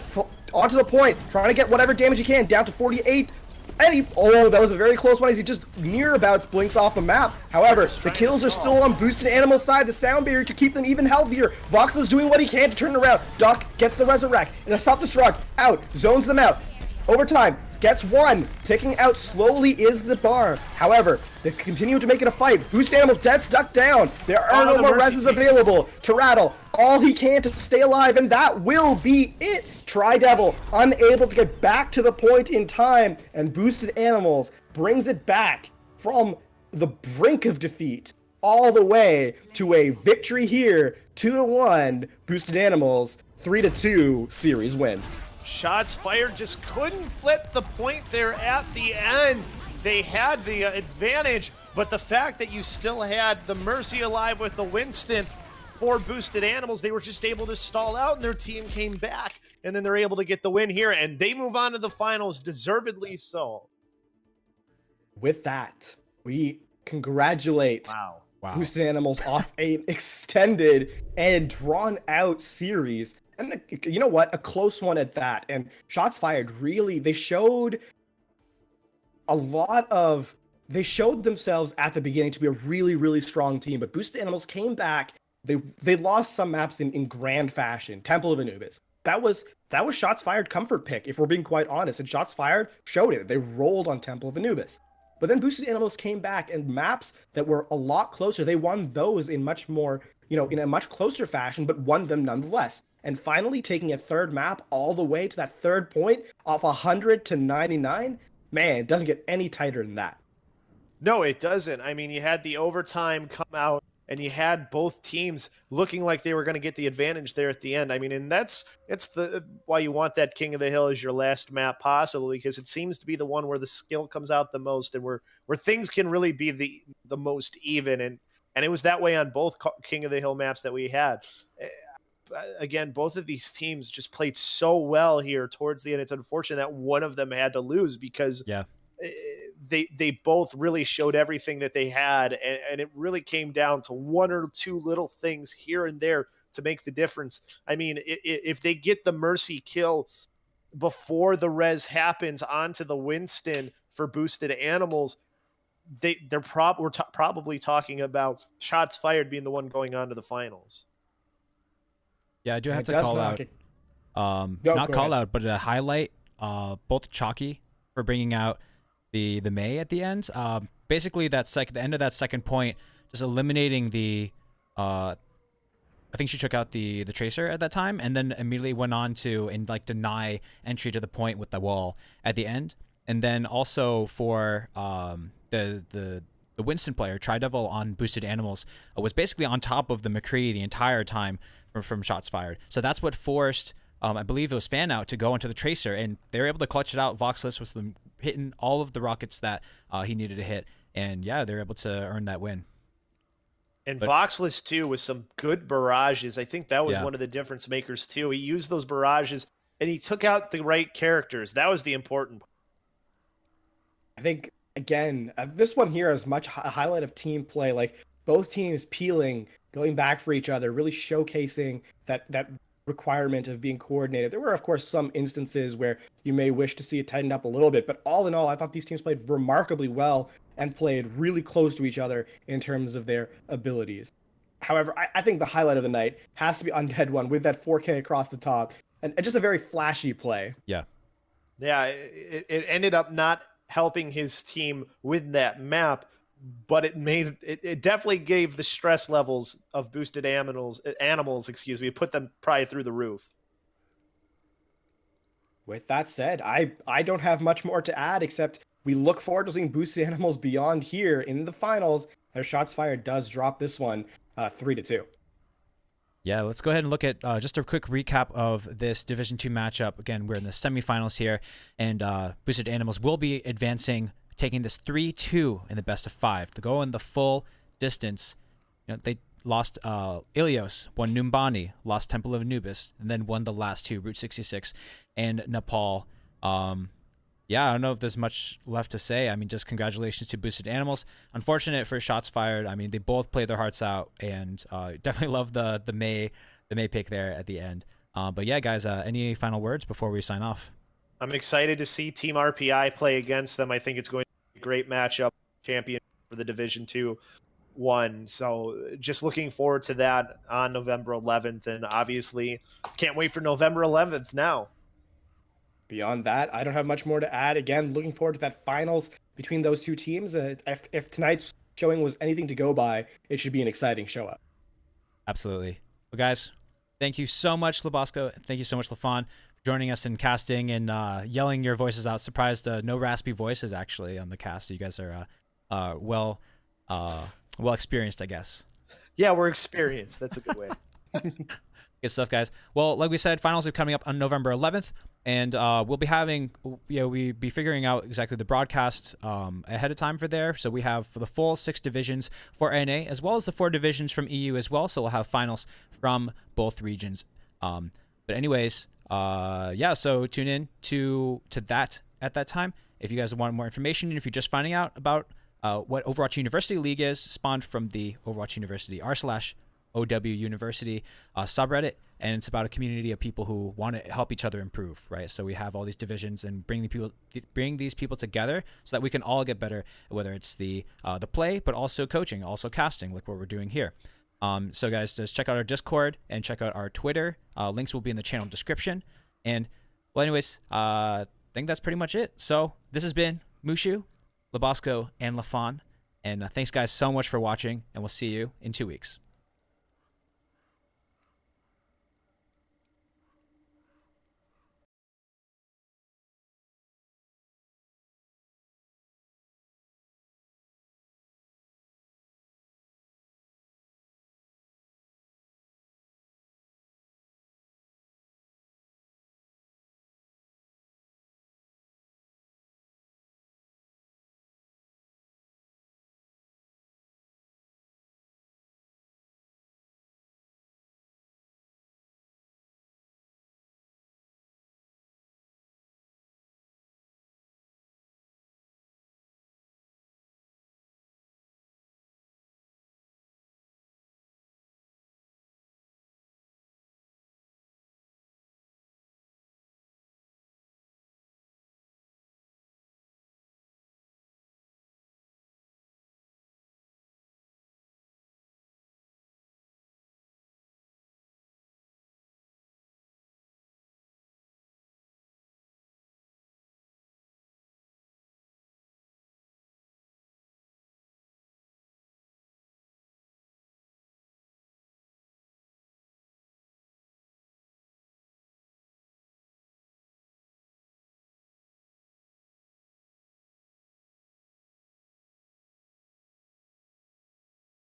onto the point, trying to get whatever damage he can, down to 48. And that was a very close one as he just near about blinks off the map. However, the kills are still on Boosted Animals' side. The sound barrier to keep them even healthier. Voxel is doing what he can to turn it around. Duck gets the Resurrect. And a self-destruct out. Zones them out. Overtime. Gets one. Ticking out slowly is the bar. However, they continue to make it a fight. Boosted Animals dead, stuck down. There are no more reses available. To rattle all he can to stay alive, and that will be it. Tri-Devil unable to get back to the point in time, and Boosted Animals brings it back from the brink of defeat all the way to a victory here. 2-1. Boosted Animals 3-2 series win. Shots fired, just couldn't flip the point there at the end. They had the advantage, but the fact that you still had the Mercy alive with the Winston for Boosted Animals, they were just able to stall out and their team came back. And then they're able to get the win here, and they move on to the finals, deservedly so. With that, we congratulate Boosted Animals off an extended and drawn-out series. And you know what? A close one at that. And shots fired, really, they showed a lot of they showed themselves at the beginning to be a really, really strong team, but Boosted Animals came back. They lost some maps in grand fashion. Temple of Anubis. That was Shots Fired comfort pick, if we're being quite honest. And Shots Fired showed it. They rolled on Temple of Anubis. But then Boosted Animals came back, and maps that were a lot closer, they won those in much more, in a much closer fashion, but won them nonetheless. And finally taking a third map all the way to that third point off 100 to 99, man, it doesn't get any tighter than that. No, it doesn't. I mean, you had the overtime come out, and you had both teams looking like they were going to get the advantage there at the end. I mean, and that's the why you want that King of the Hill as your last map possible, because it seems to be the one where the skill comes out the most and where things can really be the most even. And it was that way on both King of the Hill maps that we had. Again, both of these teams just played so well here towards the end. It's unfortunate that one of them had to lose because they both really showed everything that they had, and it really came down to one or two little things here and there to make the difference. I mean, if they get the Mercy kill before the res happens onto the Winston for Boosted Animals, we're probably talking about Shots Fired being the one going on to the finals. Yeah, I do have to call out, not call out, but a highlight, both Chalky for bringing out the May at the end. Basically, the end of that second point, just eliminating the, I think she took out the Tracer at that time, and then immediately went on to deny entry to the point with the wall at the end. And then also for the Winston player, Tri-Devil on Boosted Animals, was basically on top of the McCree the entire time from Shots Fired. So that's what forced, I believe it was Fan Out, to go into the Tracer, and they were able to clutch it out. Voxless was them hitting all of the rockets that he needed to hit, and yeah, they were able to earn that win. And Voxless too, with some good barrages. I think that was one of the difference makers too. He used those barrages and he took out the right characters. That was the important part. I think, again, this one here is much a highlight of team play. Like, both teams peeling, going back for each other, really showcasing that requirement of being coordinated. There were, of course, some instances where you may wish to see it tightened up a little bit, but all in all, I thought these teams played remarkably well and played really close to each other in terms of their abilities. However, I think the highlight of the night has to be Undead One with that 4K across the top, and just a very flashy play. Yeah, it ended up not helping his team win that map, but it definitely gave the stress levels of Boosted Animals, it put them probably through the roof. With that said, I don't have much more to add, except we look forward to seeing Boosted Animals beyond here in the finals. Their Shots Fired does drop this one 3-2. Yeah, let's go ahead and look at just a quick recap of this Division 2 matchup. Again, we're in the semifinals here, and Boosted Animals will be advancing, taking this 3-2 in the best of 5 to go in the full distance. They lost Ilios, won Numbani, lost Temple of Anubis, and then won the last two, Route 66 and Nepal. Yeah, I don't know if there's much left to say. I mean, just congratulations to Boosted Animals. Unfortunate for Shots Fired. I mean, they both played their hearts out, and definitely love the May pick there at the end. But yeah, guys, any final words before we sign off? I'm excited to see Team RPI play against them. I think it's going to be a great matchup, champion for the Division 2 1. So just looking forward to that on November 11th, and obviously can't wait for November 11th now. Beyond that, I don't have much more to add. Again, looking forward to that finals between those two teams. If tonight's showing was anything to go by, it should be an exciting show up. Absolutely. Well, guys, thank you so much, Labosco. Thank you so much, LaFon, for joining us in casting and yelling your voices out. Surprised no raspy voices, actually, on the cast. You guys are well experienced, I guess. Yeah, we're experienced. That's a good way. Good stuff, guys. Well, like we said, finals are coming up on November 11th, and we'll be figuring out exactly the broadcast ahead of time for there. So we have for the full 6 divisions for NA, as well as the 4 divisions from EU as well. So we'll have finals from both regions. But anyways, yeah. So tune in to that at that time if you guys want more information, and if you're just finding out about what Overwatch University League is, spawned from the Overwatch University r/Overwatch OW University subreddit, and it's about a community of people who want to help each other improve, right? So we have all these divisions and bring these people together so that we can all get better, whether it's the play, but also coaching, also casting, like what we're doing here. So guys, just check out our Discord and check out our Twitter. Links will be in the channel description. And well, anyways, I think that's pretty much it. So this has been Mushu, Labosco, and Lafon. And thanks guys so much for watching, and we'll see you in 2 weeks.